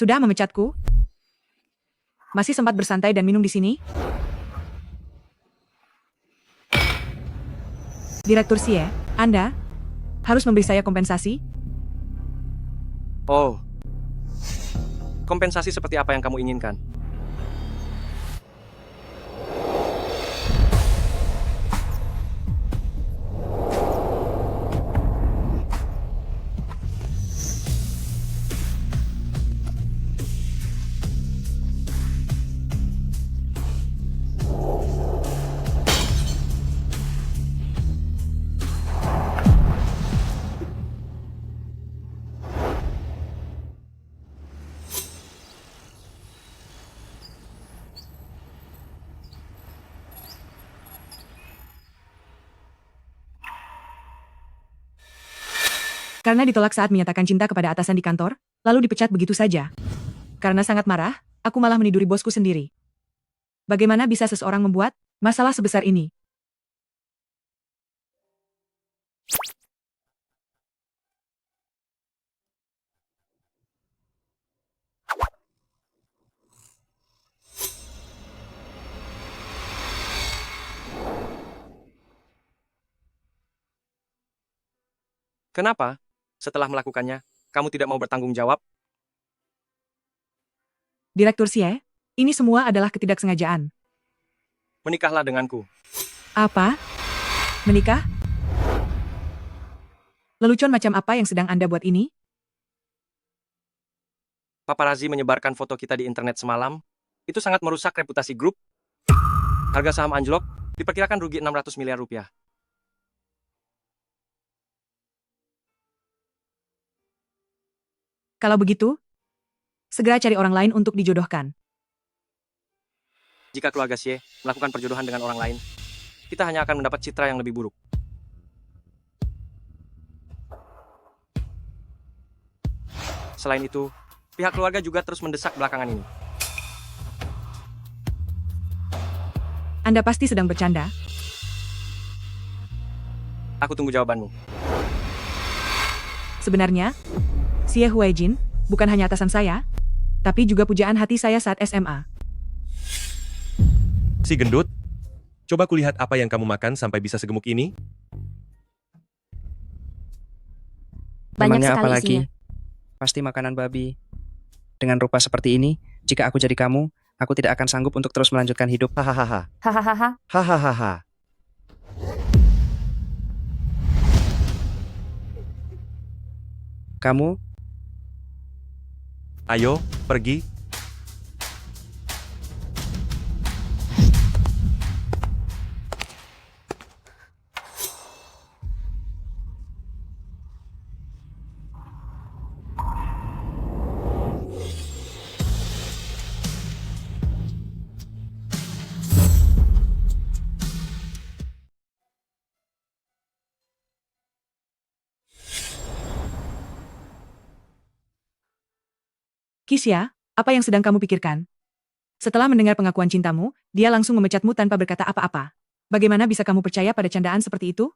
Sudah memecatku? Masih sempat bersantai dan minum di sini? Direktur Xie, Anda harus memberi saya kompensasi? Oh, kompensasi seperti apa yang kamu inginkan? Karena ditolak saat menyatakan cinta kepada atasan di kantor, lalu dipecat begitu saja. Karena sangat marah, aku malah meniduri bosku sendiri. Bagaimana bisa seseorang membuat masalah sebesar ini? Kenapa? Setelah melakukannya, kamu tidak mau bertanggung jawab? Direktur Xie, ini semua adalah ketidaksengajaan. Menikahlah denganku. Apa? Menikah? Lelucon macam apa yang sedang Anda buat ini? Paparazzi menyebarkan foto kita di internet semalam. Itu sangat merusak reputasi grup. Harga saham anjlok, diperkirakan rugi 600 miliar rupiah. Kalau begitu, segera cari orang lain untuk dijodohkan. Jika keluarga Xie melakukan perjodohan dengan orang lain, kita hanya akan mendapat citra yang lebih buruk. Selain itu, pihak keluarga juga terus mendesak belakangan ini. Anda pasti sedang bercanda. Aku tunggu jawabanmu. Sebenarnya, Xie Huaijin bukan hanya atasan saya, tapi juga pujaan hati saya saat SMA. Si gendut, coba kulihat apa yang kamu makan sampai bisa segemuk ini. Banyak Memangnya sekali apa lagi? isinya. Pasti makanan babi. Dengan rupa seperti ini, jika aku jadi kamu, aku tidak akan sanggup untuk terus melanjutkan hidup. Hahaha. Hahaha. Hahaha. Kamu, Ayo, pergi. Kisya, apa yang sedang kamu pikirkan? Setelah mendengar pengakuan cintamu, dia langsung memecatmu tanpa berkata apa-apa. Bagaimana bisa kamu percaya pada candaan seperti itu?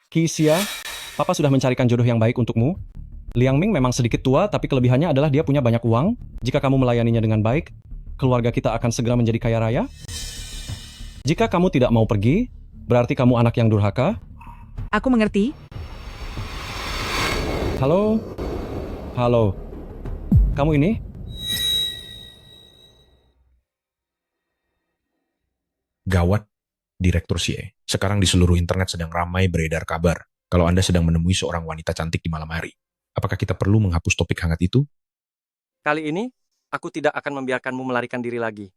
Kisya, Papa sudah mencarikan jodoh yang baik untukmu. Liang Ming memang sedikit tua, tapi kelebihannya adalah dia punya banyak uang. Jika kamu melayaninya dengan baik, keluarga kita akan segera menjadi kaya raya. Jika kamu tidak mau pergi, berarti kamu anak yang durhaka. Aku mengerti. Halo? Halo? Kamu ini? Gawat, Direktur Xie. Sekarang di seluruh internet sedang ramai beredar kabar kalau Anda sedang menemui seorang wanita cantik di malam hari. Apakah kita perlu menghapus topik hangat itu? Kali ini, aku tidak akan membiarkanmu melarikan diri lagi.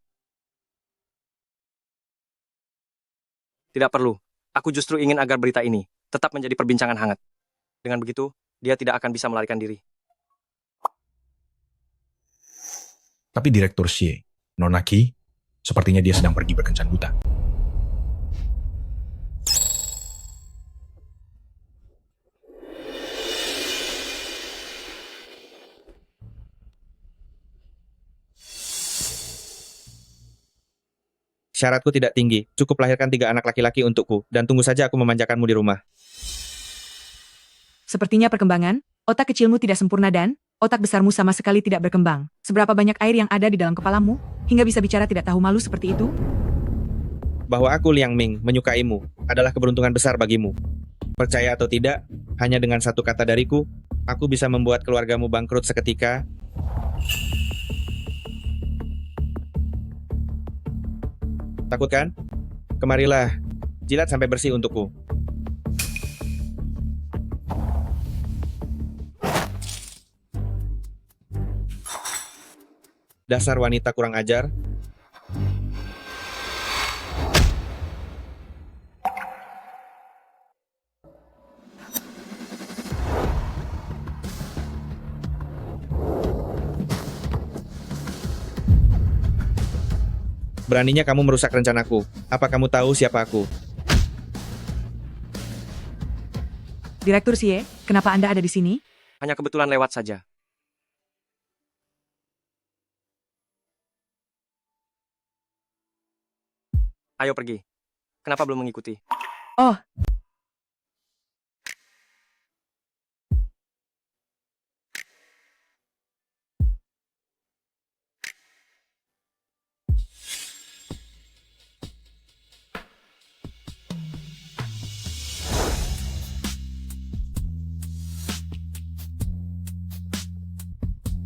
Tidak perlu. Aku justru ingin agar berita ini tetap menjadi perbincangan hangat. Dengan begitu, dia tidak akan bisa melarikan diri. Tapi Direktur Xie, Nona Qi, sepertinya dia sedang pergi berkencan buta. Syaratku tidak tinggi, cukup lahirkan 3 anak laki-laki untukku, dan tunggu saja aku memanjakanmu di rumah. Sepertinya perkembangan, otak kecilmu tidak sempurna dan otak besarmu sama sekali tidak berkembang. Seberapa banyak air yang ada di dalam kepalamu, hingga bisa bicara tidak tahu malu seperti itu? Bahwa aku Liang Ming menyukaimu adalah keberuntungan besar bagimu. Percaya atau tidak, hanya dengan satu kata dariku, aku bisa membuat keluargamu bangkrut seketika. Takut kan? Kemarilah, jilat sampai bersih untukku. Dasar wanita kurang ajar. Beraninya kamu merusak rencanaku. Apa kamu tahu siapa aku? Direktur Xie, kenapa Anda ada di sini? Hanya kebetulan lewat saja. Ayo pergi. Kenapa belum mengikuti? Oh,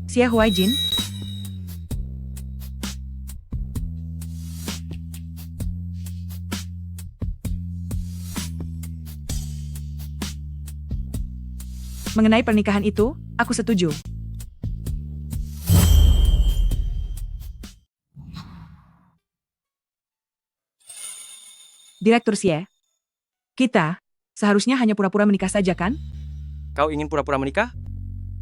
Xie Huaijin? Mengenai pernikahan itu, aku setuju. Direktur Xie, kita seharusnya hanya pura-pura menikah saja kan? Kau ingin pura-pura menikah?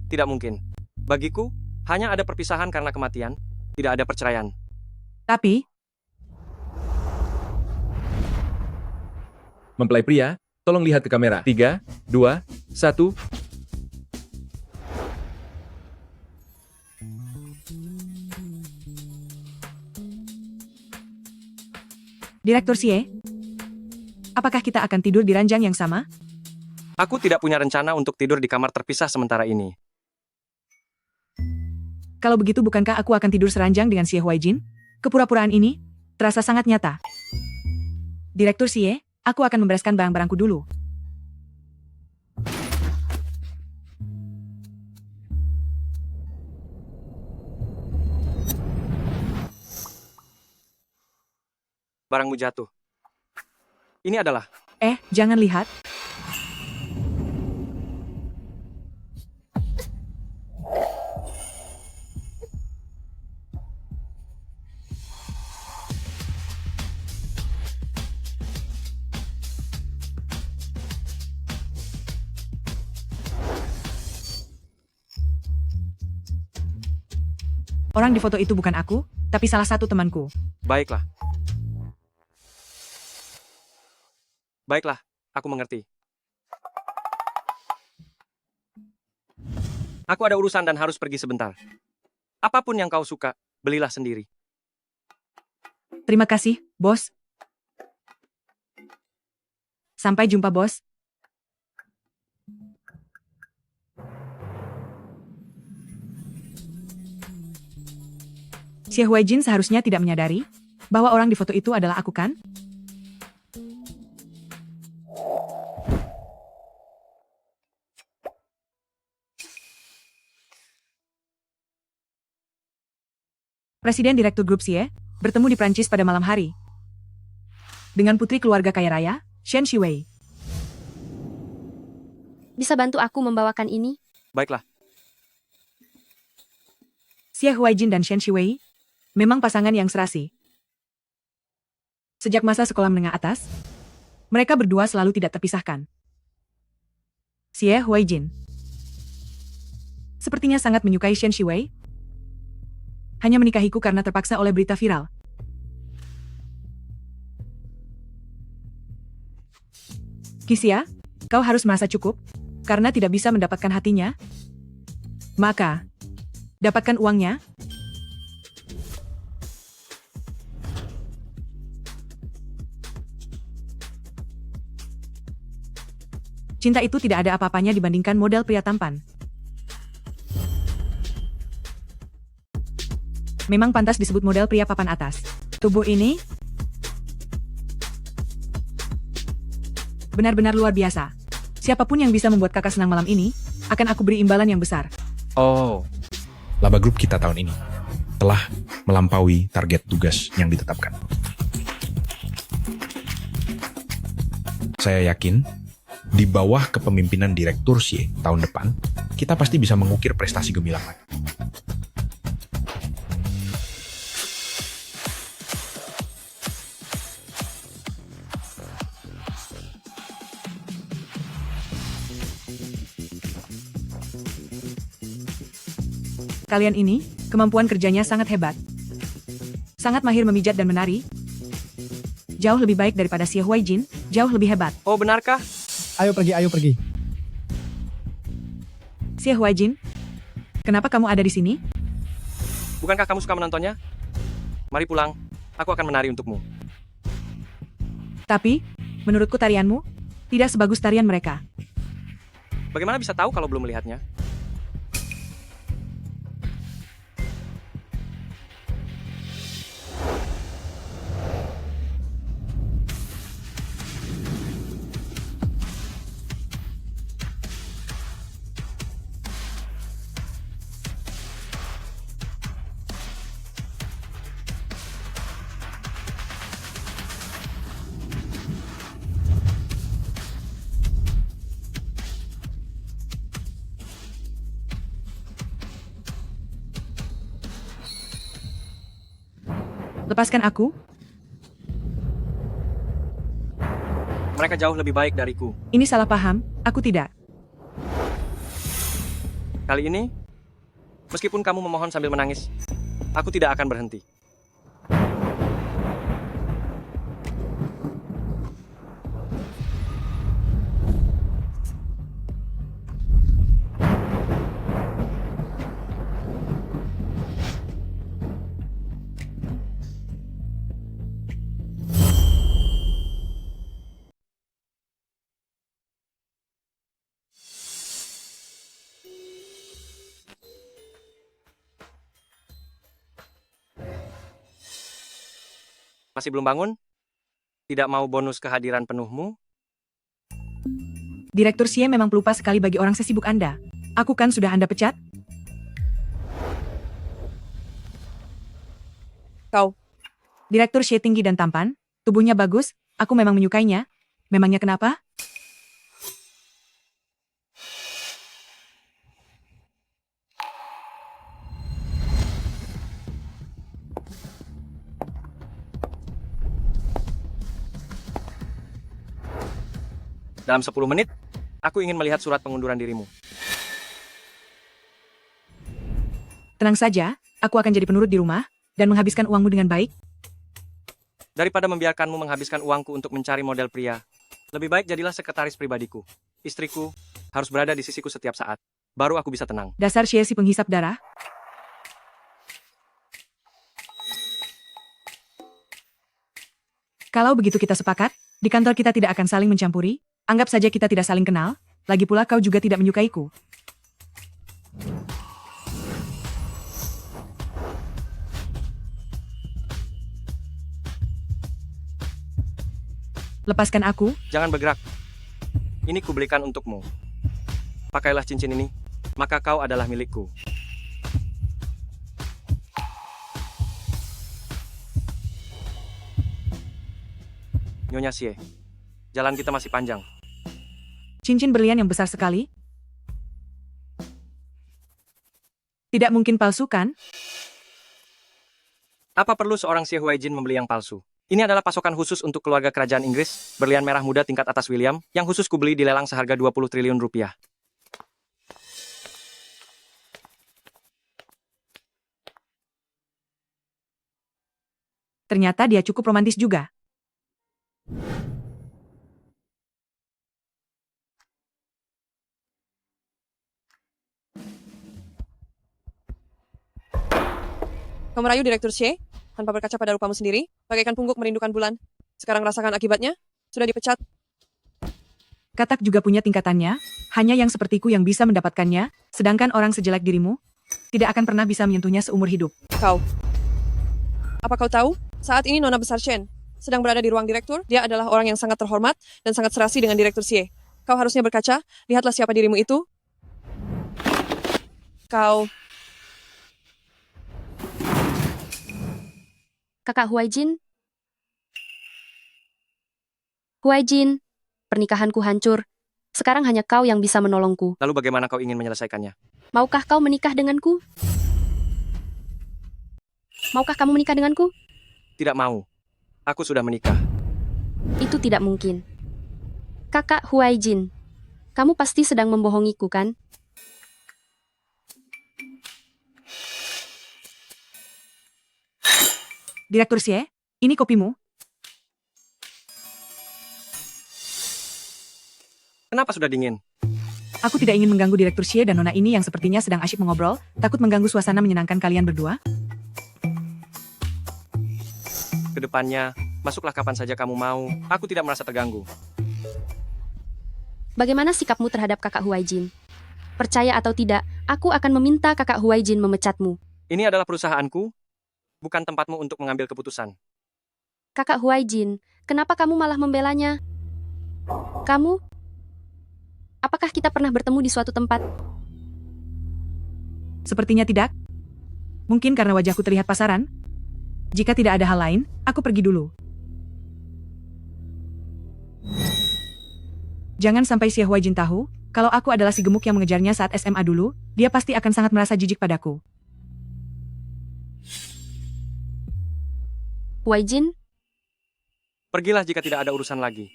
Tidak mungkin. Bagiku, hanya ada perpisahan karena kematian, tidak ada perceraian. Tapi, Mempelai pria, tolong lihat ke kamera. 3, 2, 1. Direktur Xie, apakah kita akan tidur di ranjang yang sama? Aku tidak punya rencana untuk tidur di kamar terpisah sementara ini. Kalau begitu bukankah aku akan tidur seranjang dengan Xie Huaijin? Kepura-puraan ini terasa sangat nyata. Direktur Xie, aku akan membereskan barang-barangku dulu. Barangmu jatuh. Ini adalah... Jangan lihat. Orang di foto itu bukan aku, tapi salah satu temanku. Baiklah. Baiklah, aku mengerti. Aku ada urusan dan harus pergi sebentar. Apapun yang kau suka, belilah sendiri. Terima kasih, bos. Sampai jumpa, bos. Xie Huaijin seharusnya tidak menyadari bahwa orang di foto itu adalah aku kan? Presiden Direktur Grup Xie bertemu di Prancis pada malam hari dengan putri keluarga kaya raya, Shen Shiwei. Bisa bantu aku membawakan ini? Baiklah, Xie Huaijin dan Shen Shiwei memang pasangan yang serasi. Sejak masa sekolah menengah atas, mereka berdua selalu tidak terpisahkan. Xie Huaijin sepertinya sangat menyukai Shen Shiwei. Hanya menikahiku karena terpaksa oleh berita viral. Kisia, kau harus merasa cukup, karena tidak bisa mendapatkan hatinya. Maka, dapatkan uangnya. Cinta itu tidak ada apa-apanya dibandingkan model pria tampan. Memang pantas disebut model pria papan atas. Tubuh ini benar-benar luar biasa. Siapapun yang bisa membuat kakak senang malam ini, akan aku beri imbalan yang besar. Oh, Laba grup kita tahun ini telah melampaui target tugas yang ditetapkan. Saya yakin, di bawah kepemimpinan Direktur Xie tahun depan, kita pasti bisa mengukir prestasi gemilang lagi. Kalian ini, kemampuan kerjanya sangat hebat. Sangat mahir memijat dan menari. Jauh lebih baik daripada Xie Huaijin, jauh lebih hebat. oh benarkah? Ayo pergi. Xie Huaijin, kenapa kamu ada di sini? Bukankah kamu suka menontonnya? Mari pulang, aku akan menari untukmu. Tapi, menurutku tarianmu, tidak sebagus tarian mereka. Bagaimana bisa tahu kalau belum melihatnya? Lepaskan aku, Mereka jauh lebih baik dariku. ini salah paham, aku tidak. Kali ini, meskipun kamu memohon sambil menangis, aku tidak akan berhenti. Masih belum bangun? Tidak mau bonus kehadiran penuhmu? Direktur Xie memang pelupa sekali bagi orang sesibuk Anda. Aku kan sudah Anda pecat? Kau. Direktur Xie tinggi dan tampan, tubuhnya bagus, aku memang menyukainya. Memangnya kenapa? Dalam 10 menit, aku ingin melihat surat pengunduran dirimu. Tenang saja, aku akan jadi penurut di rumah, dan menghabiskan uangmu dengan baik. Daripada membiarkanmu menghabiskan uangku untuk mencari model pria, lebih baik jadilah sekretaris pribadiku. Istriku harus berada di sisiku setiap saat. Baru aku bisa tenang. Dasar Xie si penghisap darah. Kalau begitu kita sepakat, di kantor kita tidak akan saling mencampuri, anggap saja kita tidak saling kenal, lagi pula kau juga tidak menyukaiku. Lepaskan aku, Jangan bergerak. Ini kubelikan untukmu. Pakailah cincin ini, maka kau adalah milikku. Nyonya Xie, jalan kita masih panjang. cincin berlian yang besar sekali. Tidak mungkin palsu kan? Apa perlu seorang Xie Huaijin membeli yang palsu? Ini adalah pasokan khusus untuk keluarga kerajaan Inggris, berlian merah muda tingkat atas William, yang khusus kubeli di lelang seharga 20 triliun rupiah. Ternyata dia cukup romantis juga. Kau merayu Direktur Xie tanpa berkaca pada rupamu sendiri, bagaikan pungguk merindukan bulan. Sekarang rasakan akibatnya, sudah dipecat. Katak juga punya tingkatannya, hanya yang sepertiku yang bisa mendapatkannya, sedangkan orang sejelek dirimu tidak akan pernah bisa menyentuhnya seumur hidup. Kau. Apa kau tahu? Saat ini Nona Besar Chen sedang berada di ruang direktur. Dia adalah orang yang sangat terhormat dan sangat serasi dengan Direktur Xie. Kau harusnya berkaca. Lihatlah siapa dirimu itu. Kau. Kakak Huaijin? Huaijin, pernikahanku hancur. Sekarang hanya kau yang bisa menolongku. Lalu bagaimana kau ingin menyelesaikannya? Maukah kau menikah denganku? Maukah kamu menikah denganku? Tidak mau. Aku sudah menikah. Itu tidak mungkin. Kakak Huaijin, kamu pasti sedang membohongiku, kan? Direktur Xie, ini kopimu. Kenapa sudah dingin? Aku tidak ingin mengganggu Direktur Xie dan Nona ini yang sepertinya sedang asyik mengobrol, takut mengganggu suasana menyenangkan kalian berdua. Kedepannya, masuklah kapan saja kamu mau. Aku tidak merasa terganggu. Bagaimana sikapmu terhadap kakak Huaijin? Percaya atau tidak, aku akan meminta kakak Huaijin memecatmu. Ini adalah perusahaanku, bukan tempatmu untuk mengambil keputusan. Kakak Huaijin, kenapa kamu malah membelanya? Kamu? Apakah kita pernah bertemu di suatu tempat? Sepertinya tidak. Mungkin karena wajahku terlihat pasaran. Jika tidak ada hal lain, aku pergi dulu. Jangan sampai Xie Huaijin tahu, kalau aku adalah si gemuk yang mengejarnya saat SMA dulu, dia pasti akan sangat merasa jijik padaku. Huaijin? Pergilah jika tidak ada urusan lagi.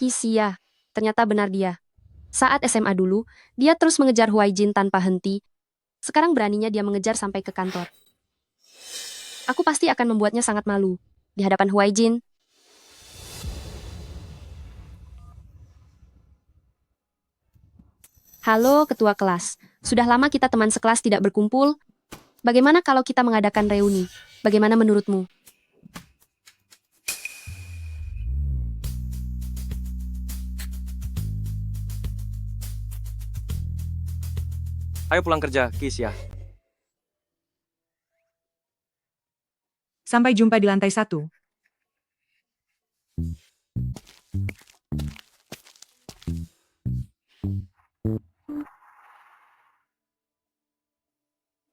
Kisia, ternyata benar dia. Saat SMA dulu, dia terus mengejar Huaijin tanpa henti. Sekarang beraninya dia mengejar sampai ke kantor. Aku pasti akan membuatnya sangat malu di hadapan Huaijin. Halo ketua kelas, sudah lama kita teman sekelas tidak berkumpul. Bagaimana kalau kita mengadakan reuni? Bagaimana menurutmu? Ayo pulang kerja, Kisia. Sampai jumpa di lantai 1.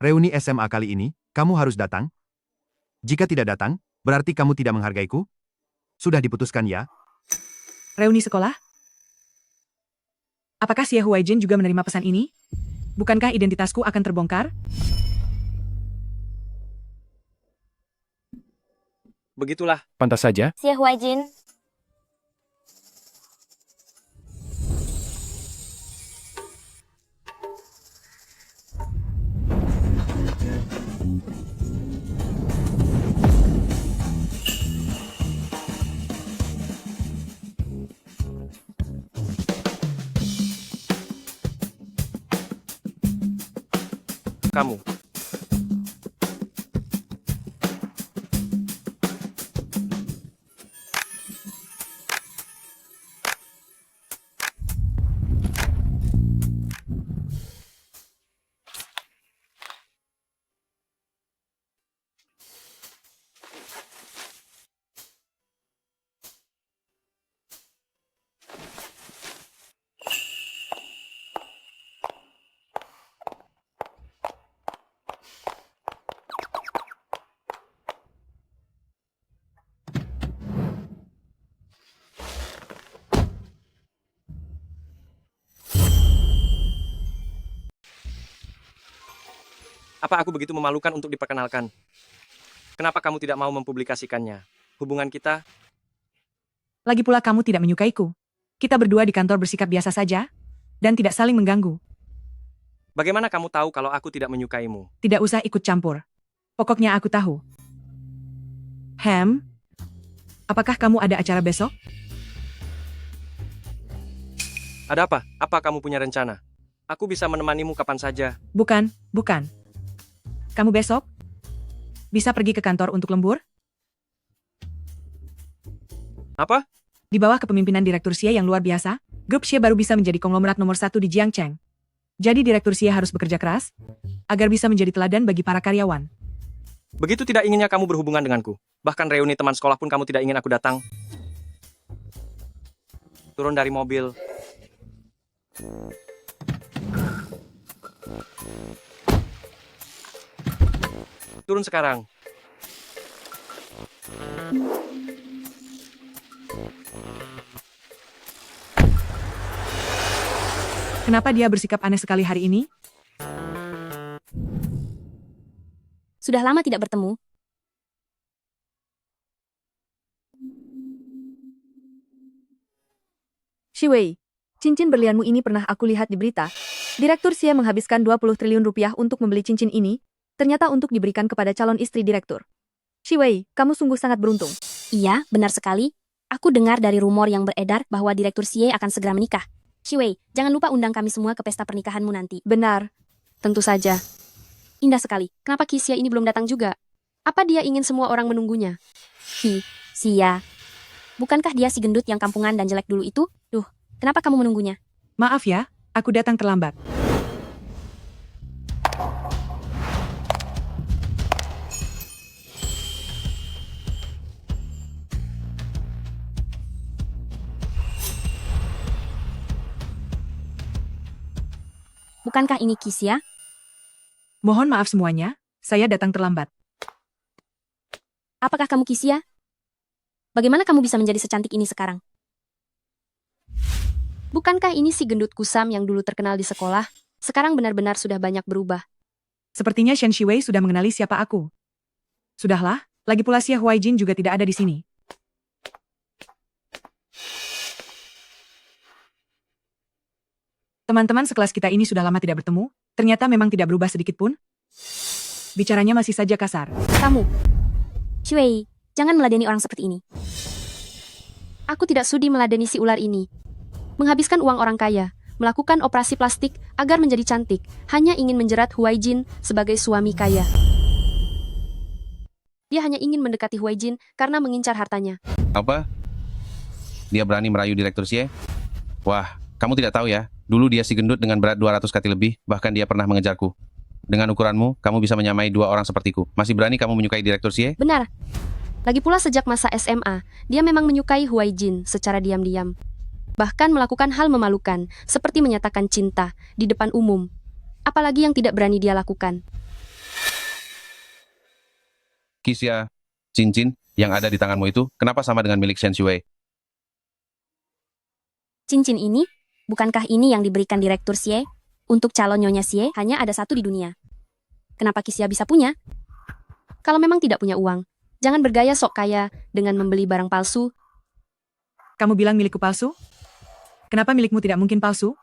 Reuni SMA kali ini, kamu harus datang. Jika tidak datang, berarti kamu tidak menghargaiku. Sudah diputuskan ya? Reuni sekolah? Apakah Xie Huaijin juga menerima pesan ini? Bukankah identitasku akan terbongkar? Begitulah. Pantas saja. Xie Huaijin. Kamu. Apa aku begitu memalukan untuk diperkenalkan? Kenapa kamu tidak mau mempublikasikannya? Hubungan kita, Lagi pula kamu tidak menyukaiku. Kita berdua di kantor bersikap biasa saja, dan tidak saling mengganggu. bagaimana kamu tahu kalau aku tidak menyukaimu? Tidak usah ikut campur. Pokoknya aku tahu. Apakah kamu ada acara besok? Ada apa? Apa kamu punya rencana? Aku bisa menemanimu kapan saja. Bukan, bukan. Kamu besok bisa pergi ke kantor untuk lembur? Apa? Di bawah kepemimpinan Direktur Xie yang luar biasa, grup Xie baru bisa menjadi konglomerat nomor 1 di Jiangcheng. Jadi Direktur Xie harus bekerja keras agar bisa menjadi teladan bagi para karyawan. Begitu tidak inginnya kamu berhubungan denganku. Bahkan reuni teman sekolah pun kamu tidak ingin aku datang. Turun dari mobil. Turun sekarang. Kenapa dia bersikap aneh sekali hari ini? Sudah lama tidak bertemu. Shiwei, cincin berlianmu ini pernah aku lihat di berita. Direktur Xie menghabiskan 20 triliun rupiah untuk membeli cincin ini, ternyata untuk diberikan kepada calon istri direktur. Shiwei, kamu sungguh sangat beruntung. Iya, benar sekali. Aku dengar dari rumor yang beredar bahwa Direktur Xie akan segera menikah. Shiwei, jangan lupa undang kami semua ke pesta pernikahanmu nanti. Benar. Tentu saja. Indah sekali. Kenapa Xia ini belum datang juga? Apa dia ingin semua orang menunggunya? Xia. Bukankah dia si gendut yang kampungan dan jelek dulu itu? Duh, kenapa kamu menunggunya? Maaf ya, aku datang terlambat. Bukankah ini Xia? Mohon maaf semuanya, saya datang terlambat. Apakah kamu Xia? Bagaimana kamu bisa menjadi secantik ini sekarang? Bukankah ini si gendut kusam yang dulu terkenal di sekolah? Sekarang benar-benar sudah banyak berubah. Sepertinya Shen Shiwei sudah mengenali siapa aku. Sudahlah, lagi pula Xie Huaijin juga tidak ada di sini. Teman-teman sekelas kita ini sudah lama tidak bertemu, ternyata memang tidak berubah sedikit pun. Bicaranya masih saja kasar. Kamu, Shui, jangan meladeni orang seperti ini. Aku tidak sudi meladeni si ular ini. Menghabiskan uang orang kaya, melakukan operasi plastik agar menjadi cantik, hanya ingin menjerat Huaijin sebagai suami kaya. Dia hanya ingin mendekati Huaijin karena mengincar hartanya. Apa? Dia berani merayu Direktur Xie? Wah, kamu tidak tahu ya. Dulu dia si gendut dengan berat 200 kati lebih, bahkan dia pernah mengejarku. Dengan ukuranmu, kamu bisa menyamai dua orang sepertiku. Masih berani kamu menyukai Direktur Xie? Benar. Lagi pula sejak masa SMA, dia memang menyukai Huaijin secara diam-diam. Bahkan melakukan hal memalukan, seperti menyatakan cinta di depan umum. Apalagi yang tidak berani dia lakukan. Xia, cincin yang ada di tanganmu itu, kenapa sama dengan milik Shen Shiwei? Cincin ini, bukankah ini yang diberikan Direktur Xie? Untuk calon Nyonya Xie, hanya ada satu di dunia. Kenapa Xia bisa punya? Kalau memang tidak punya uang, jangan bergaya sok kaya dengan membeli barang palsu. Kamu bilang milikku palsu? Kenapa milikmu tidak mungkin palsu?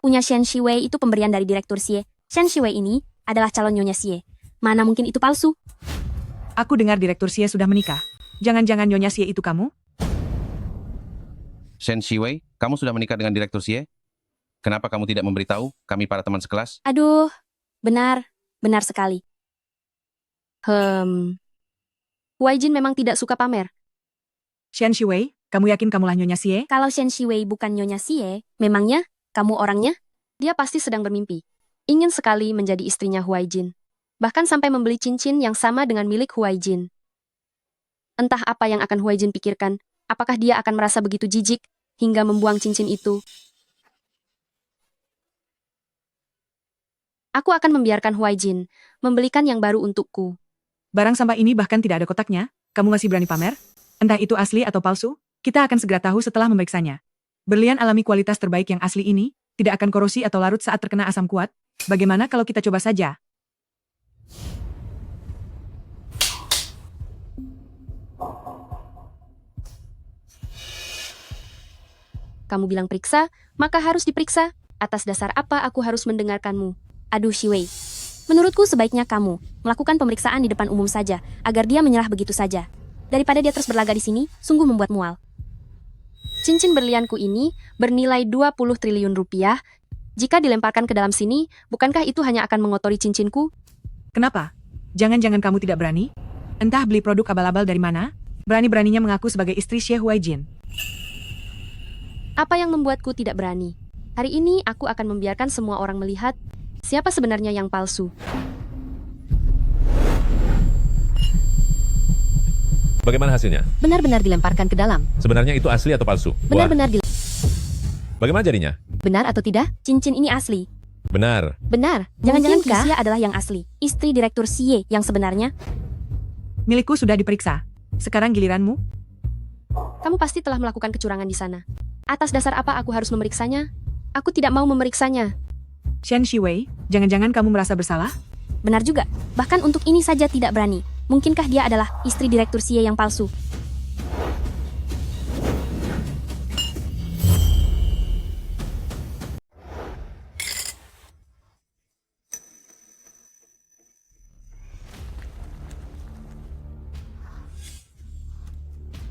Punya Shen Shiwei itu pemberian dari Direktur Xie. Shen Shiwei ini adalah calon Nyonya Xie. Mana mungkin itu palsu? Aku dengar Direktur Xie sudah menikah. Jangan-jangan Nyonya Xie itu kamu? Shen Shiwei, kamu sudah menikah dengan Direktur Xie? Kenapa kamu tidak memberitahu kami para teman sekelas? Aduh, benar sekali. Huaijin memang tidak suka pamer. Shen Shiwei, kamu yakin kamulah Nyonya Xie? Kalau Shen Shiwei bukan Nyonya Xie, memangnya kamu orangnya? Dia pasti sedang bermimpi. Ingin sekali menjadi istrinya Huaijin. Bahkan sampai membeli cincin yang sama dengan milik Huaijin. Entah apa yang akan Huaijin pikirkan. Apakah dia akan merasa begitu jijik hingga membuang cincin itu? Aku akan membiarkan Huaijin membelikan yang baru untukku. Barang sampah ini bahkan tidak ada kotaknya. Kamu masih berani pamer? Entah itu asli atau palsu, kita akan segera tahu setelah memeriksanya. Berlian alami kualitas terbaik yang asli ini tidak akan korosi atau larut saat terkena asam kuat. Bagaimana kalau kita coba saja? Kamu bilang periksa, maka harus diperiksa. Atas dasar apa aku harus mendengarkanmu? Aduh Shiwei. Menurutku sebaiknya kamu melakukan pemeriksaan di depan umum saja, agar dia menyerah begitu saja. Daripada dia terus berlaga di sini, sungguh membuat mual. Cincin berlianku ini bernilai 20 triliun rupiah. Jika dilemparkan ke dalam sini, bukankah itu hanya akan mengotori cincinku? Kenapa? Jangan-jangan kamu tidak berani? Entah beli produk abal-abal dari mana, berani-beraninya mengaku sebagai istri Xie Huaijin. Apa yang membuatku tidak berani? Hari ini aku akan membiarkan semua orang melihat siapa sebenarnya yang palsu. Bagaimana hasilnya? Benar-benar dilemparkan ke dalam. Sebenarnya itu asli atau palsu? Benar-benar Bagaimana jadinya? benar atau tidak? Cincin ini asli. Benar. Benar. Jangan-jangan Mungkinkah? Xia adalah yang asli. Istri Direktur Xie yang sebenarnya. Milikku sudah diperiksa. Sekarang giliranmu? Kamu pasti telah melakukan kecurangan di sana. Atas dasar apa aku harus memeriksanya? Aku tidak mau memeriksanya. Shen Shiwei, jangan-jangan kamu merasa bersalah? Benar juga. Bahkan untuk ini saja tidak berani. Mungkinkah dia adalah istri Direktur Xie yang palsu?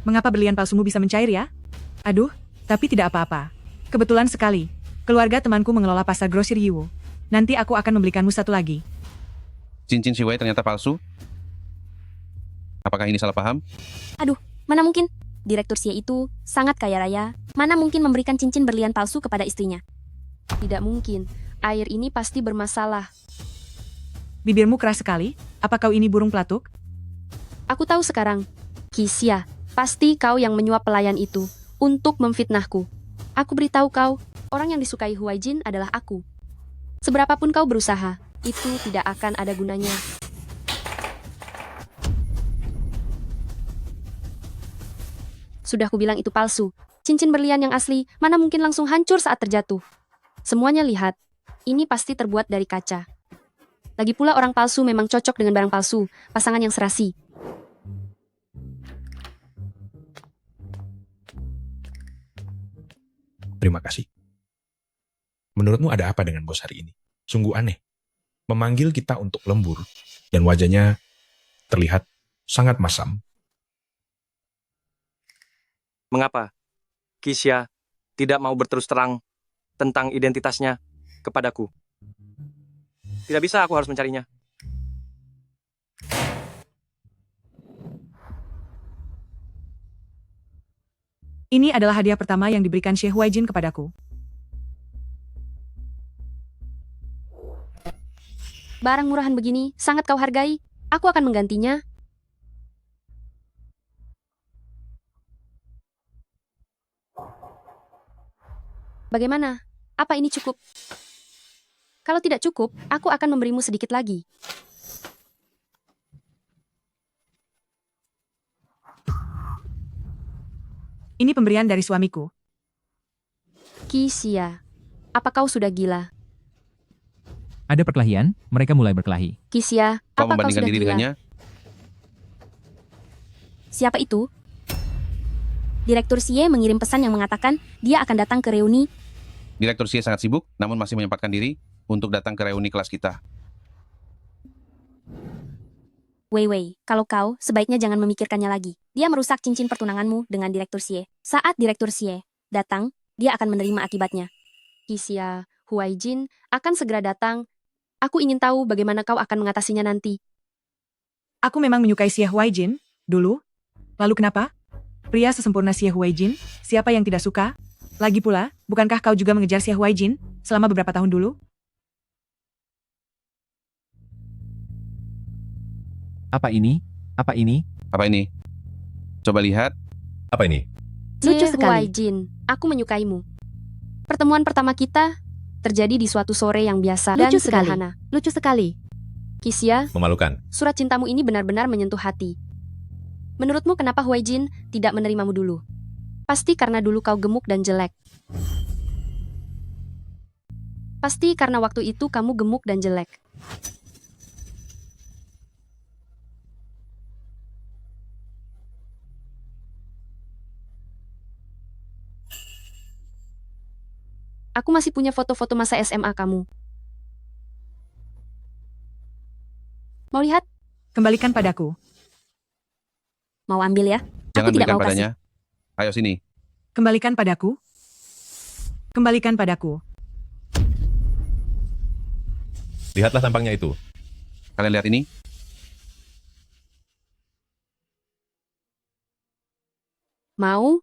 Mengapa berlian palsumu bisa mencair ya? Aduh, tapi tidak apa-apa. Kebetulan sekali. Keluarga temanku mengelola pasar grosir Yiwu. Nanti aku akan membelikanmu satu lagi. Cincin Shiwei ternyata palsu? Apakah ini salah paham? Mana mungkin? Direktur Xie itu sangat kaya raya. Mana mungkin memberikan cincin berlian palsu kepada istrinya? Tidak mungkin. Air ini pasti bermasalah. Bibirmu keras sekali. Apa kau ini burung pelatuk? Aku tahu sekarang. Xia, pasti kau yang menyuap pelayan itu untuk memfitnahku. Aku beritahu kau, orang yang disukai Huaijin adalah aku. Seberapapun kau berusaha, itu tidak akan ada gunanya. Sudah kubilang itu palsu. Cincin berlian yang asli, mana mungkin langsung hancur saat terjatuh. Semuanya lihat. Ini pasti terbuat dari kaca. Lagi pula orang palsu memang cocok dengan barang palsu, pasangan yang serasi. Terima kasih. Menurutmu ada apa dengan bos hari ini? Sungguh aneh. Memanggil kita untuk lembur, dan wajahnya terlihat sangat masam. Mengapa Xia tidak mau berterus terang tentang identitasnya kepadaku? Tidak bisa, aku harus mencarinya. Ini adalah hadiah pertama yang diberikan Xie Huaijin kepadaku. Barang murahan begini, sangat kau hargai. Aku akan menggantinya. Bagaimana? Apa ini cukup? Kalau tidak cukup, aku akan memberimu sedikit lagi. Ini pemberian dari suamiku. Xia, apa kau sudah gila? Ada perkelahian, mereka mulai berkelahi. Xia, Kau apa kau membandingkan sudah diri gila? dengannya? Siapa itu? Direktur Xie mengirim pesan yang mengatakan dia akan datang ke reuni. Direktur Xie sangat sibuk, namun masih menyempatkan diri untuk datang ke reuni kelas kita. Wei, kalau kau, sebaiknya jangan memikirkannya lagi. Dia merusak cincin pertunanganmu dengan Direktur Xie. Saat Direktur Xie datang, dia akan menerima akibatnya. Xia, Huaijin akan segera datang. Aku ingin tahu bagaimana kau akan mengatasinya nanti. Aku memang menyukai Xie Huaijin, dulu. Lalu kenapa? Pria sesempurna Xie Huaijin, siapa yang tidak suka? Lagi pula, bukankah kau juga mengejar Xie Huaijin selama beberapa tahun dulu? Apa ini? Apa ini? Apa ini? Coba lihat. Apa ini? Lucu Xie sekali. Huaijin, aku menyukaimu. Pertemuan pertama kita terjadi di suatu sore yang biasa dan Lucu sekali. sederhana. Lucu sekali. Xia, Memalukan. surat cintamu ini benar-benar menyentuh hati. Menurutmu kenapa Huaijin tidak menerimamu dulu? Pasti karena dulu kau gemuk dan jelek. Pasti karena waktu itu kamu gemuk dan jelek. Aku masih punya foto-foto masa SMA kamu. Mau lihat? Kembalikan padaku. Mau ambil ya? Jangan Aku tidak berikan mau padanya. Ayo sini. Kembalikan padaku. Kembalikan padaku. Lihatlah tampangnya itu. Kalian lihat ini? Mau?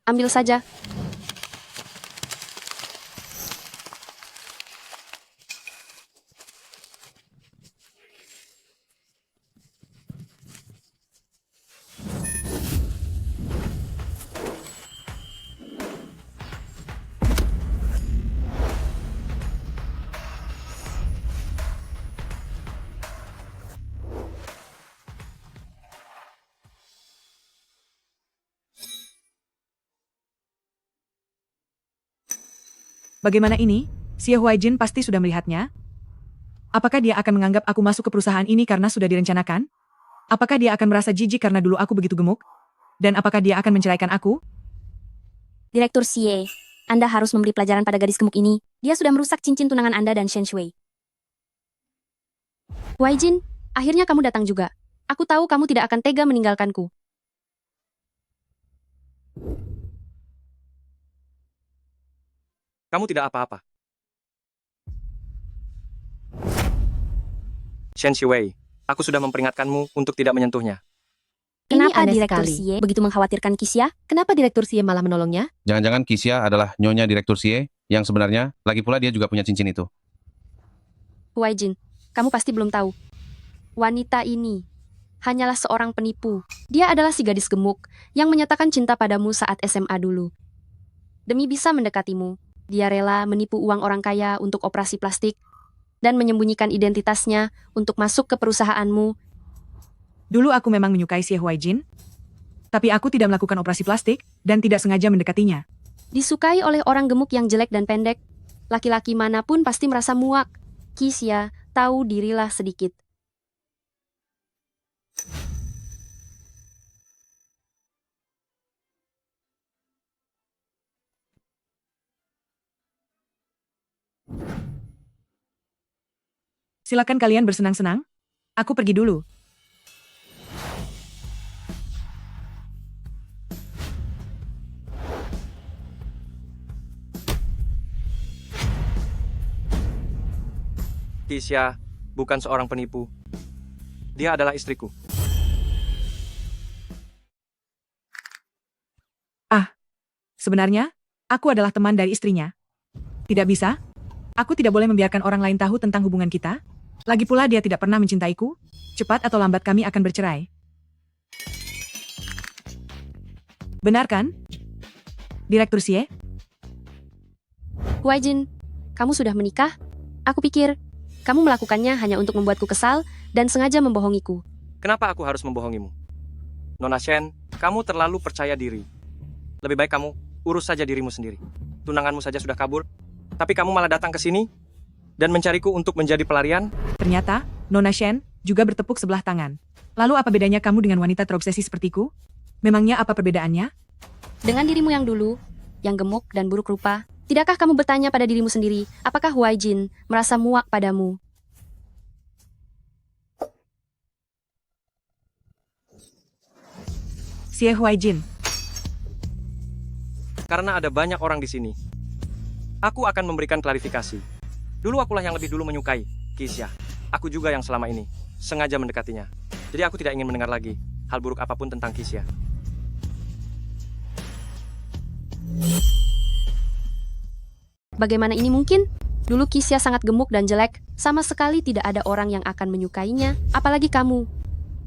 Ambil saja. Bagaimana ini? Xie Huaijin pasti sudah melihatnya. Apakah dia akan menganggap aku masuk ke perusahaan ini karena sudah direncanakan? Apakah dia akan merasa jijik karena dulu aku begitu gemuk? Dan apakah dia akan menceraikan aku? Direktur Xie, Anda harus memberi pelajaran pada gadis gemuk ini. Dia sudah merusak cincin tunangan Anda dan Shen Shui. Huaijin, akhirnya kamu datang juga. Aku tahu kamu tidak akan tega meninggalkanku. Kamu tidak apa-apa. Shen Shui, aku sudah memperingatkanmu untuk tidak menyentuhnya. Kenapa aneh Direktur sekali. Xie begitu mengkhawatirkan Kisya? Kenapa Direktur Xie malah menolongnya? Jangan-jangan Kisya adalah nyonya Direktur Xie yang sebenarnya, lagi pula dia juga punya cincin itu. Huaijin, kamu pasti belum tahu. Wanita ini hanyalah seorang penipu. Dia adalah si gadis gemuk yang menyatakan cinta padamu saat SMA dulu. Demi bisa mendekatimu, dia rela menipu uang orang kaya untuk operasi plastik dan menyembunyikan identitasnya untuk masuk ke perusahaanmu. Dulu aku memang menyukai Xie Huaijin, tapi aku tidak melakukan operasi plastik dan tidak sengaja mendekatinya. Disukai oleh orang gemuk yang jelek dan pendek, laki-laki manapun pasti merasa muak. Kisya, tahu dirilah sedikit. Silakan kalian bersenang-senang. Aku pergi dulu. Kisya bukan seorang penipu. Dia adalah istriku. Sebenarnya, aku adalah teman dari istrinya. Tidak bisa. Aku tidak boleh membiarkan orang lain tahu tentang hubungan kita. Lagi pula dia tidak pernah mencintaiku. Cepat atau lambat kami akan bercerai. Benar kan? Direktur Xie? Huaijin, kamu sudah menikah? Aku pikir, kamu melakukannya hanya untuk membuatku kesal dan sengaja membohongiku. Kenapa aku harus membohongimu? Nona Shen, kamu terlalu percaya diri. Lebih baik kamu urus saja dirimu sendiri. Tunanganmu saja sudah kabur, tapi kamu malah datang ke sini dan mencariku untuk menjadi pelarian? Ternyata, Nona Shen juga bertepuk sebelah tangan. Lalu apa bedanya kamu dengan wanita terobsesi sepertiku? Memangnya apa perbedaannya? Dengan dirimu yang dulu, yang gemuk dan buruk rupa, tidakkah kamu bertanya pada dirimu sendiri, apakah Huaijin merasa muak padamu? Xie Huaijin. Karena ada banyak orang di sini. Aku akan memberikan klarifikasi. Dulu akulah yang lebih dulu menyukai Kisya. Aku juga yang selama ini sengaja mendekatinya. Jadi aku tidak ingin mendengar lagi hal buruk apapun tentang Kisya. Bagaimana ini mungkin? Dulu Kisya sangat gemuk dan jelek, sama sekali tidak ada orang yang akan menyukainya, apalagi kamu.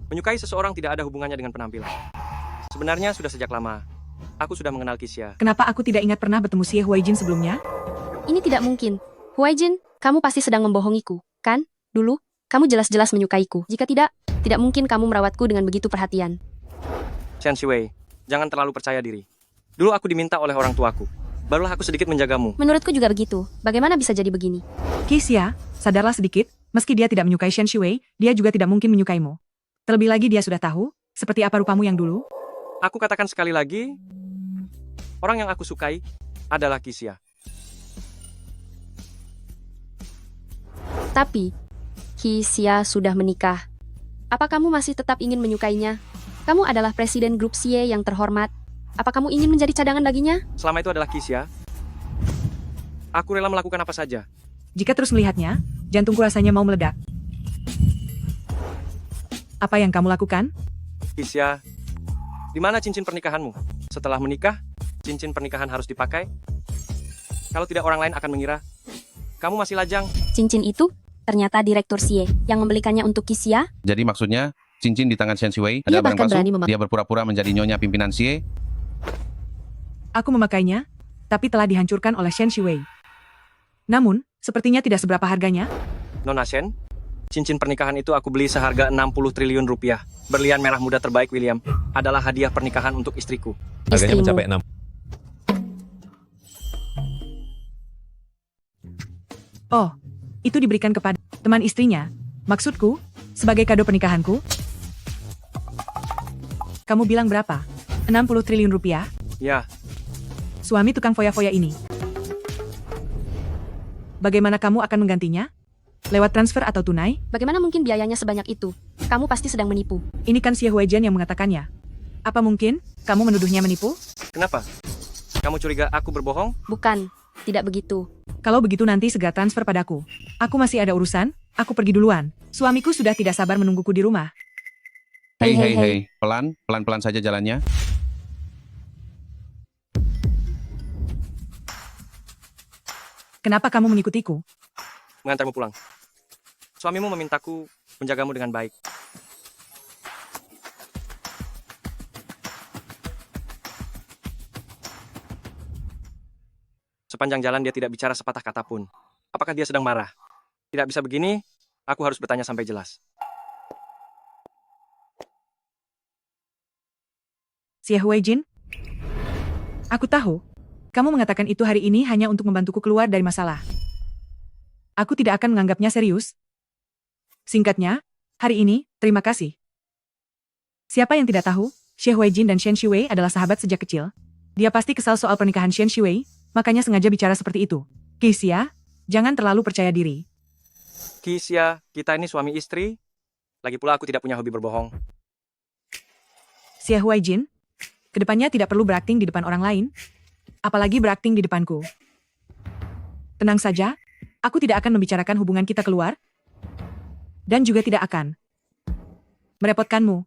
Menyukai seseorang tidak ada hubungannya dengan penampilan. Sebenarnya sudah sejak lama, aku sudah mengenal Kisya. Kenapa aku tidak ingat pernah bertemu Xie Huaijin sebelumnya? Ini tidak mungkin. Huaijin, kamu pasti sedang membohongiku, kan? Dulu, kamu jelas-jelas menyukaiku. Jika tidak mungkin kamu merawatku dengan begitu perhatian. Shen Shui, jangan terlalu percaya diri. Dulu aku diminta oleh orang tuaku. Barulah aku sedikit menjagamu. Menurutku juga begitu. Bagaimana bisa jadi begini? Kisya, sadarlah sedikit, meski dia tidak menyukai Shen Shui, dia juga tidak mungkin menyukaimu. Terlebih lagi dia sudah tahu, seperti apa rupamu yang dulu. Aku katakan sekali lagi, orang yang aku sukai adalah Kisya. Tapi, Kisya sudah menikah. Apa kamu masih tetap ingin menyukainya? Kamu adalah presiden grup Xie yang terhormat. Apa kamu ingin menjadi cadangan baginya? Selama itu adalah Kisya. Aku rela melakukan apa saja. Jika terus melihatnya, jantungku rasanya mau meledak. Apa yang kamu lakukan? Kisya, di mana cincin pernikahanmu? Setelah menikah, cincin pernikahan harus dipakai. Kalau tidak orang lain akan mengira, kamu masih lajang. Cincin itu ternyata Direktur Xie yang membelikannya untuk Kisya. Jadi maksudnya, cincin di tangan Shen Shui Dia adalah barang bahkan palsu? berani Dia berpura-pura menjadi nyonya pimpinan Xie? Aku memakainya, tapi telah dihancurkan oleh Shen Shiwei. Namun, sepertinya tidak seberapa harganya. Nona Shen, cincin pernikahan itu aku beli seharga 60 triliun rupiah. Berlian merah muda terbaik William adalah hadiah pernikahan untuk istriku. Harganya Istrimu. mencapai 6. Oh, itu diberikan kepada teman istrinya. Maksudku, sebagai kado pernikahanku. Kamu bilang berapa? 60 triliun rupiah? Ya, Suami tukang foya-foya ini. Bagaimana kamu akan menggantinya? Lewat transfer atau tunai? Bagaimana mungkin biayanya sebanyak itu? Kamu pasti sedang menipu. Ini kan Xie Huaijian yang mengatakannya. Apa mungkin kamu menuduhnya menipu? kenapa? Kamu curiga aku berbohong? Bukan, tidak begitu. Kalau begitu nanti segera transfer padaku. Aku masih ada urusan, aku pergi duluan. Suamiku sudah tidak sabar menungguku di rumah. Hei, Hei, hei, hei. Pelan-pelan saja jalannya. Kenapa kamu mengikutiku? Mengantarmu pulang. Suamimu memintaku menjagamu dengan baik. Sepanjang jalan dia tidak bicara sepatah kata pun. Apakah dia sedang marah? Tidak bisa begini, aku harus bertanya sampai jelas. Xie Huaijin? Aku tahu. Kamu mengatakan itu hari ini hanya untuk membantuku keluar dari masalah. Aku tidak akan menganggapnya serius. Singkatnya, hari ini, terima kasih. Siapa yang tidak tahu, Xie Huaijin dan Shen Shiwei adalah sahabat sejak kecil. Dia pasti kesal soal pernikahan Shen Shiwei, makanya sengaja bicara seperti itu. Kisya, jangan terlalu percaya diri. Kisya, kita ini suami istri. Lagi pula aku tidak punya hobi berbohong. Xie Huaijin, kedepannya tidak perlu berakting di depan orang lain, apalagi berakting di depanku. Tenang saja, aku tidak akan membicarakan hubungan kita keluar, dan juga tidak akan merepotkanmu.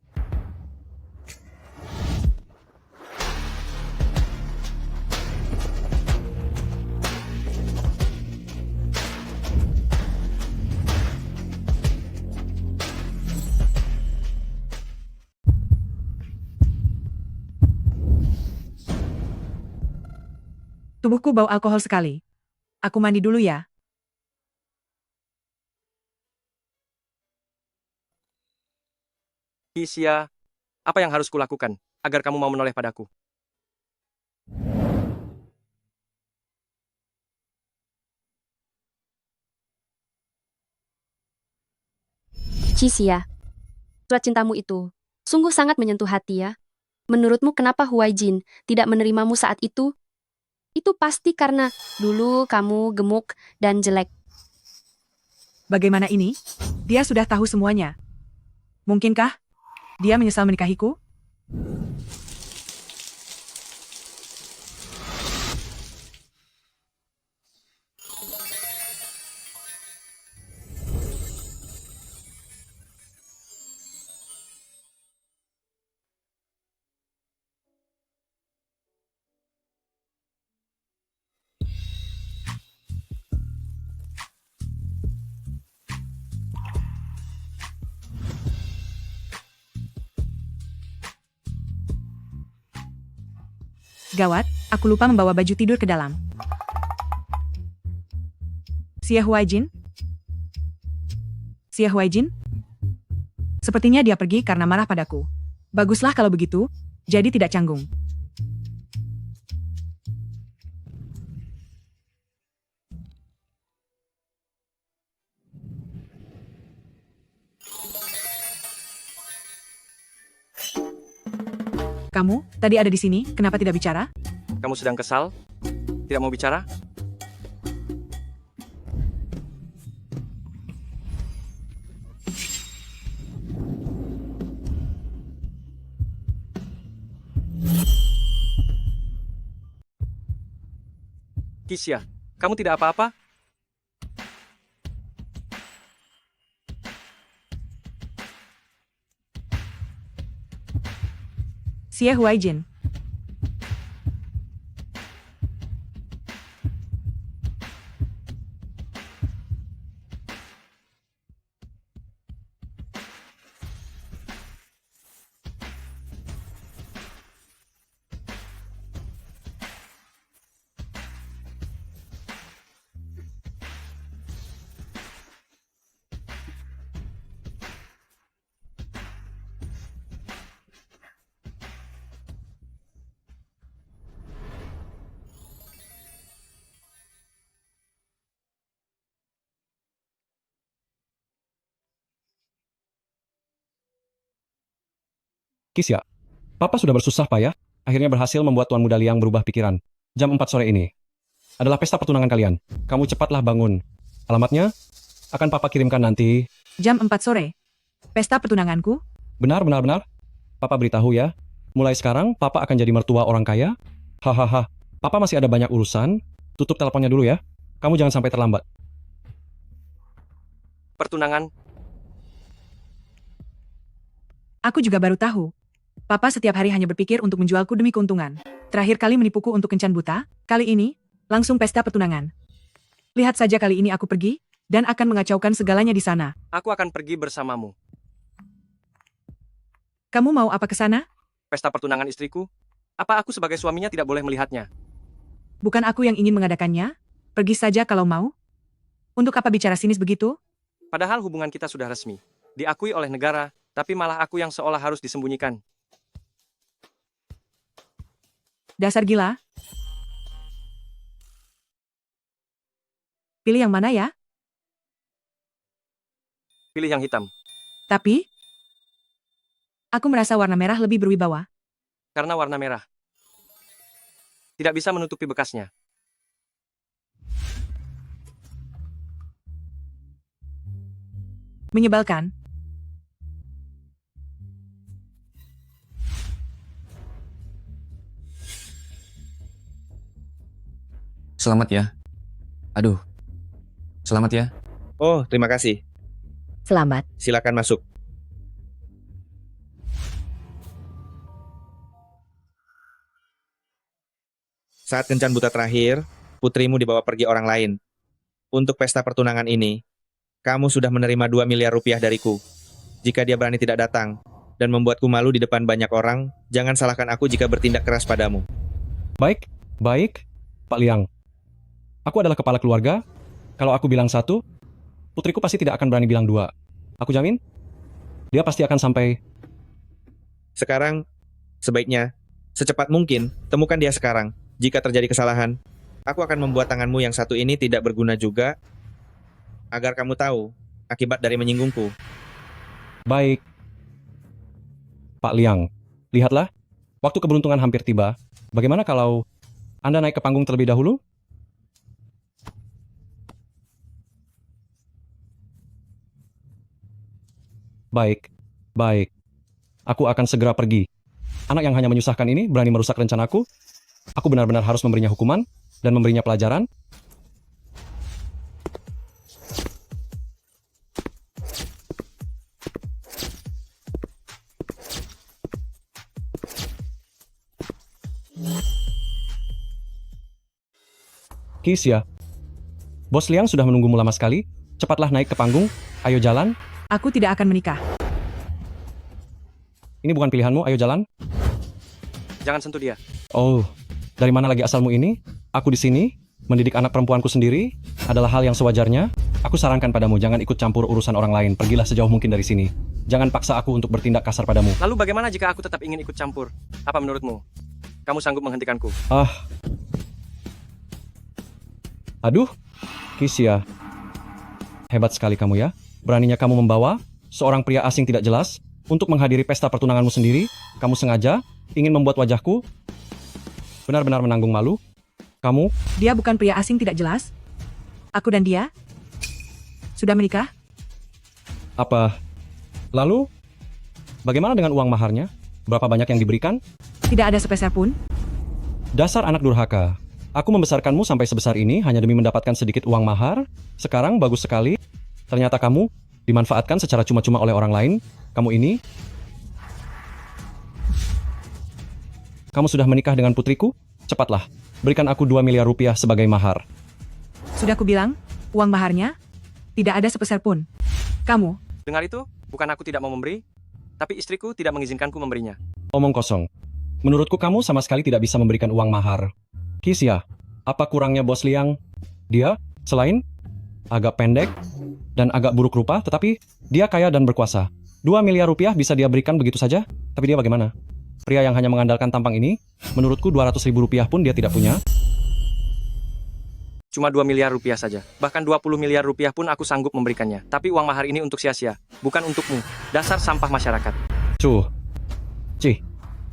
Tubuhku bau alkohol sekali. Aku mandi dulu ya. Kisya, apa yang harus kulakukan agar kamu mau menoleh padaku? Kisya, surat cintamu itu sungguh sangat menyentuh hati ya. Menurutmu kenapa Huaijin tidak menerimamu saat itu? Itu pasti karena dulu kamu gemuk dan jelek. Bagaimana ini? Dia sudah tahu semuanya. Mungkinkah dia menyesal menikahiku? Gawat, aku lupa membawa baju tidur ke dalam. Xie Huaijin? Xie Huaijin? Sepertinya dia pergi karena marah padaku. Baguslah kalau begitu, jadi tidak canggung. Kamu, tadi ada di sini, kenapa tidak bicara? Kamu sedang kesal? Tidak mau bicara? Kisya, Kamu tidak apa-apa? Xie Huaijin. Kisya, Papa sudah bersusah payah, akhirnya berhasil membuat Tuan Muda Liang berubah pikiran. Jam 4 sore ini adalah pesta pertunangan kalian. Kamu cepatlah bangun. Alamatnya akan Papa kirimkan nanti. Jam 4 sore. Pesta pertunanganku? Benar. Papa beritahu ya. Mulai sekarang, Papa akan jadi mertua orang kaya. Hahaha. Papa masih ada banyak urusan. Tutup teleponnya dulu ya. Kamu jangan sampai terlambat. Pertunangan? Aku juga baru tahu. Papa setiap hari hanya berpikir untuk menjualku demi keuntungan. Terakhir kali menipuku untuk kencan buta, kali ini, langsung pesta pertunangan. Lihat saja kali ini aku pergi, dan akan mengacaukan segalanya di sana. Aku akan pergi bersamamu. Kamu mau apa ke sana? Pesta pertunangan istriku? Apa aku sebagai suaminya tidak boleh melihatnya? Bukan aku yang ingin mengadakannya. Pergi saja kalau mau. Untuk apa bicara sinis begitu? Padahal hubungan kita sudah resmi. Diakui oleh negara, tapi malah aku yang seolah harus disembunyikan. Dasar gila. Pilih yang mana ya? Pilih yang hitam. Tapi, aku merasa warna merah lebih berwibawa. Karena warna merah tidak bisa menutupi bekasnya. Menyebalkan. Selamat ya. Aduh. Selamat ya. Oh, terima kasih. Selamat. Silakan masuk. Saat kencan buta terakhir, putrimu dibawa pergi orang lain. Untuk pesta pertunangan ini, kamu sudah menerima 2 miliar rupiah dariku. Jika dia berani tidak datang dan membuatku malu di depan banyak orang, jangan salahkan aku jika bertindak keras padamu. Baik, Pak Liang. Aku adalah kepala keluarga. Kalau aku bilang 1, putriku pasti tidak akan berani bilang 2. Aku jamin, dia pasti akan sampai. Sekarang, sebaiknya, secepat mungkin, temukan dia sekarang. Jika terjadi kesalahan, aku akan membuat tanganmu yang satu ini tidak berguna juga, agar kamu tahu akibat dari menyinggungku. Baik. Pak Liang, lihatlah, waktu keberuntungan hampir tiba. Bagaimana kalau Anda naik ke panggung terlebih dahulu? Baik. Aku akan segera pergi. Anak yang hanya menyusahkan ini berani merusak rencanaku. Aku benar-benar harus memberinya hukuman dan memberinya pelajaran. Kisya, Bos Liang sudah menunggumu lama sekali. Cepatlah naik ke panggung. Ayo jalan. Aku tidak akan menikah. Ini bukan pilihanmu, ayo jalan. Jangan sentuh dia. Oh, dari mana lagi asalmu ini? Aku di sini, mendidik anak perempuanku sendiri, adalah hal yang sewajarnya. Aku sarankan padamu, jangan ikut campur urusan orang lain. Pergilah sejauh mungkin dari sini. Jangan paksa aku untuk bertindak kasar padamu. Lalu bagaimana jika aku tetap ingin ikut campur? Apa menurutmu? Kamu sanggup menghentikanku? Aduh, Kisya. Hebat sekali kamu ya. Beraninya kamu membawa seorang pria asing tidak jelas untuk menghadiri pesta pertunanganmu sendiri. Kamu sengaja ingin membuat wajahku benar-benar menanggung malu. Kamu? Dia bukan pria asing tidak jelas. Aku dan dia sudah menikah. Apa? Lalu, bagaimana dengan uang maharnya? Berapa banyak yang diberikan? Tidak ada sepeser pun. Dasar anak durhaka. Aku membesarkanmu sampai sebesar ini hanya demi mendapatkan sedikit uang mahar. Sekarang bagus sekali. Ternyata kamu dimanfaatkan secara cuma-cuma oleh orang lain. Kamu ini... Kamu sudah menikah dengan putriku? Cepatlah, berikan aku 2 miliar rupiah sebagai mahar. Sudah kubilang, uang maharnya tidak ada sepeser pun. Kamu, Dengar itu, bukan aku tidak mau memberi, tapi istriku tidak mengizinkanku memberinya. Omong kosong. Menurutku kamu sama sekali tidak bisa memberikan uang mahar. Kisya, apa kurangnya Bos Liang? Dia, selain agak pendek dan agak buruk rupa, tetapi dia kaya dan berkuasa. 2 miliar rupiah bisa dia berikan begitu saja, tapi dia bagaimana? Pria yang hanya mengandalkan tampang ini, menurutku 200 ribu rupiah pun dia tidak punya. Cuma 2 miliar rupiah saja. Bahkan 20 miliar rupiah pun aku sanggup memberikannya. Tapi uang mahar ini untuk sia-sia, bukan untukmu. Dasar sampah masyarakat. Cih,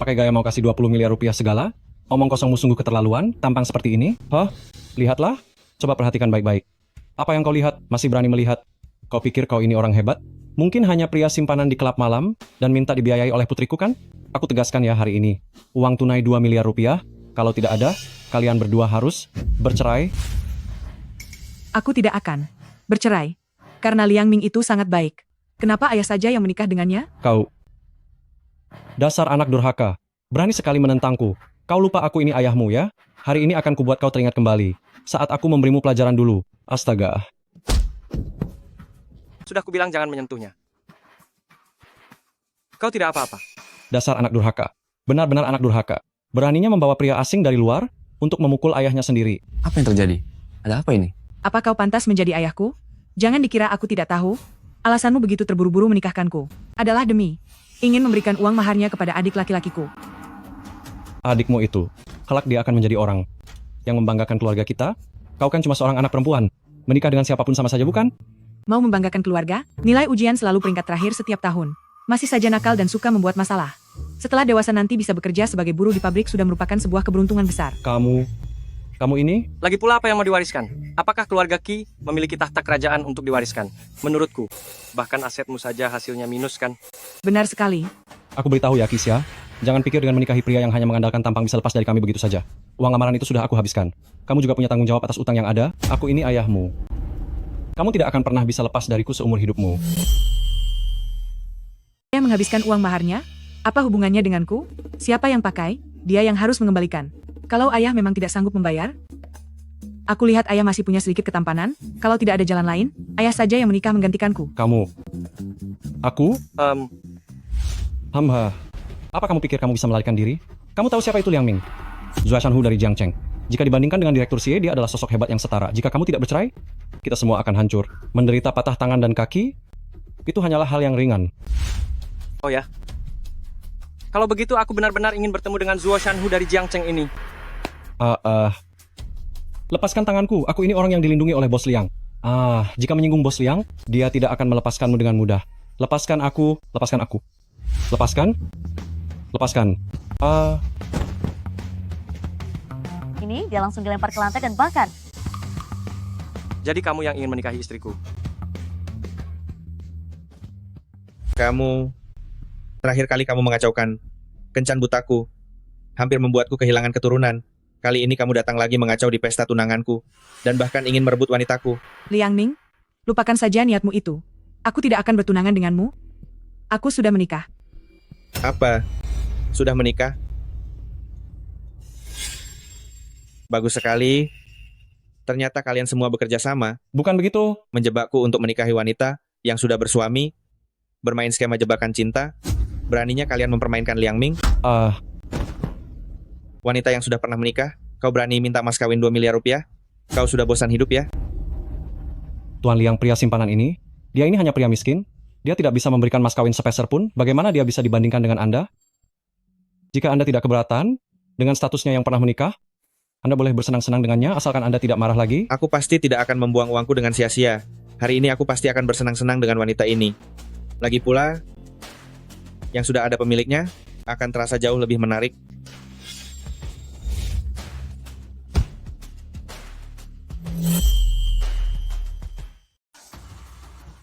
pakai gaya mau kasih 20 miliar rupiah segala? Omong kosongmu sungguh keterlaluan, tampang seperti ini. Hah? Lihatlah, coba perhatikan baik-baik. Apa yang kau lihat? Masih berani melihat? Kau pikir kau ini orang hebat? Mungkin hanya pria simpanan di klub malam dan minta dibiayai oleh putriku kan? Aku tegaskan ya hari ini. Uang tunai 2 miliar rupiah. Kalau tidak ada, kalian berdua harus bercerai. aku tidak akan bercerai. Karena Liang Ming itu sangat baik. Kenapa ayah saja yang menikah dengannya? Kau. Dasar anak durhaka. Berani sekali menentangku. Kau lupa aku ini ayahmu ya? Hari ini akan kubuat kau teringat kembali. Saat aku memberimu pelajaran dulu. Astaga. Sudah kubilang jangan menyentuhnya. Kau tidak apa-apa. Dasar anak durhaka. Benar-benar anak durhaka. Beraninya membawa pria asing dari luar untuk memukul ayahnya sendiri. Apa yang terjadi? Ada apa ini? Apa kau pantas menjadi ayahku? Jangan dikira aku tidak tahu. Alasanmu begitu terburu-buru menikahkanku adalah demi ingin memberikan uang maharnya kepada adik laki-lakiku. Adikmu itu, kelak dia akan menjadi orang yang membanggakan keluarga kita. Kau kan cuma seorang anak perempuan. Menikah dengan siapapun sama saja bukan? Mau membanggakan keluarga? Nilai ujian selalu peringkat terakhir setiap tahun. Masih saja nakal dan suka membuat masalah. Setelah dewasa nanti bisa bekerja sebagai buruh di pabrik sudah merupakan sebuah keberuntungan besar. Kamu ini? Lagi pula apa yang mau diwariskan? Apakah keluarga Qi memiliki tahta kerajaan untuk diwariskan? Menurutku, bahkan asetmu saja hasilnya minus kan? Benar sekali. Aku beritahu ya Kisya, jangan pikir dengan menikahi pria yang hanya mengandalkan tampang bisa lepas dari kami begitu saja. Uang lamaran itu sudah aku habiskan. Kamu juga punya tanggung jawab atas utang yang ada. Aku ini ayahmu. Kamu tidak akan pernah bisa lepas dariku seumur hidupmu. Dia menghabiskan uang maharnya? Apa hubungannya denganku? Siapa yang pakai? Dia yang harus mengembalikan. Kalau ayah memang tidak sanggup membayar? Aku lihat ayah masih punya sedikit ketampanan. Kalau tidak ada jalan lain, ayah saja yang menikah menggantikanku. Kamu? Aku? Hamba. Apa kamu pikir kamu bisa melarikan diri? Kamu tahu siapa itu Liang Ming? Zhua Shanhu dari Jiangcheng. Jika dibandingkan dengan Direktur Xie, dia adalah sosok hebat yang setara. Jika kamu tidak bercerai, kita semua akan hancur. Menderita patah tangan dan kaki, itu hanyalah hal yang ringan. Oh ya? Kalau begitu aku benar-benar ingin bertemu dengan Zhou Shanhu dari Jiangcheng ini. Lepaskan tanganku, aku ini orang yang dilindungi oleh Bos Liang. Jika menyinggung Bos Liang, dia tidak akan melepaskanmu dengan mudah. Lepaskan aku, lepaskan aku. Lepaskan? Lepaskan. Ini dia langsung dilempar ke lantai dan bakar. Jadi kamu yang ingin menikahi istriku? Terakhir kali kamu mengacaukan kencan butaku. Hampir membuatku kehilangan keturunan. Kali ini kamu datang lagi mengacau di pesta tunanganku. Dan bahkan ingin merebut wanitaku. Liang Ming, lupakan saja niatmu itu. Aku tidak akan bertunangan denganmu. Aku sudah menikah. Apa? Sudah menikah? Bagus sekali. Ternyata kalian semua bekerja sama. Bukan begitu. Menjebakku untuk menikahi wanita yang sudah bersuami. Bermain skema jebakan cinta. Beraninya kalian mempermainkan Liang Ming? Wanita yang sudah pernah menikah, kau berani minta mas kawin 2 miliar rupiah? Kau sudah bosan hidup ya? Tuan Liang pria simpanan ini, dia ini hanya pria miskin. Dia tidak bisa memberikan mas kawin sepeser pun. Bagaimana dia bisa dibandingkan dengan Anda? Jika Anda tidak keberatan dengan statusnya yang pernah menikah, Anda boleh bersenang-senang dengannya asalkan Anda tidak marah lagi. Aku pasti tidak akan membuang uangku dengan sia-sia. Hari ini aku pasti akan bersenang-senang dengan wanita ini. Lagi pula, yang sudah ada pemiliknya akan terasa jauh lebih menarik.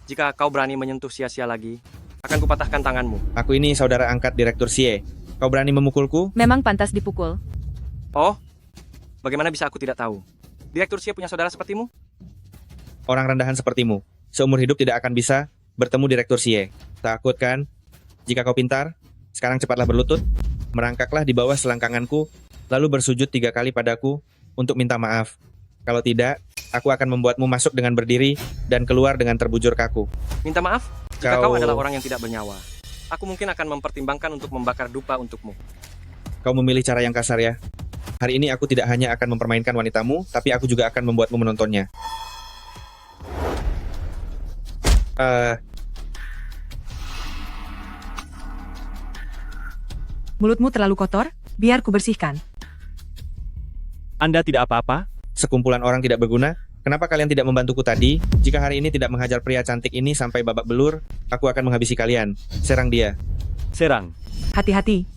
Jika kau berani menyentuh sia-sia lagi, akan kupatahkan tanganmu. Aku ini saudara angkat Direktur Xie. Kau berani memukulku? Memang pantas dipukul. Oh, Bagaimana bisa aku tidak tahu? Direktur Xie punya saudara sepertimu? Orang rendahan sepertimu, seumur hidup tidak akan bisa bertemu Direktur Xie. Takut kan? Jika kau pintar, sekarang cepatlah berlutut, merangkaklah di bawah selangkanganku, lalu bersujud 3 kali padaku untuk minta maaf. Kalau tidak, aku akan membuatmu masuk dengan berdiri dan keluar dengan terbujur kaku. Minta maaf? Jika kau adalah orang yang tidak bernyawa, aku mungkin akan mempertimbangkan untuk membakar dupa untukmu. Kau memilih cara yang kasar ya. Hari ini aku tidak hanya akan mempermainkan wanitamu, tapi aku juga akan membuatmu menontonnya. Mulutmu terlalu kotor, biar ku bersihkan. Anda tidak apa-apa? Sekumpulan orang tidak berguna, kenapa kalian tidak membantuku tadi? Jika hari ini tidak menghajar pria cantik ini sampai babak belur, aku akan menghabisi kalian. Serang dia. Serang. Hati-hati.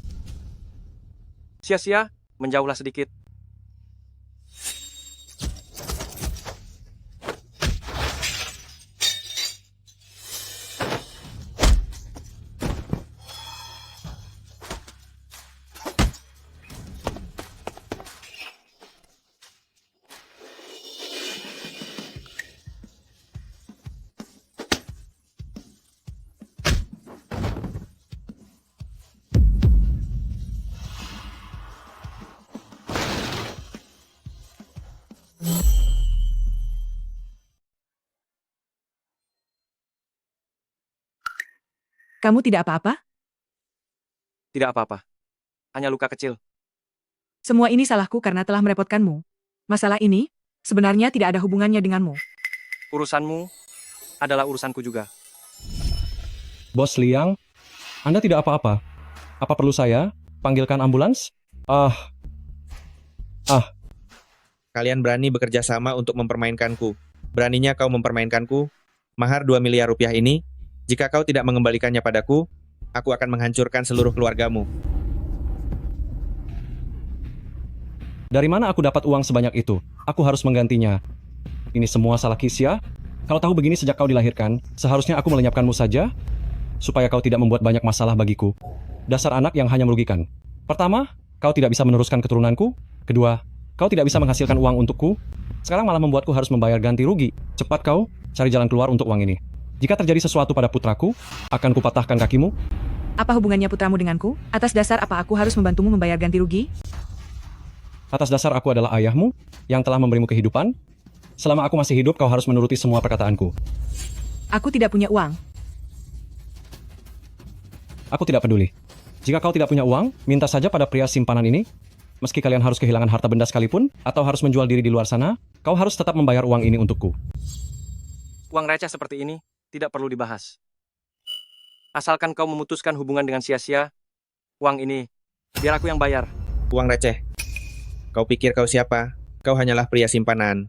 Sia-sia, menjauhlah sedikit. Kamu tidak apa-apa? Tidak apa-apa. Hanya luka kecil. Semua ini salahku karena telah merepotkanmu. Masalah ini sebenarnya tidak ada hubungannya denganmu. Urusanmu adalah urusanku juga. Bos Liang, Anda tidak apa-apa. Apa perlu saya panggilkan ambulans? Kalian berani bekerja sama untuk mempermainkanku. Beraninya kau mempermainkanku? Mahar 2 miliar rupiah ini, jika kau tidak mengembalikannya padaku, aku akan menghancurkan seluruh keluargamu. Dari mana aku dapat uang sebanyak itu? Aku harus menggantinya. Ini semua salah Kisya. Kalau tahu begini sejak kau dilahirkan, seharusnya aku melenyapkanmu saja, supaya kau tidak membuat banyak masalah bagiku. Dasar anak yang hanya merugikan. Pertama, kau tidak bisa meneruskan keturunanku. Kedua, kau tidak bisa menghasilkan uang untukku. Sekarang malah membuatku harus membayar ganti rugi. Cepat kau, cari jalan keluar untuk uang ini. Jika terjadi sesuatu pada putraku, akan kupatahkan kakimu. Apa hubungannya putramu denganku? Atas dasar apa aku harus membantumu membayar ganti rugi? Atas dasar aku adalah ayahmu, yang telah memberimu kehidupan. Selama aku masih hidup, kau harus menuruti semua perkataanku. Aku tidak punya uang. Aku tidak peduli. Jika kau tidak punya uang, minta saja pada pria simpanan ini. Meski kalian harus kehilangan harta benda sekalipun, atau harus menjual diri di luar sana, kau harus tetap membayar uang ini untukku. Uang receh seperti ini tidak perlu dibahas. Asalkan kau memutuskan hubungan dengan sia-sia, uang ini biar aku yang bayar. Uang receh. Kau pikir kau siapa? Kau hanyalah pria simpanan.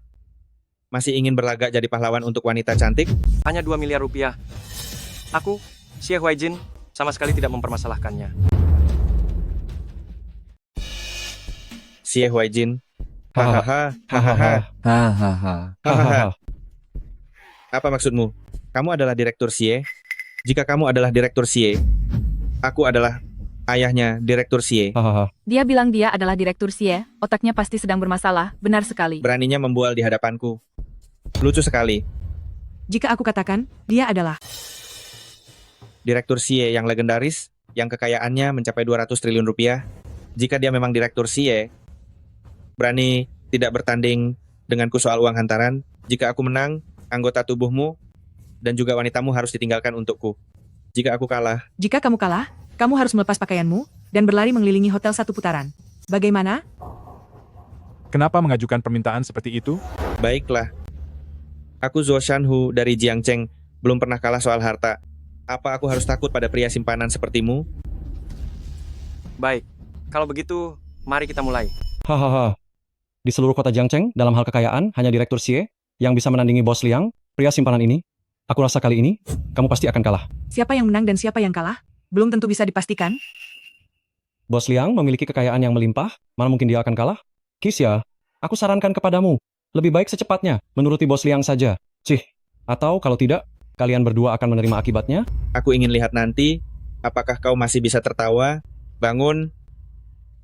Masih ingin berlagak jadi pahlawan untuk wanita cantik? Hanya 2 miliar rupiah. Aku, Xie Huaijin, sama sekali tidak mempermasalahkannya. Xie Huaijin. Hahaha. Hahaha. Hahaha. Hahaha. Apa maksudmu? Kamu adalah Direktur Xie? Jika kamu adalah Direktur Xie, aku adalah ayahnya Direktur Xie. Dia bilang dia adalah Direktur Xie, otaknya pasti sedang bermasalah, benar sekali. Beraninya membual di hadapanku. Lucu sekali. Jika aku katakan, dia adalah Direktur Xie yang legendaris, yang kekayaannya mencapai 200 triliun rupiah. Jika dia memang Direktur Xie, berani tidak bertanding denganku soal uang hantaran. Jika aku menang, anggota tubuhmu dan juga wanitamu harus ditinggalkan untukku. Jika aku kalah... Jika kamu kalah, kamu harus melepas pakaianmu dan berlari mengelilingi hotel 1 putaran. Bagaimana? Kenapa mengajukan permintaan seperti itu? Baiklah. Aku Zhou Shanhu dari Jiangcheng, belum pernah kalah soal harta. Apa aku harus takut pada pria simpanan sepertimu? Baik, kalau begitu, mari kita mulai. Hahaha. Di seluruh kota Jiangcheng, dalam hal kekayaan, hanya Direktur Xie yang bisa menandingi Bos Liang, pria simpanan ini. Aku rasa kali ini, kamu pasti akan kalah. Siapa yang menang dan siapa yang kalah? Belum tentu bisa dipastikan. Bos Liang memiliki kekayaan yang melimpah, mana mungkin dia akan kalah? Kisya, aku sarankan kepadamu, lebih baik secepatnya menuruti Bos Liang saja. Atau kalau tidak, kalian berdua akan menerima akibatnya. Aku ingin lihat nanti, apakah kau masih bisa tertawa? Bangun,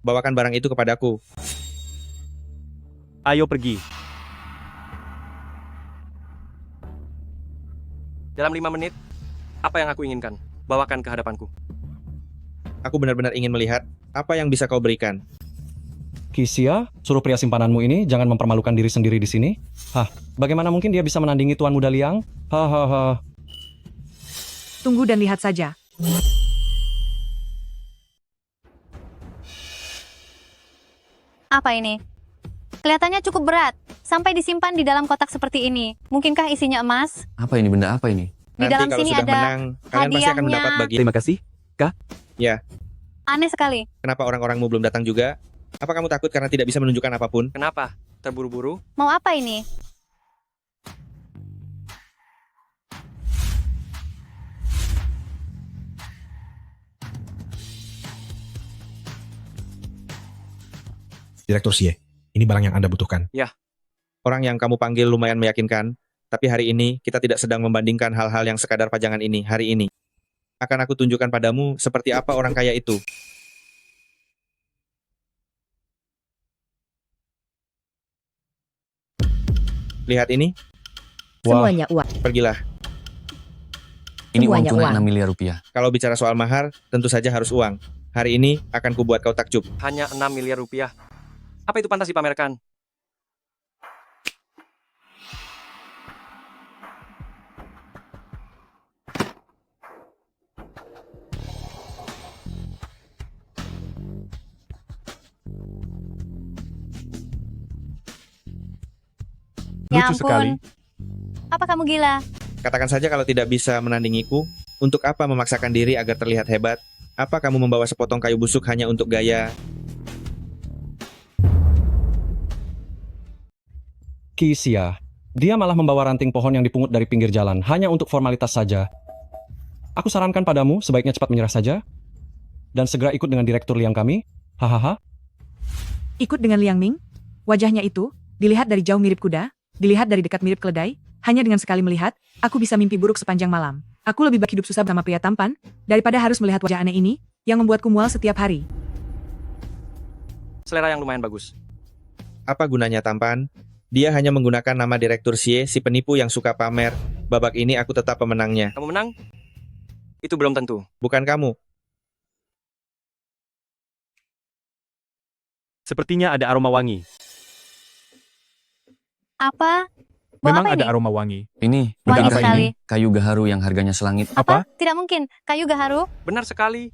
bawakan barang itu kepadaku. Ayo pergi. Dalam 5 menit, apa yang aku inginkan? Bawakan ke hadapanku. Aku benar-benar ingin melihat apa yang bisa kau berikan. Kisia, suruh pria simpananmu ini jangan mempermalukan diri sendiri di sini. Hah, bagaimana mungkin dia bisa menandingi Tuan Muda Liang? Hahaha. Tunggu dan lihat saja. Apa ini? Kelihatannya cukup berat, sampai disimpan di dalam kotak seperti ini. Mungkinkah isinya emas? Apa ini, benda apa ini? Di Nanti dalam kalau sini sudah ada menang, kalian pasti akan hadiahnya. mendapat bagian. Terima kasih, Kak. Ya, Aneh sekali. kenapa orang-orangmu belum datang juga? Apa kamu takut karena tidak bisa menunjukkan apapun? Kenapa? Terburu-buru? Mau apa ini? Direktur Xie, ini barang yang Anda butuhkan. Ya. Orang yang kamu panggil lumayan meyakinkan, tapi hari ini kita tidak sedang membandingkan hal-hal yang sekadar pajangan ini hari ini. Akan aku tunjukkan padamu seperti apa orang kaya itu. Lihat ini. Semuanya uang. Pergilah. Ini uang Semuanya tunai uang. 6 miliar rupiah. Kalau bicara soal mahar, tentu saja harus uang. Hari ini akan kubuat kau takjub. Hanya 6 miliar rupiah. Apa itu pantas dipamerkan? Ya ampun. Apa kamu gila? Katakan saja kalau tidak bisa menandingiku, untuk apa memaksakan diri agar terlihat hebat? Apa kamu membawa sepotong kayu busuk hanya untuk gaya? Kisia, dia malah membawa ranting pohon yang dipungut dari pinggir jalan hanya untuk formalitas saja. Aku sarankan padamu sebaiknya cepat menyerah saja dan segera ikut dengan direktur Liang kami. Hahaha. Ikut dengan Liang Ming? Wajahnya itu, dilihat dari jauh mirip kuda, dilihat dari dekat mirip keledai, hanya dengan sekali melihat, aku bisa mimpi buruk sepanjang malam. Aku lebih baik hidup susah bersama pria tampan, daripada harus melihat wajah aneh ini, yang membuatku mual setiap hari. Selera yang lumayan bagus. Apa gunanya tampan? Dia hanya menggunakan nama Direktur Xie, si penipu yang suka pamer. Babak ini aku tetap pemenangnya. Kamu menang? Itu belum tentu. Bukan kamu. Sepertinya ada aroma wangi. Apa? Bau Memang apa ada ini? aroma wangi. Ini, Wangi benda apa sekali. ini? Kayu gaharu yang harganya selangit. Apa? Tidak mungkin. Kayu gaharu? Benar sekali.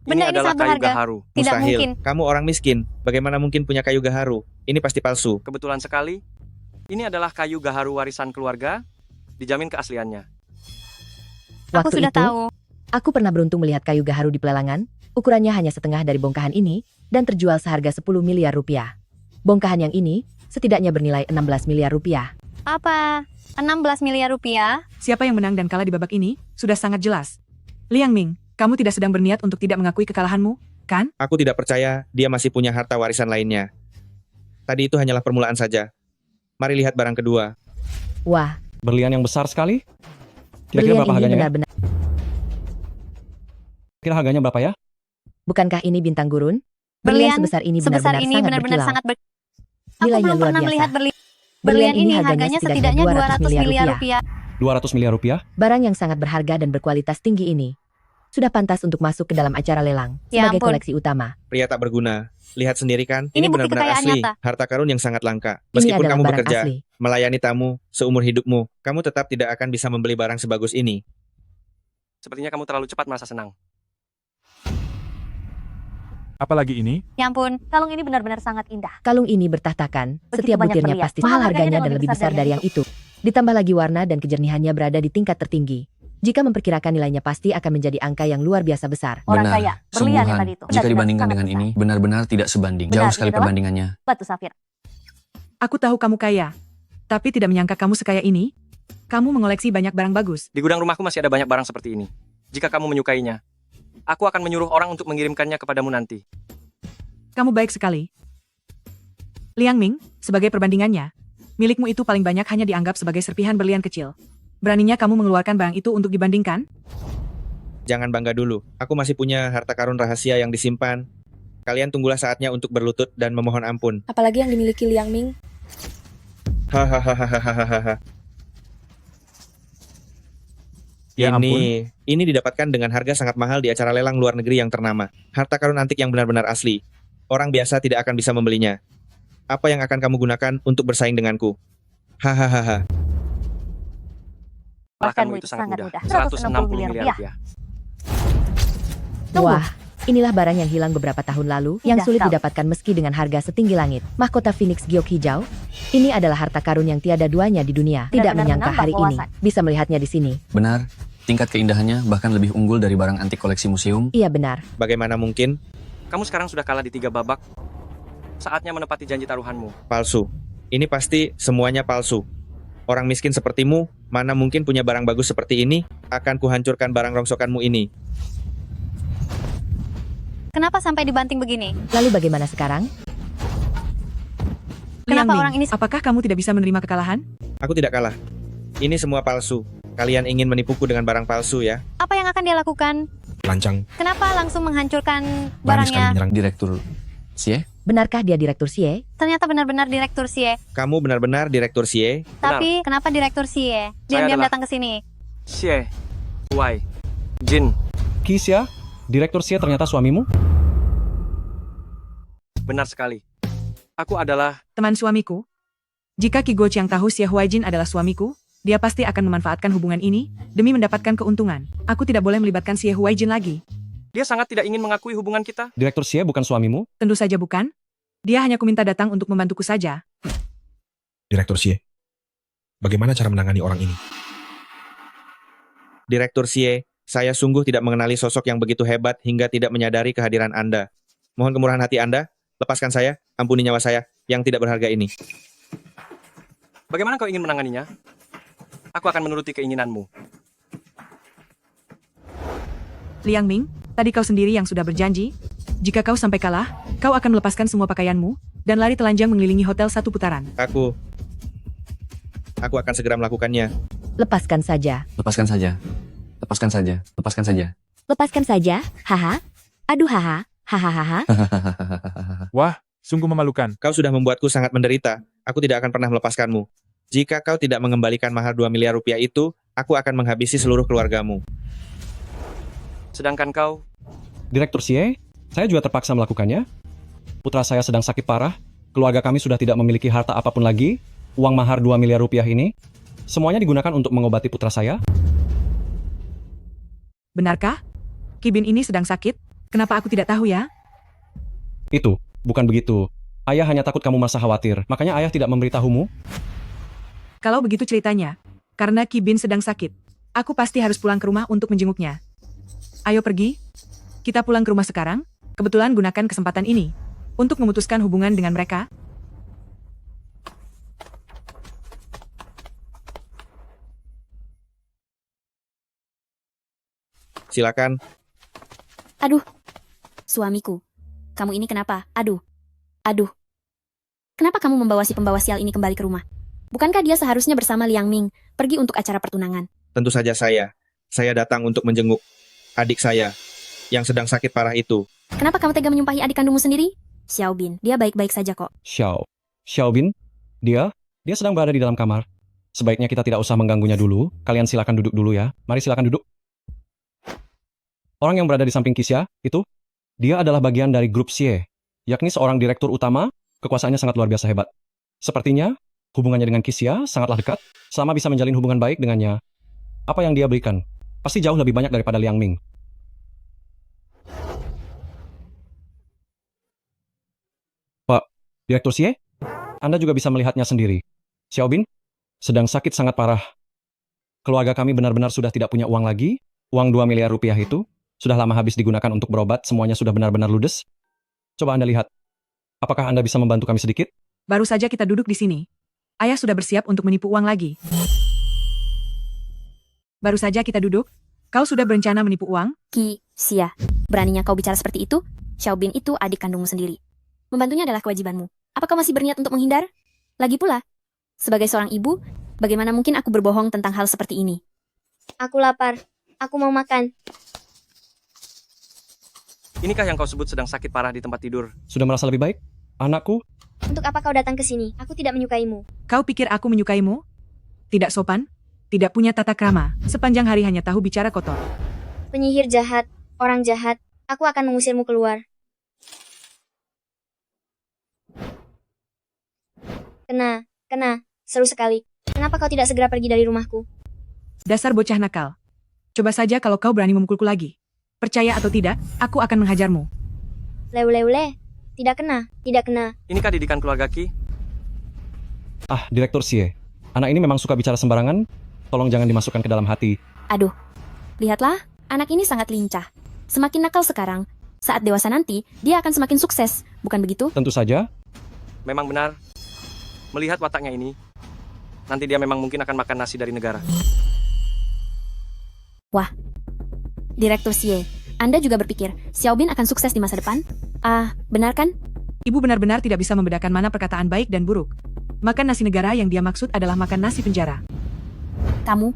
Benda ini adalah sangat kayu berharga. gaharu. Tidak Mustahil. mungkin. Kamu orang miskin. Bagaimana mungkin punya kayu gaharu? Ini pasti palsu. Kebetulan sekali. Ini adalah kayu gaharu warisan keluarga. Dijamin keasliannya. Aku sudah tahu. Aku pernah beruntung melihat kayu gaharu di pelelangan, ukurannya hanya setengah dari bongkahan ini, dan terjual seharga 10 miliar rupiah. Bongkahan yang ini, setidaknya bernilai 16 miliar rupiah. Apa? 16 miliar rupiah? Siapa yang menang dan kalah di babak ini, sudah sangat jelas. Liang Ming, kamu tidak sedang berniat untuk tidak mengakui kekalahanmu, kan? Aku tidak percaya dia masih punya harta warisan lainnya. Tadi itu hanyalah permulaan saja. Mari lihat barang kedua. Wah, Berlian yang besar sekali. Kira-kira berlian berapa ini harganya? Ya? benar-benar. Kira harganya berapa ya? Bukankah ini bintang gurun? Berlian sebesar ini sebesar benar-benar ini sangat benar-benar berkilau. sangat Aku Nilainya belum luar pernah biasa. melihat berlian. Berlian Berlian ini ini harganya harganya setidaknya setidaknya 200 miliar rupiah. rupiah. 200 miliar rupiah? Barang yang sangat berharga dan berkualitas tinggi ini sudah pantas untuk masuk ke dalam acara lelang Ya sebagai ampun. koleksi utama. Pria tak berguna. Lihat sendiri kan, Ini ini bukti benar-benar kekayaan asli. nyata. Harta karun yang sangat langka. Ini Meskipun adalah kamu barang bekerja, asli. melayani tamu, seumur hidupmu, kamu tetap tidak akan bisa membeli barang sebagus ini. Sepertinya kamu terlalu cepat merasa senang. Apalagi ini? Ya ampun, kalung ini benar-benar sangat indah. Kalung ini bertahtakan, Begitu setiap banyak butirnya berlian. pasti Mahal mahal harganya harganya dan dan lebih lebih besar besar dari yang itu. Ditambah lagi warna dan kejernihannya berada di tingkat tertinggi. Jika memperkirakan nilainya pasti akan menjadi angka yang luar biasa besar. Orang Benar, kaya, berlian yang sungguhan. tadi itu. Jika Benar-benar dibandingkan sangat dengan besar. ini, benar-benar tidak sebanding. Benar, Jauh ini sekali adalah perbandingannya. Batu safir. Aku tahu kamu kaya. Tapi tidak menyangka kamu sekaya ini. Kamu mengoleksi banyak barang bagus. Di gudang rumahku masih ada banyak barang seperti ini. Jika kamu menyukainya, aku akan menyuruh orang untuk mengirimkannya kepadamu nanti. Kamu baik sekali. Liang Ming, sebagai perbandingannya, milikmu itu paling banyak hanya dianggap sebagai serpihan berlian kecil. Beraninya kamu mengeluarkan barang itu untuk dibandingkan? Jangan bangga dulu. Aku masih punya harta karun rahasia yang disimpan. Kalian tunggulah saatnya untuk berlutut dan memohon ampun. Apalagi yang dimiliki Liang Ming. Hahaha. Ya ampun. Ini didapatkan dengan harga sangat mahal di acara lelang luar negeri yang ternama. Harta karun antik yang benar-benar asli. Orang biasa tidak akan bisa membelinya. Apa yang akan kamu gunakan untuk bersaing denganku? Hahaha. Kalahkanmu itu sangat mudah. 160 miliar rupiah. Wah, inilah barang yang hilang beberapa tahun lalu, yang Tidak sulit tahu. didapatkan meski dengan harga setinggi langit. Mahkota Phoenix Giok hijau. Ini adalah harta karun yang tiada duanya di dunia. Tidak Benar-benar menyangka menambah hari ini wawasan. bisa melihatnya di sini. Benar, tingkat keindahannya bahkan lebih unggul dari barang antik koleksi museum. Iya benar. Bagaimana mungkin? Kamu sekarang sudah kalah di 3 babak. Saatnya menepati janji taruhanmu. Palsu. Ini pasti semuanya palsu. Orang miskin sepertimu, mana mungkin punya barang bagus seperti ini? Akan kuhancurkan barang rongsokanmu ini. Kenapa sampai dibanting begini? Lalu bagaimana sekarang? Liang Kenapa Ming, orang ini apakah kamu tidak bisa menerima kekalahan? Aku tidak kalah. Ini semua palsu. Kalian ingin menipuku dengan barang palsu ya? apa yang akan dia lakukan? Lancang, Kenapa langsung menghancurkan berani sekali barangnya? menyerang. Direktur Xie? Benarkah dia Direktur Xie? Ternyata benar-benar Direktur Xie. Kamu benar-benar Direktur Xie? Tapi kenapa Direktur Xie diam-diam adalah- datang ke sini? Xie, Wei, Jin. Kisya, Direktur Xie ternyata suamimu? Benar sekali. Aku adalah Teman suamiku? Jika Ki Goqiang tahu Xie Huaijin adalah suamiku, dia pasti akan memanfaatkan hubungan ini demi mendapatkan keuntungan. Aku tidak boleh melibatkan Xie Huaijin lagi. dia sangat tidak ingin mengakui hubungan kita. Direktur Xie bukan suamimu? Tentu saja bukan. Dia hanya kuminta datang untuk membantuku saja. Direktur Xie, bagaimana cara menangani orang ini? Direktur Xie, saya sungguh tidak mengenali sosok yang begitu hebat hingga tidak menyadari kehadiran Anda. Mohon kemurahan hati Anda, lepaskan saya, ampuni nyawa saya yang tidak berharga ini. Bagaimana kau ingin menanganinya? Aku akan menuruti keinginanmu. Liang Ming, tadi kau sendiri yang sudah berjanji. Jika kau sampai kalah, kau akan melepaskan semua pakaianmu dan lari telanjang mengelilingi hotel 1 putaran. Aku akan segera melakukannya. Lepaskan saja. Lepaskan saja. Lepaskan saja. Lepaskan saja. Lepaskan saja, haha. Aduh haha, hahaha. Wah, sungguh memalukan. Kau sudah membuatku sangat menderita. Aku tidak akan pernah melepaskanmu. Jika kau tidak mengembalikan mahar 2 miliar rupiah itu, aku akan menghabisi seluruh keluargamu. Sedangkan kau, Direktur Xie, saya juga terpaksa melakukannya. Putra saya sedang sakit parah, keluarga kami sudah tidak memiliki harta apapun lagi, uang mahar 2 miliar rupiah ini, semuanya digunakan untuk mengobati putra saya. Benarkah? Ki Bin ini sedang sakit? Kenapa aku tidak tahu ya? Itu, bukan begitu. Ayah hanya takut kamu merasa khawatir, makanya ayah tidak memberitahumu. Kalau begitu ceritanya, karena Ki Bin sedang sakit, aku pasti harus pulang ke rumah untuk menjenguknya. Ayo pergi. Kita pulang ke rumah sekarang. Kebetulan gunakan kesempatan ini untuk memutuskan hubungan dengan mereka. Silakan. Aduh, suamiku. Kamu ini kenapa? Aduh. Kenapa kamu membawa si pembawa sial ini kembali ke rumah? Bukankah dia seharusnya bersama Liang Ming pergi untuk acara pertunangan? Tentu saja saya datang untuk menjenguk adik saya yang sedang sakit parah itu. Kenapa kamu tega menyumpahi adik kandungmu sendiri? Xiao Bin, dia baik-baik saja kok. Xiao Bin, dia sedang berada di dalam kamar. Sebaiknya kita tidak usah mengganggunya dulu. Kalian silakan duduk dulu ya. Mari silakan duduk. Orang yang berada di samping Kisya, itu, dia adalah bagian dari grup Xie, yakni seorang direktur utama, kekuasaannya sangat luar biasa hebat. Sepertinya, hubungannya dengan Kisya sangatlah dekat, sama bisa menjalin hubungan baik dengannya. Apa yang dia berikan, pasti jauh lebih banyak daripada Liang Ming. Pak, Direktur Xie, Anda juga bisa melihatnya sendiri. Xiao Bin, sedang sakit sangat parah. Keluarga kami benar-benar sudah tidak punya uang lagi. Uang 2 miliar rupiah itu sudah lama habis digunakan untuk berobat, semuanya sudah benar-benar ludes. Coba Anda lihat. Apakah Anda bisa membantu kami sedikit? Baru saja kita duduk di sini. Ayah sudah bersiap untuk menipu uang lagi. Baru saja kita duduk, kau sudah berencana menipu uang? Kisya, beraninya kau bicara seperti itu? Xiao Bin itu adik kandungmu sendiri. Membantunya adalah kewajibanmu. Apa kau masih berniat untuk menghindar? Lagi pula, sebagai seorang ibu, bagaimana mungkin aku berbohong tentang hal seperti ini? Aku lapar. Aku mau makan. inikah yang kau sebut sedang sakit parah di tempat tidur? Sudah merasa lebih baik? Anakku, Untuk apa kau datang ke sini? Aku tidak menyukaimu. Kau pikir aku menyukaimu? Tidak sopan? Tidak punya tata krama. Sepanjang hari hanya tahu bicara kotor. Penyihir jahat, orang jahat. Aku akan mengusirmu keluar. Kena. Seru sekali. Kenapa kau tidak segera pergi dari rumahku? Dasar bocah nakal. Coba saja kalau kau berani memukulku lagi. Percaya atau tidak, aku akan menghajarmu. Leule. Tidak kena. Inikah didikan keluarga Ki? Ah, Direktur Xie. Anak ini memang suka bicara sembarangan. Tolong jangan dimasukkan ke dalam hati. Aduh, lihatlah, anak ini sangat lincah. Semakin nakal sekarang, saat dewasa nanti, dia akan semakin sukses, bukan begitu? Tentu saja. Memang benar. Melihat wataknya ini, nanti dia memang mungkin akan makan nasi dari negara. Wah, Direktur Xie, Anda juga berpikir Xiaobin akan sukses di masa depan? Ah, benar kan? Ibu benar-benar tidak bisa membedakan mana perkataan baik dan buruk. Makan nasi negara yang dia maksud adalah makan nasi penjara. Kamu,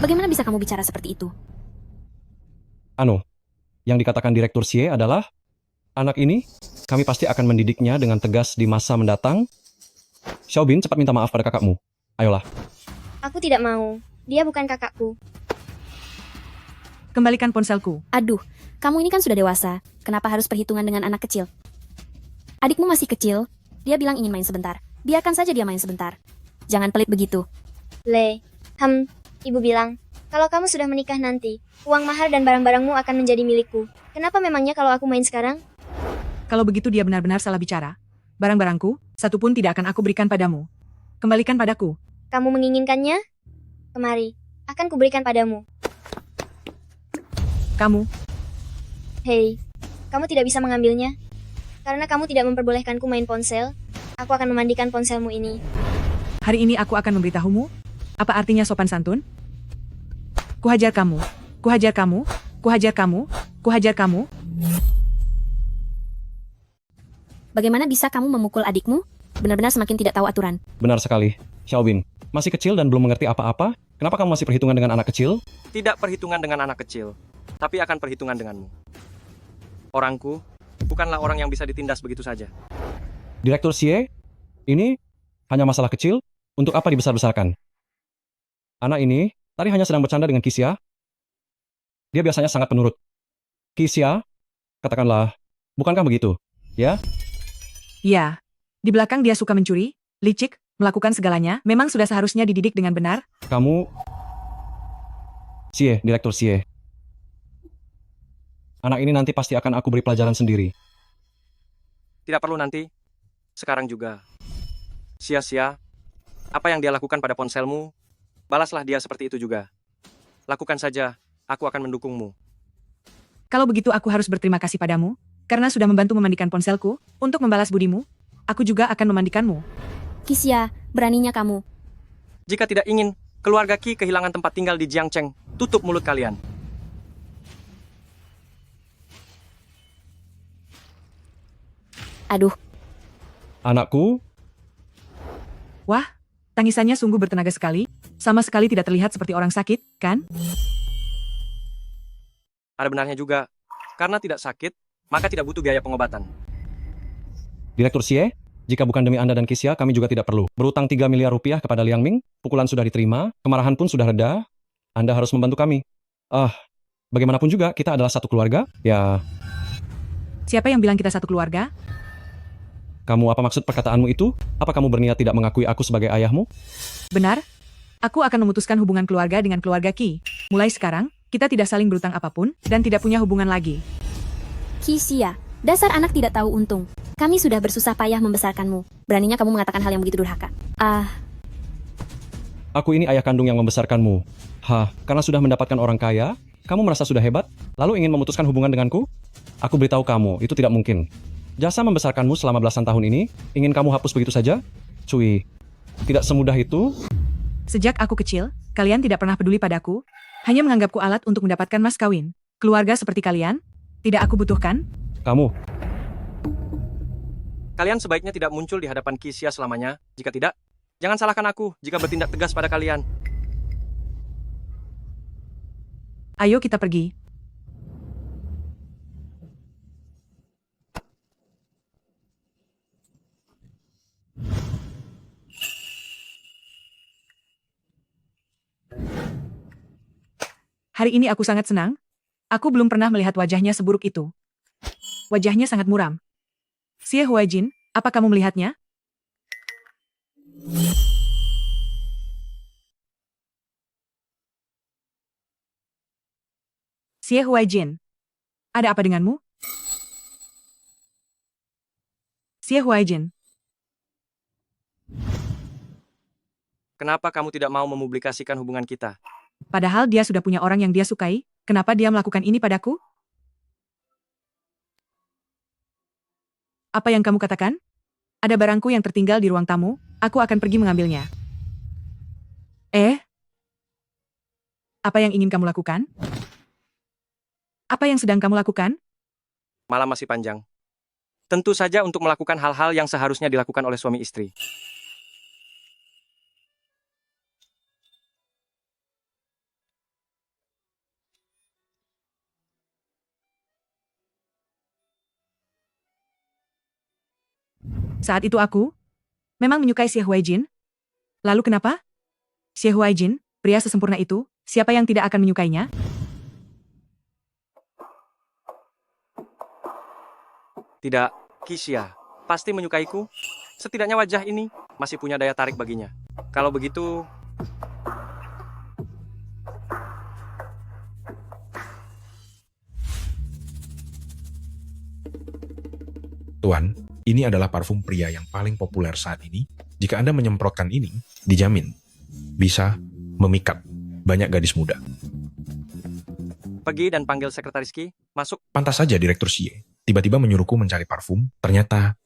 bagaimana bisa kamu bicara seperti itu? Yang dikatakan Direktur Xie adalah, anak ini, kami pasti akan mendidiknya dengan tegas di masa mendatang. Xiaobin, cepat minta maaf pada kakakmu. Ayolah. Aku tidak mau. Dia bukan kakakku. Kembalikan ponselku. Aduh, kamu ini kan sudah dewasa. Kenapa harus perhitungan dengan anak kecil? Adikmu masih kecil. Dia bilang ingin main sebentar. Biarkan saja dia main sebentar. Jangan pelit begitu. Ibu bilang, kalau kamu sudah menikah nanti, uang mahar dan barang-barangmu akan menjadi milikku. Kenapa memangnya kalau aku main sekarang? Kalau begitu dia benar-benar salah bicara. Barang-barangku, satu pun tidak akan aku berikan padamu. Kembalikan padaku. Kamu menginginkannya? Kemari, akan kuberikan padamu. Kamu, Hei, kamu tidak bisa mengambilnya. Karena kamu tidak memperbolehkanku main ponsel, aku akan memandikan ponselmu ini. hari ini aku akan memberitahumu. Apa artinya sopan santun? Kuhajar kamu. Kuhajar kamu. Kuhajar kamu. Kuhajar kamu. Bagaimana bisa kamu memukul adikmu? Benar-benar semakin tidak tahu aturan. Benar sekali. Xiaobin, masih kecil dan belum mengerti apa-apa. Kenapa kamu masih perhitungan dengan anak kecil? Tidak perhitungan dengan anak kecil, tapi akan perhitungan denganmu. Orangku bukanlah orang yang bisa ditindas begitu saja. Direktur Xie, ini hanya masalah kecil. Untuk apa dibesar-besarkan? Anak ini tadi hanya sedang bercanda dengan Kisia. Dia biasanya sangat penurut. Kisia, katakanlah, bukankah begitu? Ya? Ya, di belakang dia suka mencuri, licik, melakukan segalanya, memang sudah seharusnya dididik dengan benar. Kamu... Xie, Direktur Xie. Anak ini nanti pasti akan aku beri pelajaran sendiri. Tidak perlu nanti. Sekarang juga. Sia-sia. Apa yang dia lakukan pada ponselmu, balaslah dia seperti itu juga. Lakukan saja, aku akan mendukungmu. Kalau begitu aku harus berterima kasih padamu, karena sudah membantu memandikan ponselku, untuk membalas budimu, aku juga akan memandikanmu. Kisia, beraninya kamu. Jika tidak ingin keluarga Qi kehilangan tempat tinggal di Jiangcheng, tutup mulut kalian. Aduh. Anakku, Wah, tangisannya sungguh bertenaga sekali, sama sekali tidak terlihat seperti orang sakit, kan? Ada benarnya juga. Karena tidak sakit, maka tidak butuh biaya pengobatan. Direktur Xie, jika bukan demi Anda dan Kisia, kami juga tidak perlu. Berutang 3 miliar rupiah kepada Liang Ming, pukulan sudah diterima, kemarahan pun sudah reda, Anda harus membantu kami. Bagaimanapun juga, kita adalah satu keluarga, ya... Siapa yang bilang kita satu keluarga? Kamu apa maksud perkataanmu itu? Apa kamu berniat tidak mengakui aku sebagai ayahmu? Benar. Aku akan memutuskan hubungan keluarga dengan keluarga Qi. Mulai sekarang, kita tidak saling berutang apapun, dan tidak punya hubungan lagi. Kisia, dasar anak tidak tahu untung. Kami sudah bersusah payah membesarkanmu. Beraninya kamu mengatakan hal yang begitu durhaka. Aku ini ayah kandung yang membesarkanmu. Karena sudah mendapatkan orang kaya, kamu merasa sudah hebat, lalu ingin memutuskan hubungan denganku? Aku beritahu kamu, itu tidak mungkin. Jasa membesarkanmu selama belasan tahun ini, ingin kamu hapus begitu saja? Cui, tidak semudah itu. Sejak aku kecil, kalian tidak pernah peduli padaku, hanya menganggapku alat untuk mendapatkan mas kawin. Keluarga seperti kalian, tidak aku butuhkan. Kalian sebaiknya tidak muncul di hadapan Kisia selamanya. Jika tidak, jangan salahkan aku jika bertindak tegas pada kalian. Ayo kita pergi. Hari ini aku sangat senang. Aku belum pernah melihat wajahnya seburuk itu. Wajahnya sangat muram. Xie Huaijin, apa kamu melihatnya? Xie Huaijin, ada apa denganmu? Xie Huaijin, Kenapa kamu tidak mau mempublikasikan hubungan kita? padahal dia sudah punya orang yang dia sukai, kenapa dia melakukan ini padaku? Apa yang kamu katakan? Ada barangku yang tertinggal di ruang tamu, aku akan pergi mengambilnya. Apa yang ingin kamu lakukan? Apa yang sedang kamu lakukan? Malam masih panjang. Tentu saja untuk melakukan hal-hal yang seharusnya dilakukan oleh suami istri. Saat itu aku memang menyukai Xie Huaijin. Lalu kenapa? Xie Huaijin, pria sesempurna itu, siapa yang tidak akan menyukainya? Tidak, Xia. Pasti menyukaiku. Setidaknya wajah ini masih punya daya tarik baginya. Kalau begitu, Tuan, ini adalah parfum pria yang paling populer saat ini. Jika Anda menyemprotkan ini, dijamin bisa memikat banyak gadis muda. pergi dan panggil sekretaris Qi, masuk. Pantas saja Direktur Xie tiba-tiba menyuruhku mencari parfum, ternyata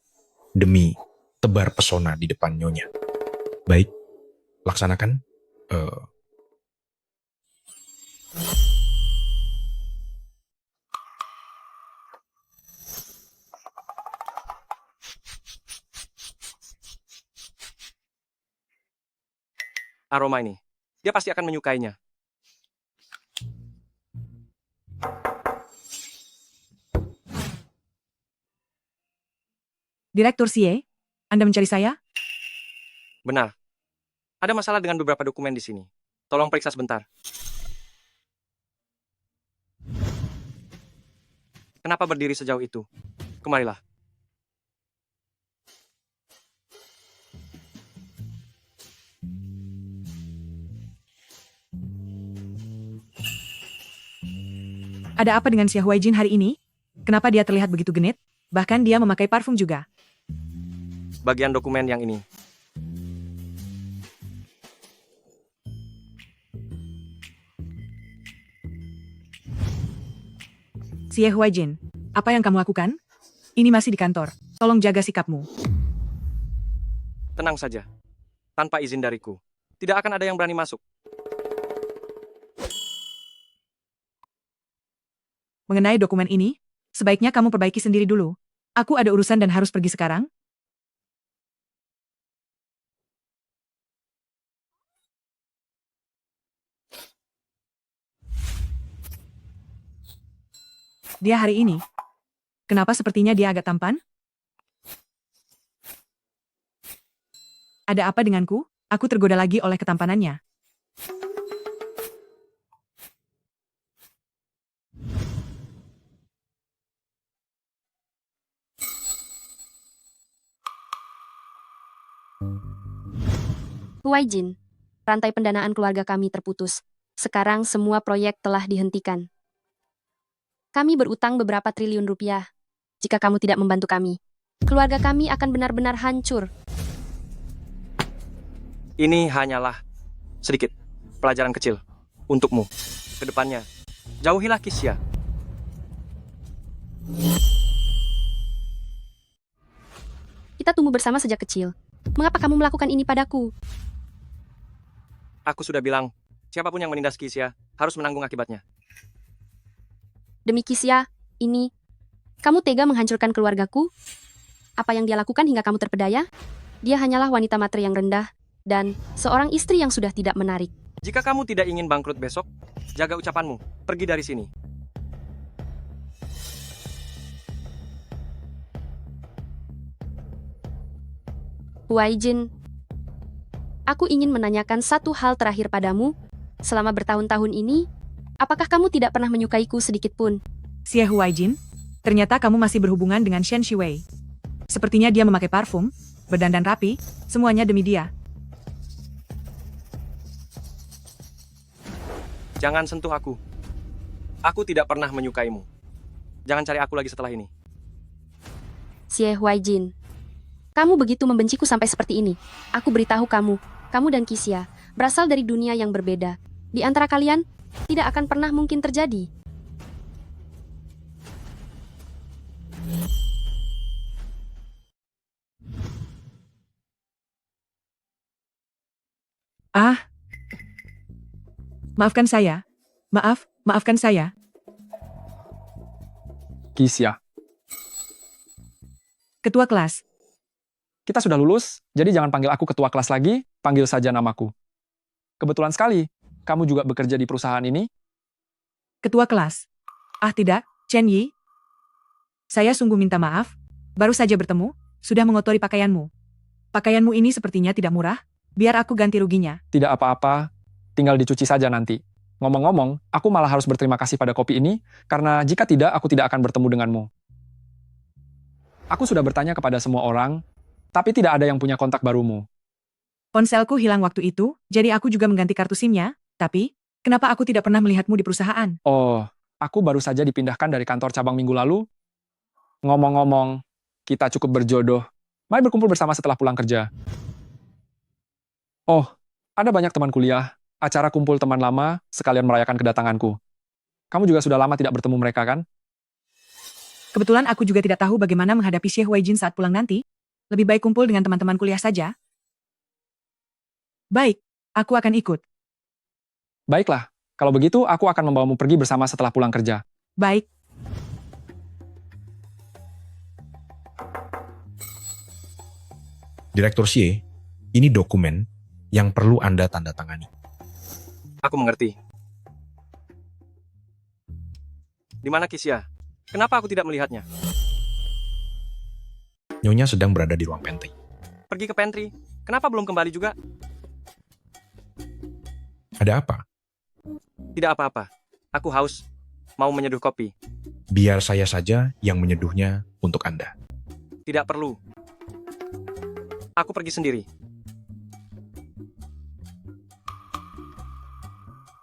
demi tebar pesona di depan nyonya. Baik, laksanakan. Aroma ini, dia pasti akan menyukainya. Direktur Xie, Anda mencari saya? Benar. Ada masalah dengan beberapa dokumen di sini. Tolong periksa sebentar. Kenapa berdiri sejauh itu? Kemarilah. Ada apa dengan Xie Huaijin hari ini? Kenapa dia terlihat begitu genit? Bahkan dia memakai parfum juga. Bagian dokumen yang ini. Xie Huaijin, apa yang kamu lakukan? Ini masih di kantor. Tolong jaga sikapmu. Tenang saja. Tanpa izin dariku, tidak akan ada yang berani masuk. Mengenai dokumen ini, sebaiknya kamu perbaiki sendiri dulu. Aku ada urusan dan harus pergi sekarang. Dia hari ini. Kenapa sepertinya dia agak tampan? Ada apa denganku? Aku tergoda lagi oleh ketampanannya. Huaijin, rantai pendanaan keluarga kami terputus. Sekarang semua proyek telah dihentikan. Kami berutang beberapa triliun rupiah. Jika kamu tidak membantu kami, keluarga kami akan benar-benar hancur. Ini hanyalah sedikit pelajaran kecil untukmu. Kedepannya, jauhilah Xia. Kita tumbuh bersama sejak kecil. Mengapa kamu melakukan ini padaku? Aku sudah bilang, siapapun yang menindas Xia harus menanggung akibatnya. Demi Xia, ini, kamu tega menghancurkan keluargaku? Apa yang dia lakukan hingga kamu terpedaya? Dia hanyalah wanita matre yang rendah, dan seorang istri yang sudah tidak menarik. Jika kamu tidak ingin bangkrut besok, jaga ucapanmu. Pergi dari sini. Huaijin, aku ingin menanyakan satu hal terakhir padamu. Selama bertahun-tahun ini, Apakah kamu tidak pernah menyukaiku sedikit pun? Xie Huaijin, ternyata kamu masih berhubungan dengan Shen Shiwei. Sepertinya dia memakai parfum, berdandan rapi, semuanya demi dia. Jangan sentuh aku. Aku tidak pernah menyukaimu. Jangan cari aku lagi setelah ini. Xie Huaijin, kamu begitu membenciku sampai seperti ini. Aku beritahu kamu dan Kisia berasal dari dunia yang berbeda. Di antara kalian, tidak akan pernah mungkin terjadi. Ah. Maafkan saya. Maafkan saya. Kisia, Ketua kelas. kita sudah lulus, jadi jangan panggil aku ketua kelas lagi, panggil saja namaku. Kebetulan sekali, kamu juga bekerja di perusahaan ini? Ketua kelas. Ah tidak, Chen Yi. Saya sungguh minta maaf. Baru saja bertemu, sudah mengotori pakaianmu. Pakaianmu ini sepertinya tidak murah. Biar aku ganti ruginya. Tidak apa-apa, tinggal dicuci saja nanti. Ngomong-ngomong, aku malah harus berterima kasih pada kopi ini, karena jika tidak, aku tidak akan bertemu denganmu. Aku sudah bertanya kepada semua orang, tapi tidak ada yang punya kontak barumu. Ponselku hilang waktu itu, jadi aku juga mengganti kartu SIM-nya. Tapi, kenapa aku tidak pernah melihatmu di perusahaan? Oh, aku baru saja dipindahkan dari kantor cabang minggu lalu. Ngomong-ngomong, kita cukup berjodoh. Mari berkumpul bersama setelah pulang kerja. Oh, ada banyak teman kuliah. Acara kumpul teman lama, sekalian merayakan kedatanganku. Kamu juga sudah lama tidak bertemu mereka, kan? Kebetulan aku juga tidak tahu bagaimana menghadapi Xie Huaijin saat pulang nanti. Lebih baik kumpul dengan teman-teman kuliah saja. Baik, aku akan ikut. Baiklah, kalau begitu aku akan membawamu pergi bersama setelah pulang kerja. Baik. Direktur Xie, ini dokumen yang perlu Anda tanda tangani. Aku mengerti. Di mana Kisia? Kenapa aku tidak melihatnya? Nyonya sedang berada di ruang pantry. Pergi ke pantry. Kenapa belum kembali juga? Ada apa? Tidak apa-apa. Aku haus. Mau menyeduh kopi. Biar saya saja yang menyeduhnya untuk Anda. Tidak perlu. Aku pergi sendiri.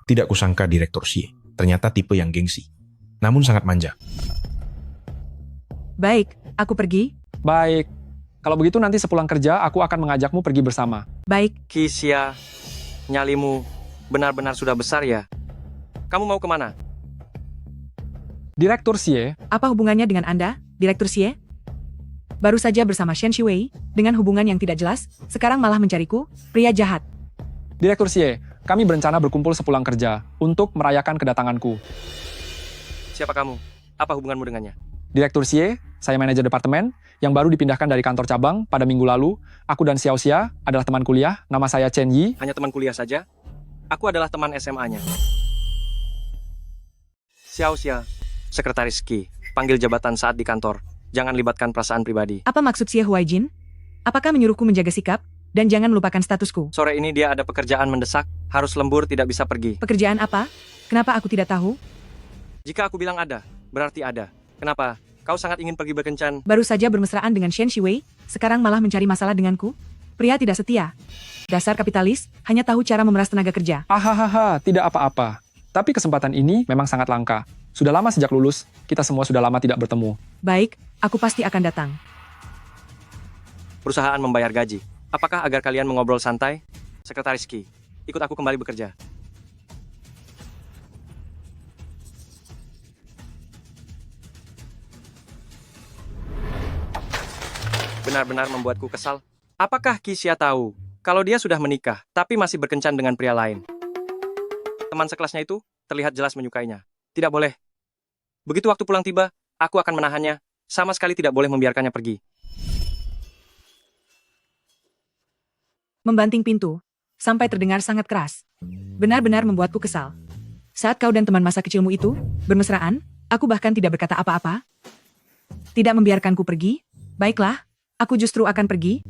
Tidak kusangka Direktur Xie, ternyata tipe yang gengsi. Namun sangat manja. Baik, aku pergi. Baik. Kalau begitu nanti sepulang kerja, aku akan mengajakmu pergi bersama. Baik. Kisia, nyalimu benar-benar sudah besar ya. Kamu mau kemana? Direktur Xie. Apa hubungannya dengan Anda, Direktur Xie? Baru saja bersama Shen Shiwei, dengan hubungan yang tidak jelas, sekarang malah mencariku, pria jahat. Direktur Xie, kami berencana berkumpul sepulang kerja untuk merayakan kedatanganku. Siapa kamu? Apa hubunganmu dengannya? Direktur Xie, saya manajer departemen yang baru dipindahkan dari kantor cabang pada minggu lalu. Aku dan Xiao Xia adalah teman kuliah, nama saya Chen Yi. Hanya teman kuliah saja? Aku adalah teman SMA-nya. Xiao Xia, Sekretaris Qi, panggil jabatan saat di kantor. Jangan libatkan perasaan pribadi. Apa maksud Xie Huaijin? Apakah menyuruhku menjaga sikap? Dan jangan melupakan statusku. Sore ini dia ada pekerjaan mendesak, harus lembur tidak bisa pergi. Pekerjaan apa? Kenapa aku tidak tahu? Jika aku bilang ada, berarti ada. Kenapa? Kau sangat ingin pergi berkencan. Baru saja bermesraan dengan Shen Shiwei, sekarang malah mencari masalah denganku? Pria tidak setia. Dasar kapitalis, hanya tahu cara memeras tenaga kerja. Ahahaha, tidak apa-apa. Tapi kesempatan ini memang sangat langka. Sudah lama sejak lulus, kita semua sudah lama tidak bertemu. Baik, aku pasti akan datang. Perusahaan membayar gaji. Apakah agar kalian mengobrol santai? Sekretaris Qi, ikut aku kembali bekerja. Benar-benar membuatku kesal. Apakah Kisia tahu kalau dia sudah menikah, tapi masih berkencan dengan pria lain? Teman sekelasnya itu terlihat jelas menyukainya. Tidak boleh. Begitu waktu pulang tiba, aku akan menahannya. Sama sekali tidak boleh membiarkannya pergi. Membanting pintu, sampai terdengar sangat keras. Benar-benar membuatku kesal. Saat kau dan teman masa kecilmu itu bermesraan, aku bahkan tidak berkata apa-apa. Tidak membiarkanku pergi. Baiklah, aku justru akan pergi.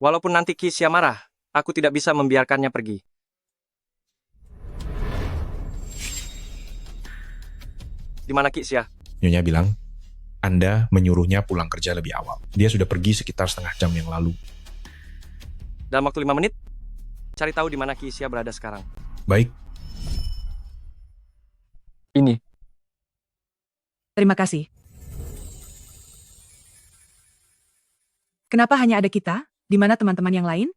Walaupun nanti Kisya marah, aku tidak bisa membiarkannya pergi. Di mana Kisya? Nyonya bilang, Anda menyuruhnya pulang kerja lebih awal. Dia sudah pergi sekitar setengah jam yang lalu. Dalam waktu 5 menit, cari tahu di mana Kisya berada sekarang. Baik. Ini. Terima kasih. Kenapa hanya ada kita? Di mana teman-teman yang lain?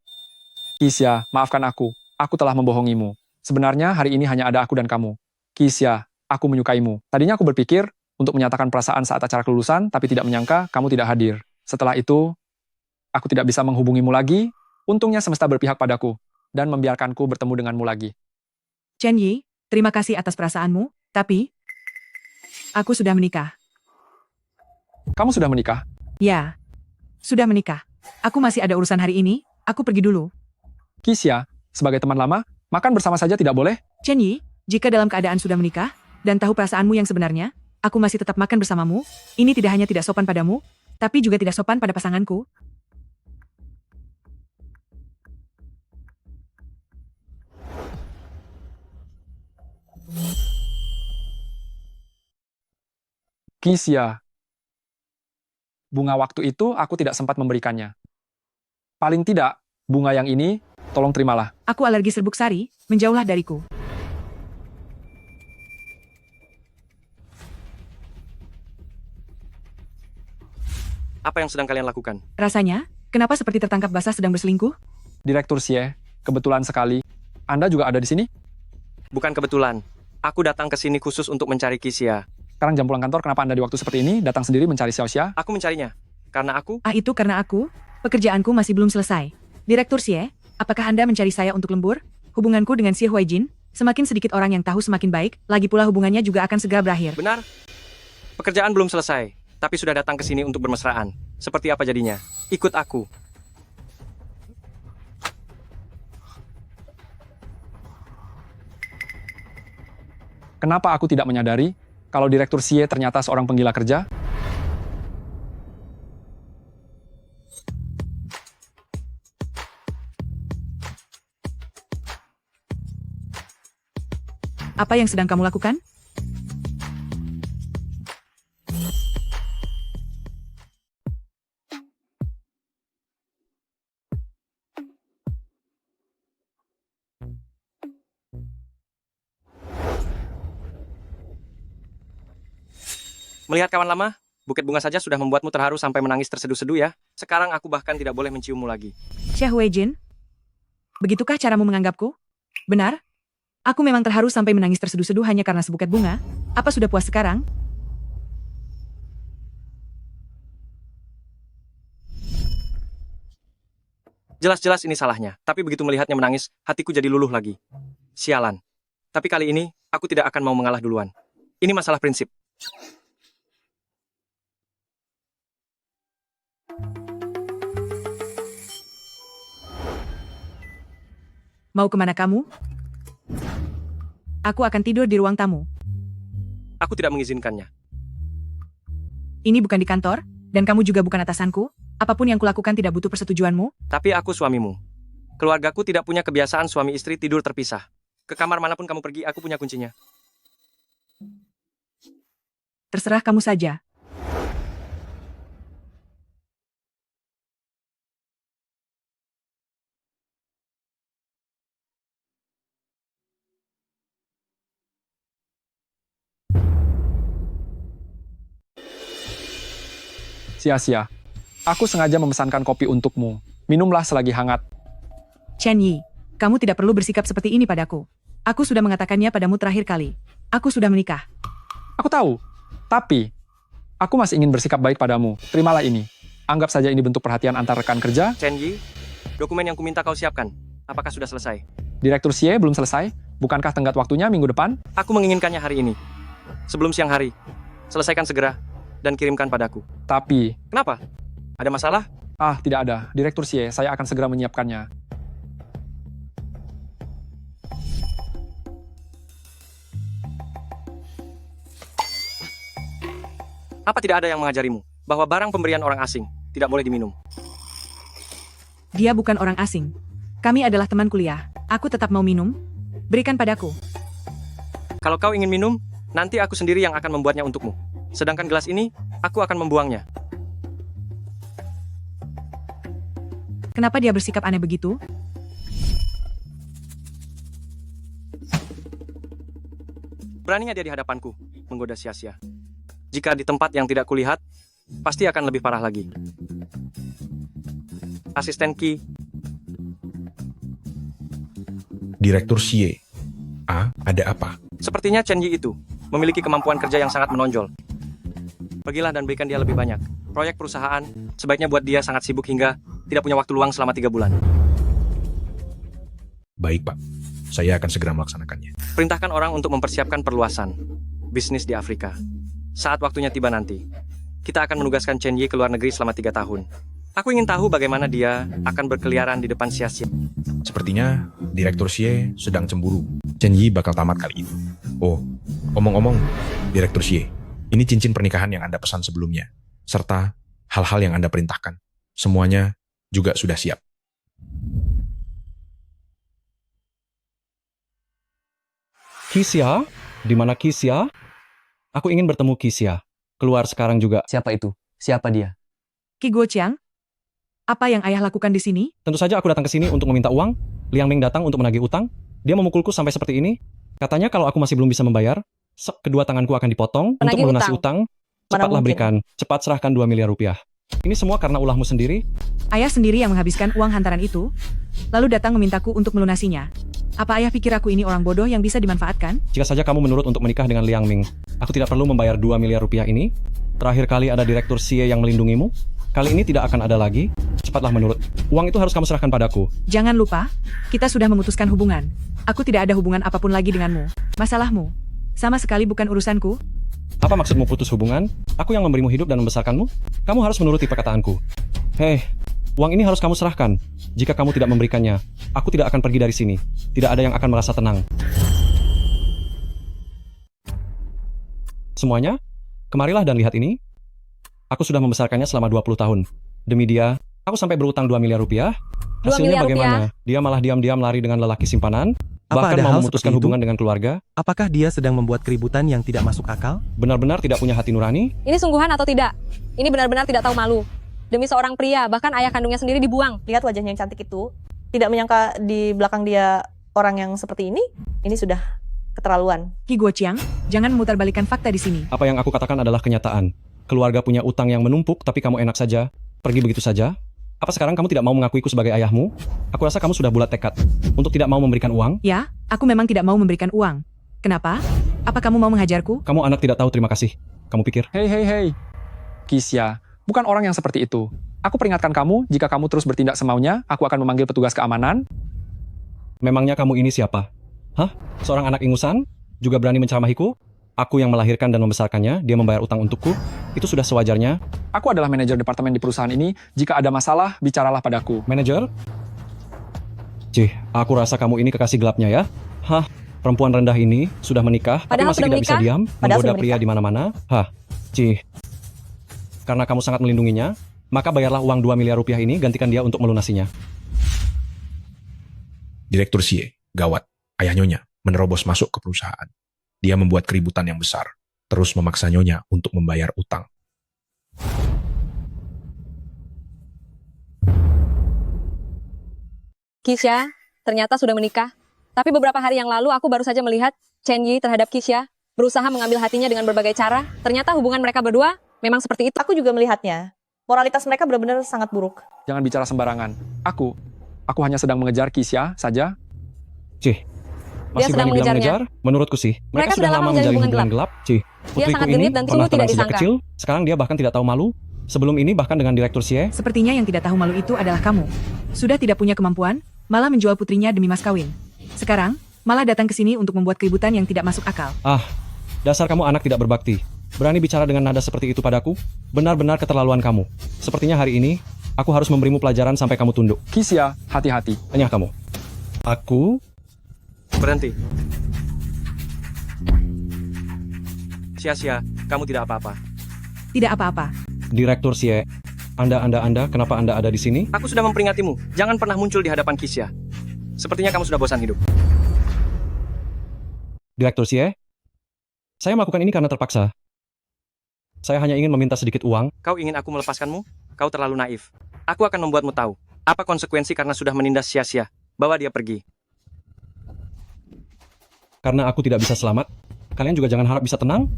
Kisya, maafkan aku. Aku telah membohongimu. Sebenarnya hari ini hanya ada aku dan kamu. Kisya, aku menyukaimu. Tadinya aku berpikir untuk menyatakan perasaan saat acara kelulusan, tapi tidak menyangka kamu tidak hadir. Setelah itu, aku tidak bisa menghubungimu lagi. Untungnya semesta berpihak padaku dan membiarkanku bertemu denganmu lagi. Chen Yi, terima kasih atas perasaanmu, tapi aku sudah menikah. Kamu sudah menikah? Ya, sudah menikah. Aku masih ada urusan hari ini, aku pergi dulu. Kisya, sebagai teman lama, makan bersama saja tidak boleh? Chen Yi, jika dalam keadaan sudah menikah, dan tahu perasaanmu yang sebenarnya, aku masih tetap makan bersamamu, ini tidak hanya tidak sopan padamu, tapi juga tidak sopan pada pasanganku. Kisya, bunga waktu itu aku tidak sempat memberikannya. Paling tidak, bunga yang ini, tolong terimalah. Aku alergi serbuk sari, menjauhlah dariku. Apa yang sedang kalian lakukan? Rasanya, kenapa seperti tertangkap basah sedang berselingkuh? Direktur Xie, kebetulan sekali. Anda juga ada di sini? Bukan kebetulan. Aku datang ke sini khusus untuk mencari Kisya. Sekarang jam pulang kantor, kenapa Anda di waktu seperti ini datang sendiri mencari Xiaoxia? Aku mencarinya. Karena aku... Itu karena aku, pekerjaanku masih belum selesai. Direktur Xie, apakah Anda mencari saya untuk lembur? Hubunganku dengan Xie Huaijin, semakin sedikit orang yang tahu semakin baik, lagi pula hubungannya juga akan segera berakhir. Benar. Pekerjaan belum selesai, tapi sudah datang ke sini untuk bermesraan. Seperti apa jadinya? Ikut aku. Kenapa aku tidak menyadari kalau Direktur Xie ternyata seorang penggila kerja? Apa yang sedang kamu lakukan? Melihat kawan lama, bukit bunga saja sudah membuatmu terharu sampai menangis terseduh-seduh ya. Sekarang aku bahkan tidak boleh menciummu lagi. Xie Huaijin, begitukah caramu menganggapku? Benar? Aku memang terharu sampai menangis terseduh-seduh hanya karena sebuket bunga. Apa sudah puas sekarang? Jelas-jelas ini salahnya, tapi begitu melihatnya menangis, hatiku jadi luluh lagi. Sialan. Tapi kali ini, aku tidak akan mau mengalah duluan. Ini masalah prinsip. Mau kemana kamu? Aku akan tidur di ruang tamu. Aku tidak mengizinkannya. Ini bukan di kantor, dan kamu juga bukan atasanku. Apapun yang kulakukan tidak butuh persetujuanmu. Tapi aku suamimu. Keluargaku tidak punya kebiasaan suami istri tidur terpisah. Ke kamar manapun kamu pergi, aku punya kuncinya. Terserah kamu saja. Sia-sia. Aku sengaja memesankan kopi untukmu. Minumlah selagi hangat. Chen Yi, kamu tidak perlu bersikap seperti ini padaku. Aku sudah mengatakannya padamu terakhir kali. Aku sudah menikah. Aku tahu. Tapi, aku masih ingin bersikap baik padamu. Terimalah ini. Anggap saja ini bentuk perhatian antar rekan kerja. Chen Yi, dokumen yang kuminta kau siapkan. Apakah sudah selesai? Direktur Xie belum selesai. Bukankah tenggat waktunya minggu depan? Aku menginginkannya hari ini. Sebelum siang hari. Selesaikan segera dan kirimkan padaku. Tapi... Kenapa? Ada masalah? Ah, tidak ada. Direktur Xie, saya akan segera menyiapkannya. Apa tidak ada yang mengajarimu bahwa barang pemberian orang asing tidak boleh diminum? Dia bukan orang asing. Kami adalah teman kuliah. Aku tetap mau minum. Berikan padaku. Kalau kau ingin minum, nanti aku sendiri yang akan membuatnya untukmu. Sedangkan gelas ini, aku akan membuangnya. Kenapa dia bersikap aneh begitu? Beraninya dia di hadapanku, menggoda sia-sia. Jika di tempat yang tidak kulihat, pasti akan lebih parah lagi. Asisten Ki, Direktur Xie. Ada apa? sepertinya Chen Yi itu memiliki kemampuan kerja yang sangat menonjol. Pergilah dan berikan dia lebih banyak. Proyek perusahaan sebaiknya buat dia sangat sibuk hingga tidak punya waktu luang selama 3 bulan. Baik, Pak. Saya akan segera melaksanakannya. Perintahkan orang untuk mempersiapkan perluasan bisnis di Afrika. Saat waktunya tiba nanti, kita akan menugaskan Chen Yi ke luar negeri selama 3 tahun. Aku ingin tahu bagaimana dia akan berkeliaran di depan sia-sia. Sepertinya Direktur Xie sedang cemburu. Chen Yi bakal tamat kali ini. Oh, omong-omong, Direktur Xie, ini cincin pernikahan yang Anda pesan sebelumnya, serta hal-hal yang Anda perintahkan. Semuanya juga sudah siap. Kisya? Di mana Kisya? Aku ingin bertemu Kisya. Keluar sekarang juga. Siapa itu? Siapa dia? Ki Guoqiang? Apa yang ayah lakukan di sini? Tentu saja aku datang ke sini untuk meminta uang. Liang Ming datang untuk menagih utang. Dia memukulku sampai seperti ini. Katanya kalau aku masih belum bisa membayar, kedua tanganku akan dipotong untuk Menagih melunasi utang. Cepatlah berikan. Cepat serahkan 2 miliar rupiah. Ini semua karena ulahmu sendiri. Ayah sendiri yang menghabiskan uang hantaran itu, lalu datang memintaku untuk melunasinya. Apa ayah pikir aku ini orang bodoh yang bisa dimanfaatkan? Jika saja kamu menurut untuk menikah dengan Liang Ming, aku tidak perlu membayar 2 miliar rupiah ini. Terakhir kali ada Direktur Xie yang melindungimu. Kali ini tidak akan ada lagi. Cepatlah menurut. Uang itu harus kamu serahkan padaku. Jangan lupa, kita sudah memutuskan hubungan. Aku tidak ada hubungan apapun lagi denganmu. Masalahmu sama sekali bukan urusanku. Apa maksudmu putus hubungan? Aku yang memberimu hidup dan membesarkanmu? Kamu harus menuruti perkataanku. Hei, uang ini harus kamu serahkan. Jika kamu tidak memberikannya, aku tidak akan pergi dari sini. Tidak ada yang akan merasa tenang. Semuanya, kemarilah dan lihat ini. Aku sudah membesarkannya selama 20 tahun. Demi dia, aku sampai berutang 2 miliar rupiah. 2 Hasilnya miliar bagaimana? rupiah? Dia malah diam-diam lari dengan lelaki simpanan. Apa Bahkan ada mau hal memutuskan seperti itu? hubungan dengan keluarga. Apakah dia sedang membuat keributan yang tidak masuk akal? Benar-benar tidak punya hati nurani. Ini sungguhan atau tidak? Ini benar-benar tidak tahu malu. Demi seorang pria, bahkan ayah kandungnya sendiri dibuang. Lihat wajahnya yang cantik itu. Tidak menyangka di belakang dia orang yang seperti ini sudah keterlaluan. Ki Guoqiang, jangan memutarbalikkan fakta di sini. Apa yang aku katakan adalah kenyataan. Keluarga punya utang yang menumpuk, tapi kamu enak saja. Pergi begitu saja. Apa sekarang kamu tidak mau mengakuiku sebagai ayahmu? Aku rasa kamu sudah bulat tekad untuk tidak mau memberikan uang. Ya, aku memang tidak mau memberikan uang. Kenapa? Apa kamu mau menghajarku? Kamu anak tidak tahu terima kasih. Kamu pikir? Hei. Kisya, bukan orang yang seperti itu. Aku peringatkan kamu, jika kamu terus bertindak semaunya, aku akan memanggil petugas keamanan. Memangnya kamu ini siapa? Hah? Seorang anak ingusan? Juga berani menceramahiku? Aku yang melahirkan dan membesarkannya, dia membayar utang untukku. Itu sudah sewajarnya. Aku adalah manajer departemen di perusahaan ini. Jika ada masalah, bicaralah padaku. Manajer? Cih, aku rasa kamu ini kekasih gelapnya ya. Hah? Perempuan rendah ini sudah menikah, tapi masih tidak bisa diam, menggoda pria di mana-mana. Hah? Cih. Karena kamu sangat melindunginya, maka bayarlah uang 2 miliar rupiah ini, gantikan dia untuk melunasinya. Direktur Xie, gawat. Ayah Nyonya menerobos masuk ke perusahaan. Dia membuat keributan yang besar, terus memaksa Nyonya untuk membayar utang. Kisya, ternyata sudah menikah. Tapi beberapa hari yang lalu aku baru saja melihat Chen Yi terhadap Kisya berusaha mengambil hatinya dengan berbagai cara. Ternyata hubungan mereka berdua memang seperti itu. Aku juga melihatnya. Moralitas mereka benar-benar sangat buruk. Jangan bicara sembarangan. Aku hanya sedang mengejar Kisya saja. Cih, masih berani bilang mengejar? Menurutku sih, mereka sudah lama menjalin hubungan gelap. Cih, putriku ini pernah tenang sejak kecil, sekarang dia bahkan tidak tahu malu. Sebelum ini bahkan dengan Direktur Xie. Sepertinya yang tidak tahu malu itu adalah kamu. Sudah tidak punya kemampuan, malah menjual putrinya demi mas kawin. Sekarang, malah datang ke sini untuk membuat keributan yang tidak masuk akal. Ah, dasar kamu anak tidak berbakti. Berani bicara dengan nada seperti itu padaku? Benar-benar keterlaluan kamu. Sepertinya hari ini, aku harus memberimu pelajaran sampai kamu tunduk. Kisya, hati-hati. Tanya kamu. Aku... Berhenti. Sia-sia, kamu tidak apa-apa. Tidak apa-apa. Direktur Xie, Anda, kenapa Anda ada di sini? Aku sudah memperingatmu, jangan pernah muncul di hadapan Kisya. Sepertinya kamu sudah bosan hidup. Direktur Xie? Saya melakukan ini karena terpaksa. Saya hanya ingin meminta sedikit uang. Kau ingin aku melepaskanmu? Kau terlalu naif. Aku akan membuatmu tahu apa konsekuensi karena sudah menindas sia-sia. Bawa dia pergi. Karena aku tidak bisa selamat, kalian juga jangan harap bisa tenang.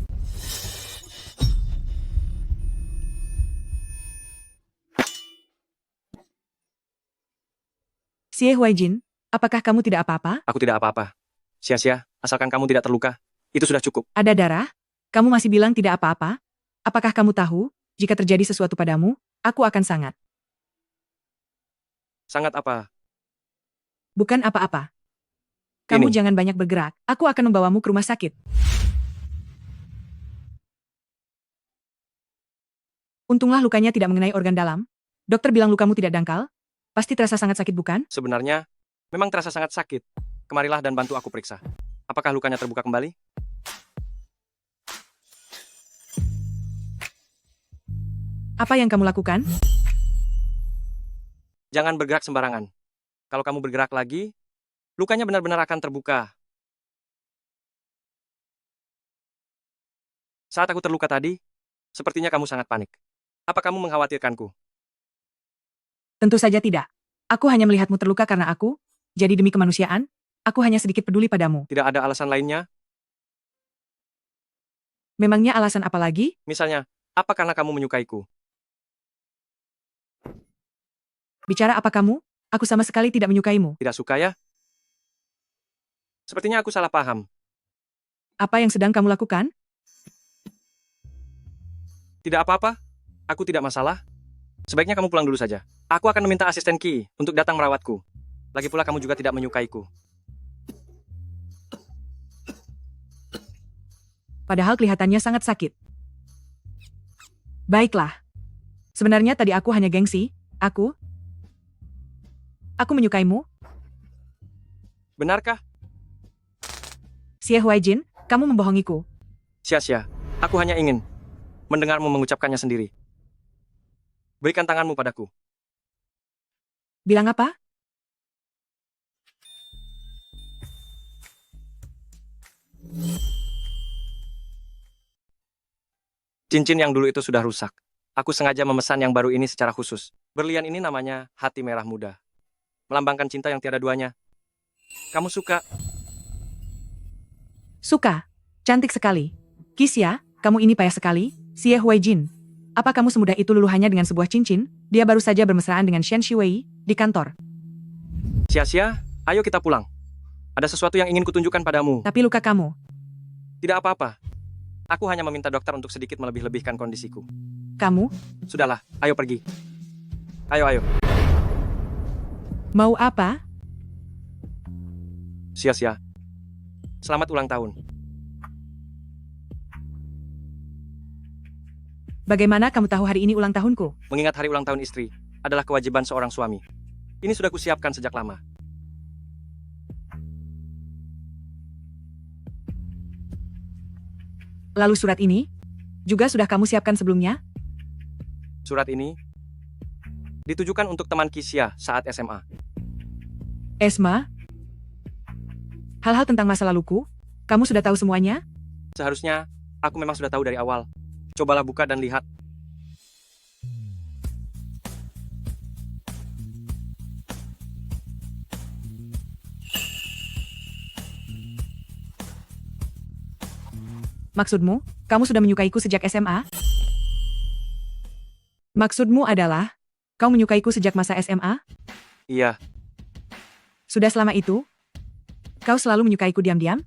Xie Huaijin, apakah kamu tidak apa-apa? Aku tidak apa-apa. Sia-sia, asalkan kamu tidak terluka. Itu sudah cukup. Ada darah? Kamu masih bilang tidak apa-apa? Apakah kamu tahu, jika terjadi sesuatu padamu, aku akan sangat. Sangat apa? Bukan apa-apa. Kamu Ini. jangan banyak bergerak. Aku akan membawamu ke rumah sakit. Untunglah lukanya tidak mengenai organ dalam. Dokter bilang lukamu tidak dangkal. Pasti terasa sangat sakit, bukan? Sebenarnya, memang terasa sangat sakit. Kemarilah dan bantu aku periksa. Apakah lukanya terbuka kembali? Apa yang kamu lakukan? Jangan bergerak sembarangan. Kalau kamu bergerak lagi, lukanya benar-benar akan terbuka. Saat aku terluka tadi, sepertinya kamu sangat panik. Apa kamu mengkhawatirkanku? Tentu saja tidak. Aku hanya melihatmu terluka karena aku, jadi demi kemanusiaan, aku hanya sedikit peduli padamu. Tidak ada alasan lainnya? Memangnya alasan apa lagi? Misalnya, apa karena kamu menyukaiku? Bicara apa kamu? Aku sama sekali tidak menyukaimu. Tidak suka ya? Sepertinya aku salah paham. Apa yang sedang kamu lakukan? Tidak apa-apa. Aku tidak masalah. Sebaiknya kamu pulang dulu saja. Aku akan meminta asisten Ki untuk datang merawatku. Lagi pula kamu juga tidak menyukaiku. Padahal kelihatannya sangat sakit. Baiklah. Sebenarnya tadi aku hanya gengsi. Aku menyukaimu. Benarkah? Xie Huaijin, kamu membohongiku. Sia-sia. Aku hanya ingin mendengarmu mengucapkannya sendiri. Berikan tanganmu padaku. Bilang apa? Cincin yang dulu itu sudah rusak. Aku sengaja memesan yang baru ini secara khusus. Berlian ini namanya hati merah muda. Melambangkan cinta yang tiada duanya. Kamu suka? Suka. Cantik sekali. Kisya, kamu ini payah sekali. Xie Huaijin. Apa kamu semudah itu luluh hanya dengan sebuah cincin? Dia baru saja bermesraan dengan Shen Shiwei di kantor. Sia-sia, ayo kita pulang. Ada sesuatu yang ingin kutunjukkan padamu. Tapi luka kamu. Tidak apa-apa. Aku hanya meminta dokter untuk sedikit melebih-lebihkan kondisiku. Kamu? Sudahlah, ayo pergi. Ayo. Mau apa? Sia-sia. Selamat ulang tahun. Bagaimana kamu tahu hari ini ulang tahunku? Mengingat hari ulang tahun istri adalah kewajiban seorang suami. Ini sudah kusiapkan sejak lama. Lalu surat ini? Juga sudah kamu siapkan sebelumnya? Surat ini ditujukan untuk teman Kisya saat SMA. Esma? Hal-hal tentang masa laluku? Kamu sudah tahu semuanya? Seharusnya, aku memang sudah tahu dari awal. Cobalah buka dan lihat. Maksudmu, kamu sudah menyukaiku sejak SMA? Maksudmu adalah, kau menyukaiku sejak masa SMA? Iya. Sudah selama itu? Kau selalu menyukaiku diam-diam?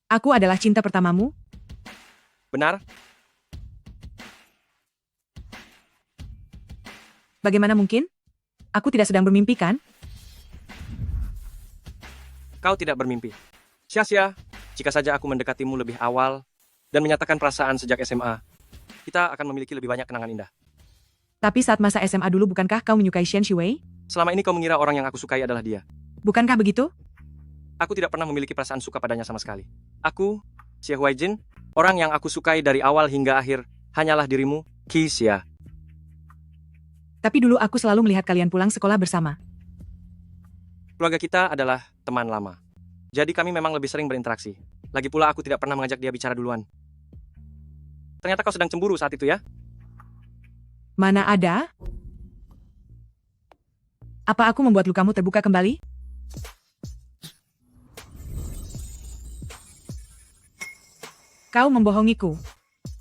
Aku adalah cinta pertamamu? Benar? Bagaimana mungkin? Aku tidak sedang bermimpi, kan? Kau tidak bermimpi. Sia-sia. Jika saja aku mendekatimu lebih awal dan menyatakan perasaan sejak SMA, kita akan memiliki lebih banyak kenangan indah. Tapi saat masa SMA dulu bukankah kau menyukai Shen Shiwei? Selama ini kau mengira orang yang aku sukai adalah dia. Bukankah begitu? Aku tidak pernah memiliki perasaan suka padanya sama sekali. Aku, Xie Huaijin, orang yang aku sukai dari awal hingga akhir, hanyalah dirimu, Kisya, Tapi dulu aku selalu melihat kalian pulang sekolah bersama. keluarga kita adalah teman lama. Jadi kami memang lebih sering berinteraksi. Lagi pula aku tidak pernah mengajak dia bicara duluan. Ternyata kau sedang cemburu saat itu ya? Mana ada? Apa aku membuat lukamu terbuka kembali? Kau membohongiku.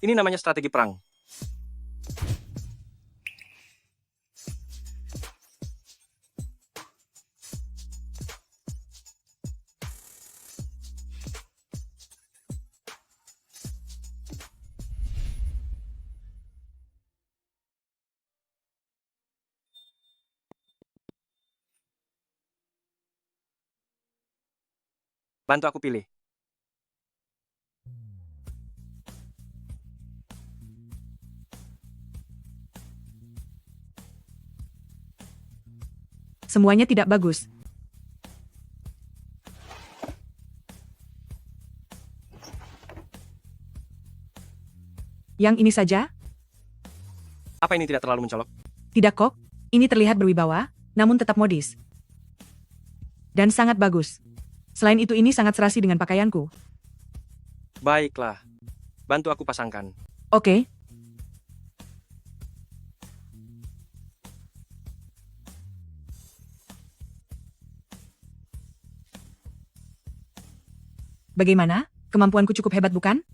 Ini namanya strategi perang. Bantu aku pilih. Semuanya tidak bagus. Yang ini saja? Apa ini tidak terlalu mencolok? Tidak kok. Ini terlihat berwibawa, namun tetap modis. Dan sangat bagus. Selain itu ini sangat serasi dengan pakaianku. Baiklah. Bantu aku pasangkan. Oke. Bagaimana? Kemampuanku cukup hebat bukan?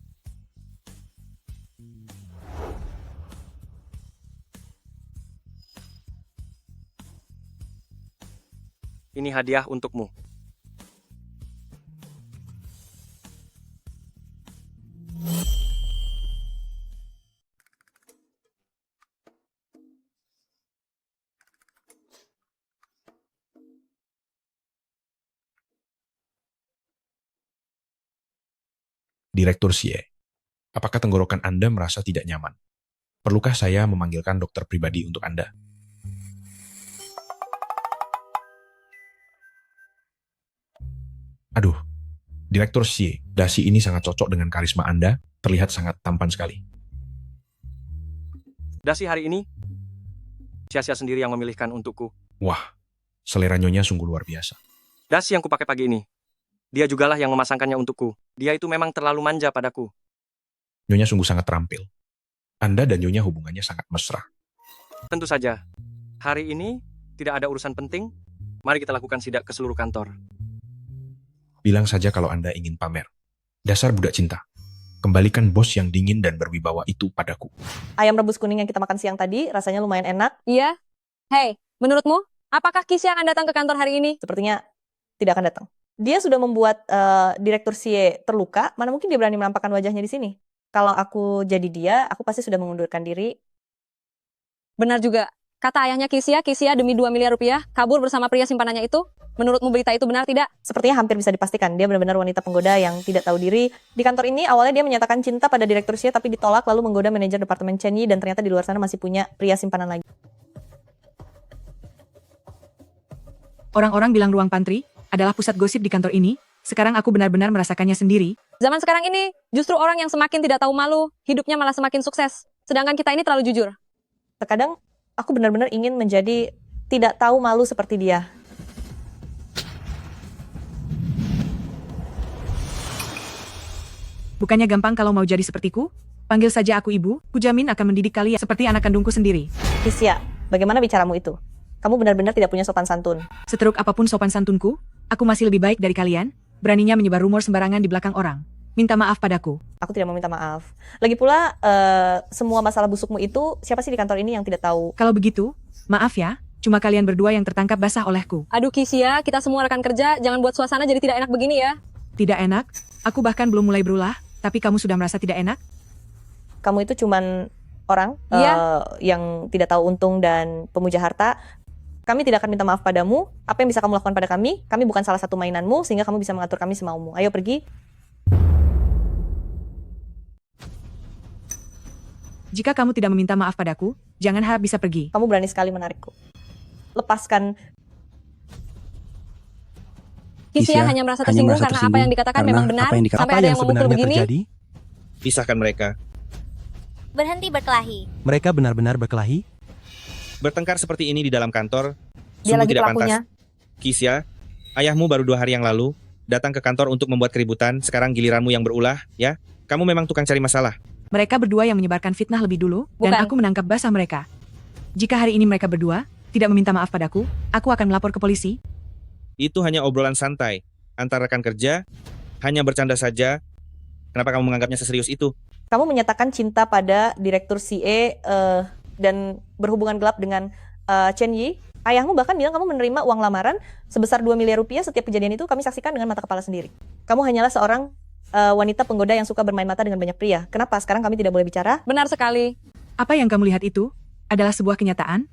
Ini hadiah untukmu. Direktur Xie, apakah tenggorokan Anda merasa tidak nyaman? Perlukah saya memanggilkan dokter pribadi untuk Anda? Aduh, Direktur Xie, dasi ini sangat cocok dengan karisma Anda, terlihat sangat tampan sekali. Dasi hari ini, Sia-Sia sendiri yang memilihkan untukku. Wah, selera nyonya sungguh luar biasa. Dasi yang kupakai pagi ini. Dia jugalah yang memasangkannya untukku. Dia itu memang terlalu manja padaku. Nyonya sungguh sangat terampil. Anda dan Nyonya hubungannya sangat mesra. Tentu saja. Hari ini tidak ada urusan penting. Mari kita lakukan sidak ke seluruh kantor. Bilang saja kalau Anda ingin pamer. Dasar budak cinta. Kembalikan bos yang dingin dan berwibawa itu padaku. Ayam rebus kuning yang kita makan siang tadi rasanya lumayan enak. Iya. Hei, menurutmu, apakah Kisya akan datang ke kantor hari ini? Sepertinya tidak akan datang. Dia sudah membuat Direktur Xie terluka, mana mungkin dia berani menampakkan wajahnya di sini. Kalau aku jadi dia, aku pasti sudah mengundurkan diri. Benar juga. Kata ayahnya Kisya demi 2 miliar rupiah kabur bersama pria simpanannya itu. Menurutmu berita itu benar tidak? Sepertinya hampir bisa dipastikan, dia benar-benar wanita penggoda yang tidak tahu diri. Di kantor ini awalnya dia menyatakan cinta pada Direktur Xie tapi ditolak lalu menggoda manajer departemen Chen Yi dan ternyata di luar sana masih punya pria simpanan lagi. Orang-orang bilang ruang pantry adalah pusat gosip di kantor ini. Sekarang aku benar-benar merasakannya sendiri. Zaman sekarang ini, justru orang yang semakin tidak tahu malu, hidupnya malah semakin sukses. Sedangkan kita ini terlalu jujur. Terkadang aku benar-benar ingin menjadi tidak tahu malu seperti dia. Bukannya gampang kalau mau jadi sepertiku? Panggil saja aku ibu, kujamin akan mendidik kalian seperti anak kandungku sendiri. Kisya, bagaimana bicaramu itu? Kamu benar-benar tidak punya sopan santun. Seteruk apapun sopan santunku, aku masih lebih baik dari kalian. Beraninya menyebar rumor sembarangan di belakang orang. Minta maaf padaku. Aku tidak mau minta maaf. Lagi pula, semua masalah busukmu itu, siapa sih di kantor ini yang tidak tahu? Kalau begitu, maaf ya, cuma kalian berdua yang tertangkap basah olehku. Aduh Kisya, kita semua rekan kerja, jangan buat suasana jadi tidak enak begini ya. Tidak enak? Aku bahkan belum mulai berulah, tapi kamu sudah merasa tidak enak? Kamu itu cuman orang yang tidak tahu untung dan pemuja harta. Kami tidak akan minta maaf padamu. Apa yang bisa kamu lakukan pada kami? Kami bukan salah satu mainanmu, sehingga kamu bisa mengatur kami semaumu. Ayo pergi. Jika kamu tidak meminta maaf padaku, jangan harap bisa pergi. Kamu berani sekali menarikku. Lepaskan. Kisya hanya merasa tersinggung karena apa yang dikatakan memang benar. Sampai ada yang memukul begini. Pisahkan mereka. Berhenti berkelahi. Mereka benar-benar berkelahi? Bertengkar seperti ini di dalam kantor, Dia sungguh lagi tidak pelakunya. pantas. Kisya, ayahmu baru 2 hari yang lalu datang ke kantor untuk membuat keributan, sekarang giliranmu yang berulah, ya? Kamu memang tukang cari masalah. Mereka berdua yang menyebarkan fitnah lebih dulu, dan Bukan. aku menangkap basah mereka. Jika hari ini mereka berdua tidak meminta maaf padaku, aku akan melapor ke polisi. Itu hanya obrolan santai antar rekan kerja, hanya bercanda saja. Kenapa kamu menganggapnya seserius itu? Kamu menyatakan cinta pada Direktur CA dan berhubungan gelap dengan Chen Yi. Ayahmu bahkan bilang kamu menerima uang lamaran sebesar 2 miliar rupiah. Setiap kejadian itu kami saksikan dengan mata kepala sendiri. Kamu hanyalah seorang wanita penggoda yang suka bermain mata dengan banyak pria. Kenapa sekarang kami tidak boleh bicara? Benar sekali. Apa yang kamu lihat itu adalah sebuah kenyataan.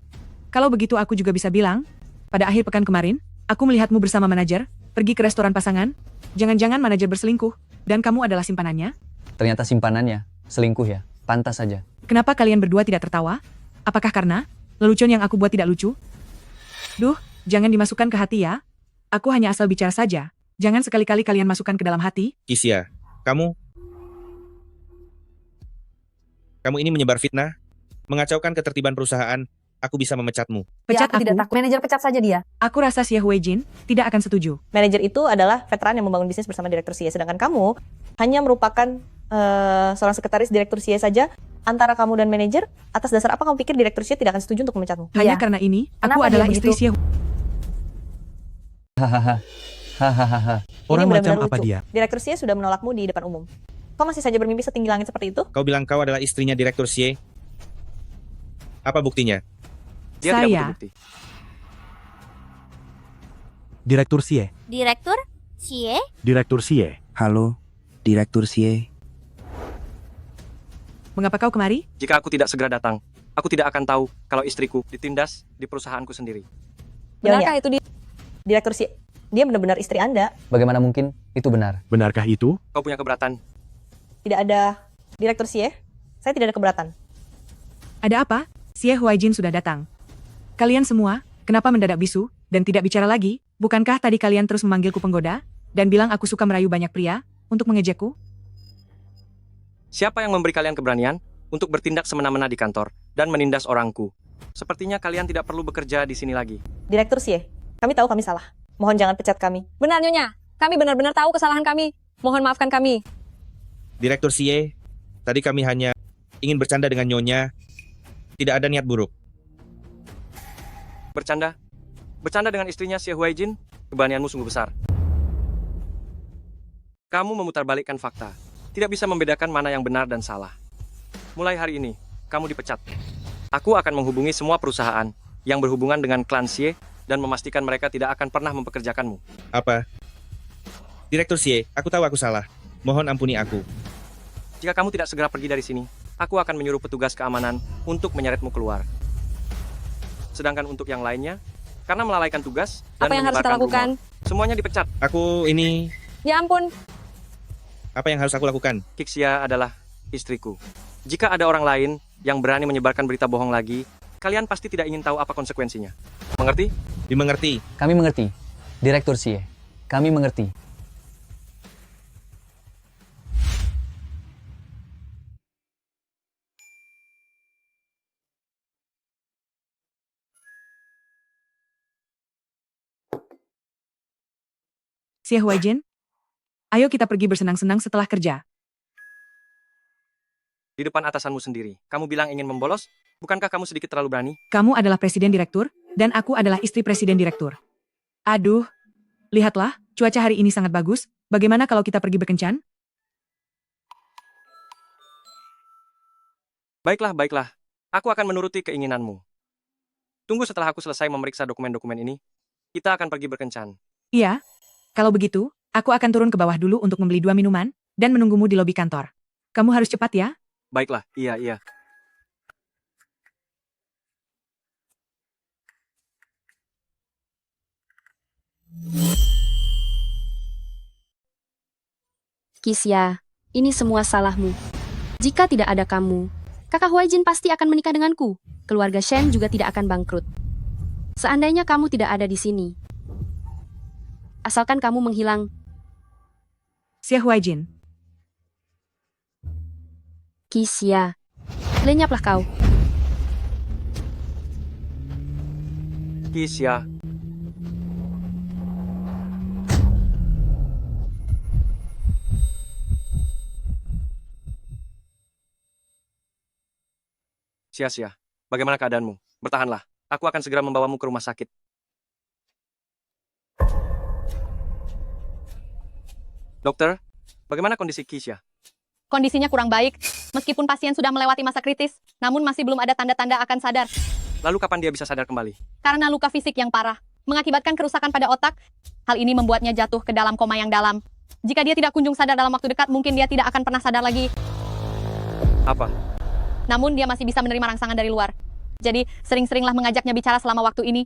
Kalau begitu aku juga bisa bilang, pada akhir pekan kemarin, aku melihatmu bersama manajer, pergi ke restoran pasangan, jangan-jangan manajer berselingkuh, dan kamu adalah simpanannya? Ternyata simpanannya selingkuh ya. Pantas saja. Kenapa kalian berdua tidak tertawa? Apakah karena lelucon yang aku buat tidak lucu? Duh, jangan dimasukkan ke hati ya. Aku hanya asal bicara saja. Jangan sekali-kali kalian masukkan ke dalam hati. Kisya, kamu ini menyebar fitnah, mengacaukan ketertiban perusahaan. Aku bisa memecatmu. Pecat aku. tidak takut. Manajer pecat saja dia. Aku rasa Xie Huijin tidak akan setuju. Manajer itu adalah veteran yang membangun bisnis bersama Direktur CA. Sedangkan kamu hanya merupakan seorang sekretaris Direktur CA saja. Antara kamu dan manajer, atas dasar apa kamu pikir Direktur CA tidak akan setuju untuk memecatmu? Hanya karena ini, aku Kenapa adalah dia istri begitu? Xie. Hahaha. Orang Ini macam benar-benar apa lucu. dia? Direktur CA sudah menolakmu di depan umum. Kau masih saja bermimpi setinggi langit seperti itu? Kau bilang kau adalah istrinya Direktur Xie. Apa buktinya? Dia tidak butuh bukti. Direktur Xie. Direktur? Cie? Direktur Xie. Halo, Direktur Xie. Mengapa kau kemari? Jika aku tidak segera datang, aku tidak akan tahu kalau istriku ditindas di perusahaanku sendiri. Benarkah itu Direktur CA? Dia benar-benar istri Anda. Bagaimana mungkin itu benar? Benarkah itu? Kau punya keberatan? Tidak ada Direktur CA? Saya tidak ada keberatan. Ada apa? Xie Huijin sudah datang. Kalian semua, kenapa mendadak bisu, dan tidak bicara lagi? Bukankah tadi kalian terus memanggilku penggoda, dan bilang aku suka merayu banyak pria, untuk mengejekku? Siapa yang memberi kalian keberanian untuk bertindak semena-mena di kantor dan menindas orangku? Sepertinya kalian tidak perlu bekerja di sini lagi. Direktur CA, kami tahu kami salah. Mohon jangan pecat kami. Benar, Nyonya. Kami benar-benar tahu kesalahan kami. Mohon maafkan kami. Direktur Xie, tadi kami hanya ingin bercanda dengan Nyonya. Tidak ada niat buruk. Bercanda? Bercanda dengan istrinya Xie Huijin? Keberanianmu sungguh besar. Kamu memutarbalikkan fakta. Tidak bisa membedakan mana yang benar dan salah. Mulai hari ini, kamu dipecat. Aku akan menghubungi semua perusahaan yang berhubungan dengan klan Xie dan memastikan mereka tidak akan pernah mempekerjakanmu. Apa? Direktur Xie, aku tahu aku salah. Mohon ampuni aku. Jika kamu tidak segera pergi dari sini, aku akan menyuruh petugas keamanan untuk menyeretmu keluar. Sedangkan untuk yang lainnya, karena melalaikan tugas dan Apa yang harus kita menyebarkan lakukan? rumor, semuanya dipecat. Aku ini... Ya ampun. Apa yang harus aku lakukan? Kixia adalah istriku. Jika ada orang lain yang berani menyebarkan berita bohong lagi, kalian pasti tidak ingin tahu apa konsekuensinya. Mengerti? Dimengerti. Kami mengerti. Direktur Xie, kami mengerti. Xie Huijin, ayo kita pergi bersenang-senang setelah kerja. Di depan atasanmu sendiri, kamu bilang ingin membolos? Bukankah kamu sedikit terlalu berani? Kamu adalah presiden direktur, dan aku adalah istri presiden direktur. Aduh, lihatlah, cuaca hari ini sangat bagus. Bagaimana kalau kita pergi berkencan? Baiklah, baiklah. Aku akan menuruti keinginanmu. Tunggu setelah aku selesai memeriksa dokumen-dokumen ini, kita akan pergi berkencan. Iya, kalau begitu, aku akan turun ke bawah dulu untuk membeli 2 minuman, dan menunggumu di lobi kantor. Kamu harus cepat ya. Baiklah, iya. Kisya, ini semua salahmu. Jika tidak ada kamu, kakak Huijin pasti akan menikah denganku. Keluarga Shen juga tidak akan bangkrut. Seandainya kamu tidak ada di sini, asalkan kamu menghilang. Xie Huijin. Kisya, Lenyaplah kau. Kisya, Sia-sia, bagaimana keadaanmu? Bertahanlah, aku akan segera membawamu ke rumah sakit. Dokter, bagaimana kondisi Kisya? Kondisinya kurang baik, meskipun pasien sudah melewati masa kritis, namun masih belum ada tanda-tanda akan sadar. Lalu kapan dia bisa sadar kembali? Karena luka fisik yang parah, mengakibatkan kerusakan pada otak, hal ini membuatnya jatuh ke dalam koma yang dalam. Jika dia tidak kunjung sadar dalam waktu dekat, mungkin dia tidak akan pernah sadar lagi. Apa? Namun dia masih bisa menerima rangsangan dari luar. Jadi, sering-seringlah mengajaknya bicara selama waktu ini.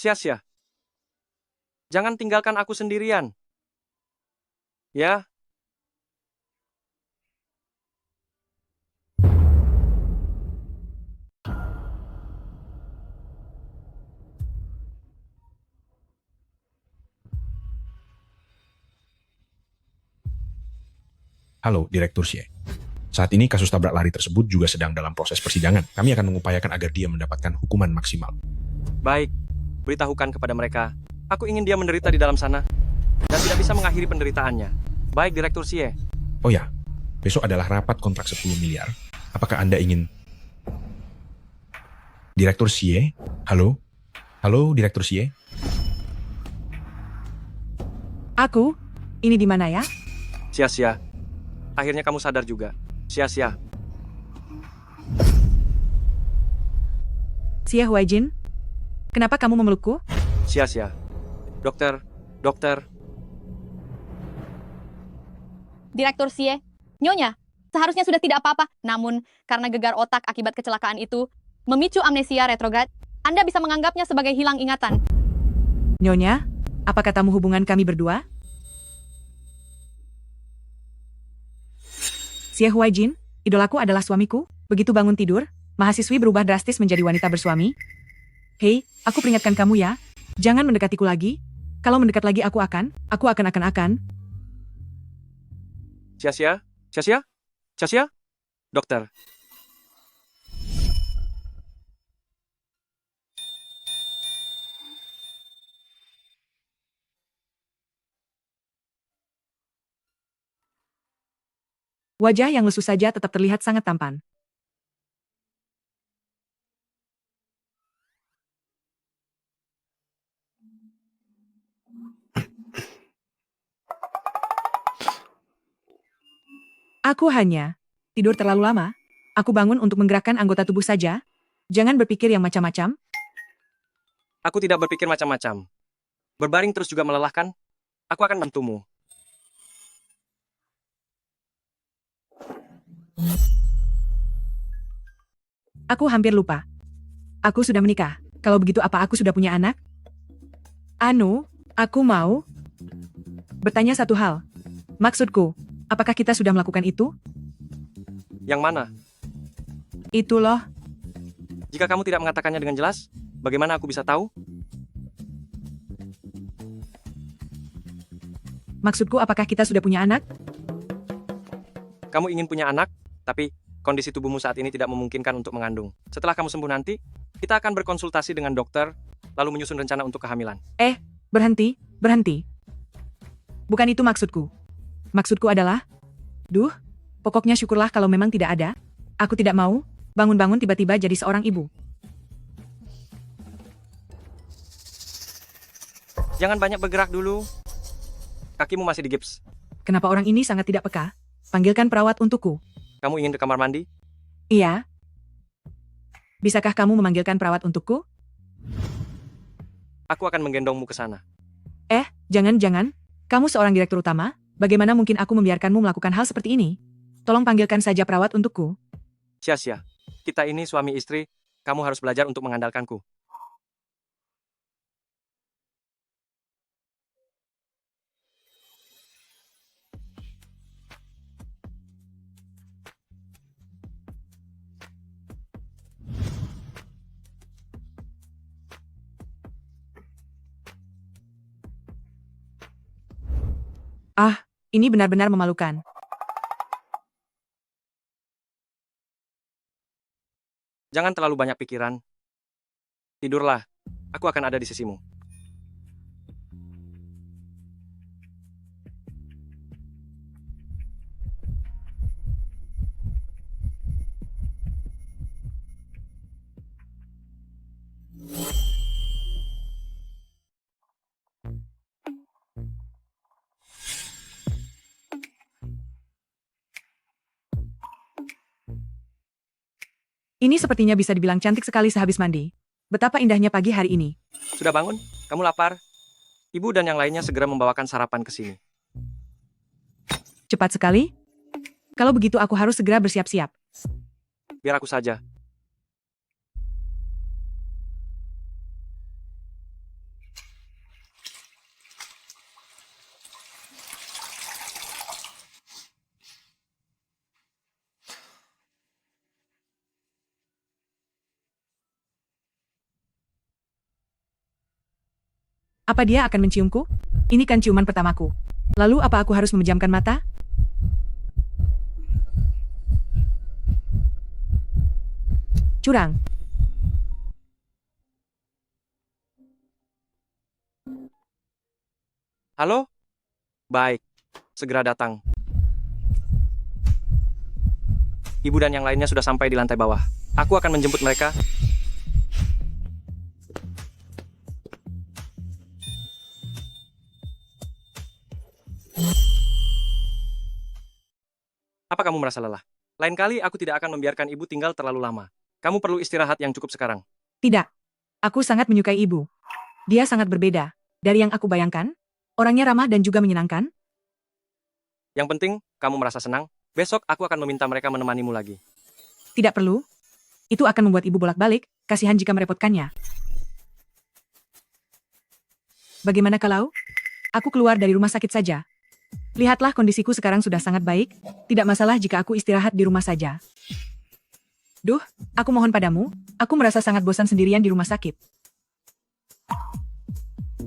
Sia-sia. Jangan tinggalkan aku sendirian. Ya. Halo, Direktur Xie. Saat ini kasus tabrak lari tersebut juga sedang dalam proses persidangan. Kami akan mengupayakan agar dia mendapatkan hukuman maksimal. Baik, beritahukan kepada mereka. Aku ingin dia menderita di dalam sana dan tidak bisa mengakhiri penderitaannya. Baik, Direktur Xie. Oh ya, besok adalah rapat kontrak 10 miliar. Apakah Anda ingin... Direktur Xie? Halo? Halo, Direktur Xie? Aku? Ini di mana ya? Sia-sia. Akhirnya kamu sadar juga. Sia-sia. Xie Huaijin? Kenapa kamu memelukku? Sia-sia. Dokter, dokter. Direktur Xie, Nyonya, seharusnya sudah tidak apa-apa. Namun, karena gegar otak akibat kecelakaan itu, memicu amnesia retrograd, Anda bisa menganggapnya sebagai hilang ingatan. Nyonya, apa katamu hubungan kami berdua? Xie Huaijin, idolaku adalah suamiku. Begitu bangun tidur, mahasiswi berubah drastis menjadi wanita bersuami. Hei, aku peringatkan kamu ya. Jangan mendekatiku lagi. Kalau mendekat lagi aku akan. Sia-sia? Sia-sia? Sia-sia? Dokter. Wajah yang lesu saja tetap terlihat sangat tampan. Aku hanya tidur terlalu lama. Aku bangun untuk menggerakkan anggota tubuh saja. Jangan berpikir yang macam-macam. Aku tidak berpikir macam-macam. Berbaring terus juga melelahkan. Aku akan bantumu. Aku hampir lupa. Aku sudah menikah. Kalau begitu apa aku sudah punya anak? Anu, aku mau bertanya satu hal. Maksudku, apakah kita sudah melakukan itu? Yang mana? Itu loh. Jika kamu tidak mengatakannya dengan jelas, bagaimana aku bisa tahu? Maksudku apakah kita sudah punya anak? Kamu ingin punya anak, tapi kondisi tubuhmu saat ini tidak memungkinkan untuk mengandung. Setelah kamu sembuh nanti, kita akan berkonsultasi dengan dokter, lalu menyusun rencana untuk kehamilan. Berhenti. Bukan itu maksudku. Maksudku adalah, pokoknya syukurlah kalau memang tidak ada. Aku tidak mau bangun-bangun tiba-tiba jadi seorang ibu. Jangan banyak bergerak dulu. Kakimu masih digips. Kenapa orang ini sangat tidak peka? Panggilkan perawat untukku. Kamu ingin ke kamar mandi? Iya. Bisakah kamu memanggilkan perawat untukku? Aku akan menggendongmu ke sana. Jangan. Kamu seorang direktur utama. Bagaimana mungkin aku membiarkanmu melakukan hal seperti ini? Tolong panggilkan saja perawat untukku. Sia-sia. Kita ini suami istri, kamu harus belajar untuk mengandalkanku. Ah, ini benar-benar memalukan. Jangan terlalu banyak pikiran. Tidurlah. Aku akan ada di sisimu. Ini sepertinya bisa dibilang cantik sekali sehabis mandi. Betapa indahnya pagi hari ini. Sudah bangun? Kamu lapar? Ibu dan yang lainnya segera membawakan sarapan ke sini. Cepat sekali. Kalau begitu aku harus segera bersiap-siap. Biar aku saja. Apa dia akan menciumku? Ini kan ciuman pertamaku. Lalu apa aku harus memejamkan mata? Curang. Halo? Baik. Segera datang. Ibu dan yang lainnya sudah sampai di lantai bawah. Aku akan menjemput mereka. Apa kamu merasa lelah? Lain kali aku tidak akan membiarkan ibu tinggal terlalu lama. Kamu perlu istirahat yang cukup sekarang. Tidak. Aku sangat menyukai ibu. Dia sangat berbeda dari yang aku bayangkan. Orangnya ramah dan juga menyenangkan. Yang penting, kamu merasa senang. Besok aku akan meminta mereka menemanimu lagi. Tidak perlu. Itu akan membuat ibu bolak-balik. Kasihan jika merepotkannya. Bagaimana kalau aku keluar dari rumah sakit saja? Lihatlah kondisiku sekarang sudah sangat baik. Tidak masalah jika aku istirahat di rumah saja. Duh, aku mohon padamu. Aku merasa sangat bosan sendirian di rumah sakit.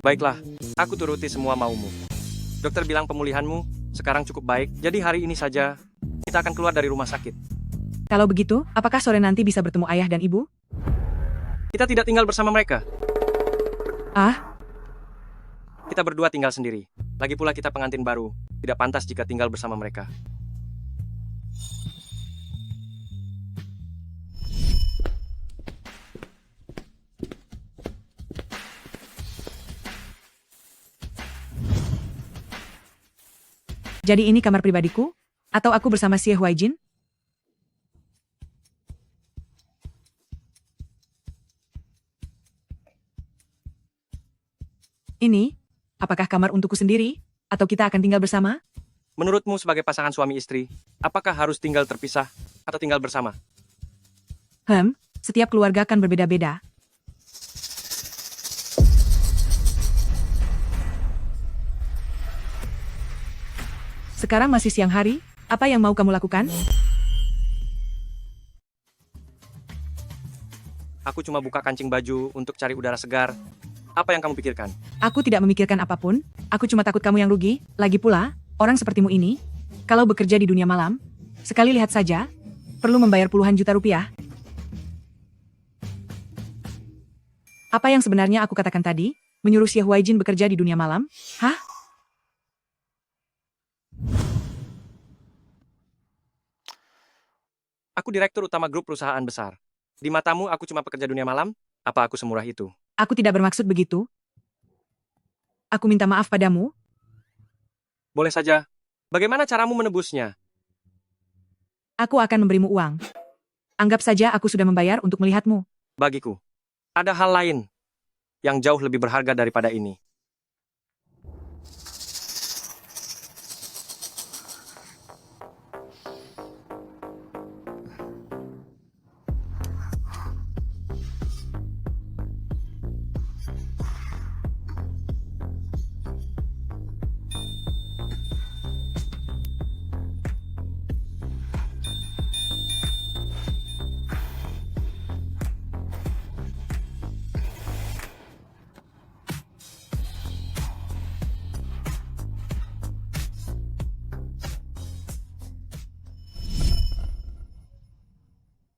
Baiklah, aku turuti semua maumu. Dokter bilang pemulihanmu sekarang cukup baik, jadi hari ini saja kita akan keluar dari rumah sakit. Kalau begitu, apakah sore nanti bisa bertemu ayah dan ibu? Kita tidak tinggal bersama mereka. Ah, Kita berdua tinggal sendiri. Lagi pula kita pengantin baru. Tidak pantas jika tinggal bersama mereka. jadi ini kamar pribadiku? Atau aku bersama Xie Huaijin? Ini, apakah kamar untukku sendiri? Atau kita akan tinggal bersama? Menurutmu sebagai pasangan suami istri, apakah harus tinggal terpisah atau tinggal bersama? Setiap keluarga akan berbeda-beda. Sekarang masih siang hari, apa yang mau kamu lakukan? Aku cuma buka kancing baju untuk cari udara segar. Apa yang kamu pikirkan? Aku tidak memikirkan apapun, aku cuma takut kamu yang rugi. Lagi pula, orang sepertimu ini, kalau bekerja di dunia malam, sekali lihat saja, perlu membayar puluhan juta rupiah. Apa yang sebenarnya aku katakan tadi? Menyuruh Xie Huaijin bekerja di dunia malam? Hah? Aku direktur utama grup perusahaan besar. Di matamu aku cuma pekerja dunia malam? Apa aku semurah itu? Aku tidak bermaksud begitu. Aku minta maaf padamu. Boleh saja. Bagaimana caramu menebusnya? Aku akan memberimu uang. Anggap saja aku sudah membayar untuk melihatmu. Bagiku, ada hal lain yang jauh lebih berharga daripada ini.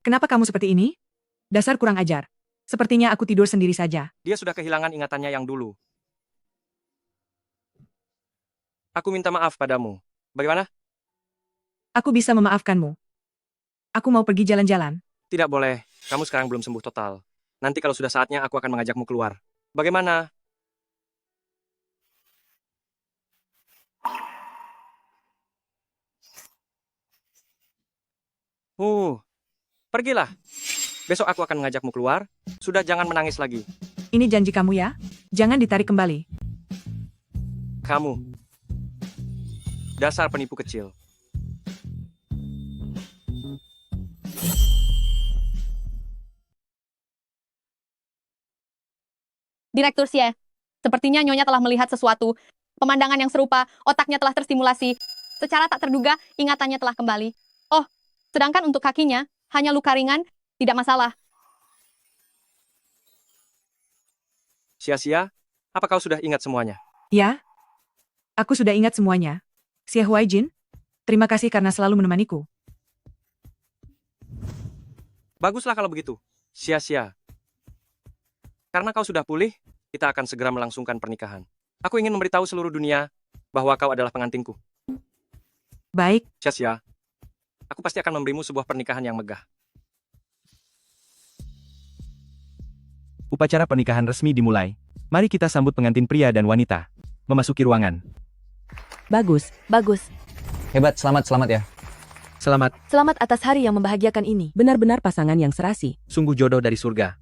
Kenapa kamu seperti ini? Dasar kurang ajar. Sepertinya aku tidur sendiri saja. Dia sudah kehilangan ingatannya yang dulu. Aku minta maaf padamu. Bagaimana? Aku bisa memaafkanmu. Aku mau pergi jalan-jalan. Tidak boleh. Kamu sekarang belum sembuh total. Nanti kalau sudah saatnya aku akan mengajakmu keluar. Bagaimana? Pergilah. Besok aku akan mengajakmu keluar. Sudah jangan menangis lagi. Ini janji kamu ya? Jangan ditarik kembali. Kamu. Dasar penipu kecil. Direktur Xie, sepertinya Nyonya telah melihat sesuatu. Pemandangan yang serupa, otaknya telah terstimulasi. Secara tak terduga, ingatannya telah kembali. Oh, sedangkan untuk kakinya, hanya luka ringan, tidak masalah. Sia-sia, apa kau sudah ingat semuanya? Ya? Aku sudah ingat semuanya. Xie Huaijin, terima kasih karena selalu menemaniku. Baguslah kalau begitu. Sia-sia. Karena kau sudah pulih, kita akan segera melangsungkan pernikahan. Aku ingin memberitahu seluruh dunia bahwa kau adalah pengantinku. Baik. Sia-sia. Aku pasti akan memberimu sebuah pernikahan yang megah. Upacara pernikahan resmi dimulai. Mari kita sambut pengantin pria dan wanita. Memasuki ruangan. Bagus, bagus. Hebat, selamat ya. Selamat. Selamat atas hari yang membahagiakan ini. Benar-benar pasangan yang serasi. Sungguh jodoh dari surga.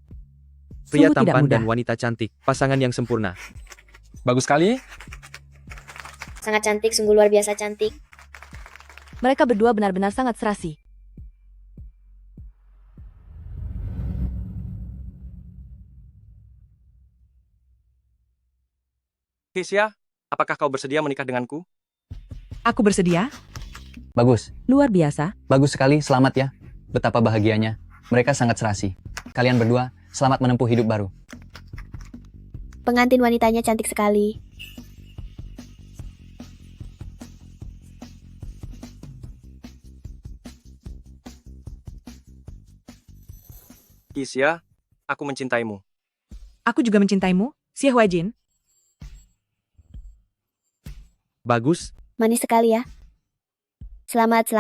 Pria Sungguh tidak tampan mudah. dan wanita cantik, pasangan yang sempurna. Bagus sekali. Sangat cantik, sungguh luar biasa cantik. Mereka berdua benar-benar sangat serasi. Sia, apakah kau bersedia menikah denganku? Aku bersedia. Bagus. Luar biasa. Bagus sekali, selamat ya. Betapa bahagianya. Mereka sangat serasi. Kalian berdua, selamat menempuh hidup baru. Pengantin wanitanya cantik sekali. Sia, aku mencintaimu. Aku juga mencintaimu, Xie Huaijin. Bagus. Manis sekali ya. Selamat.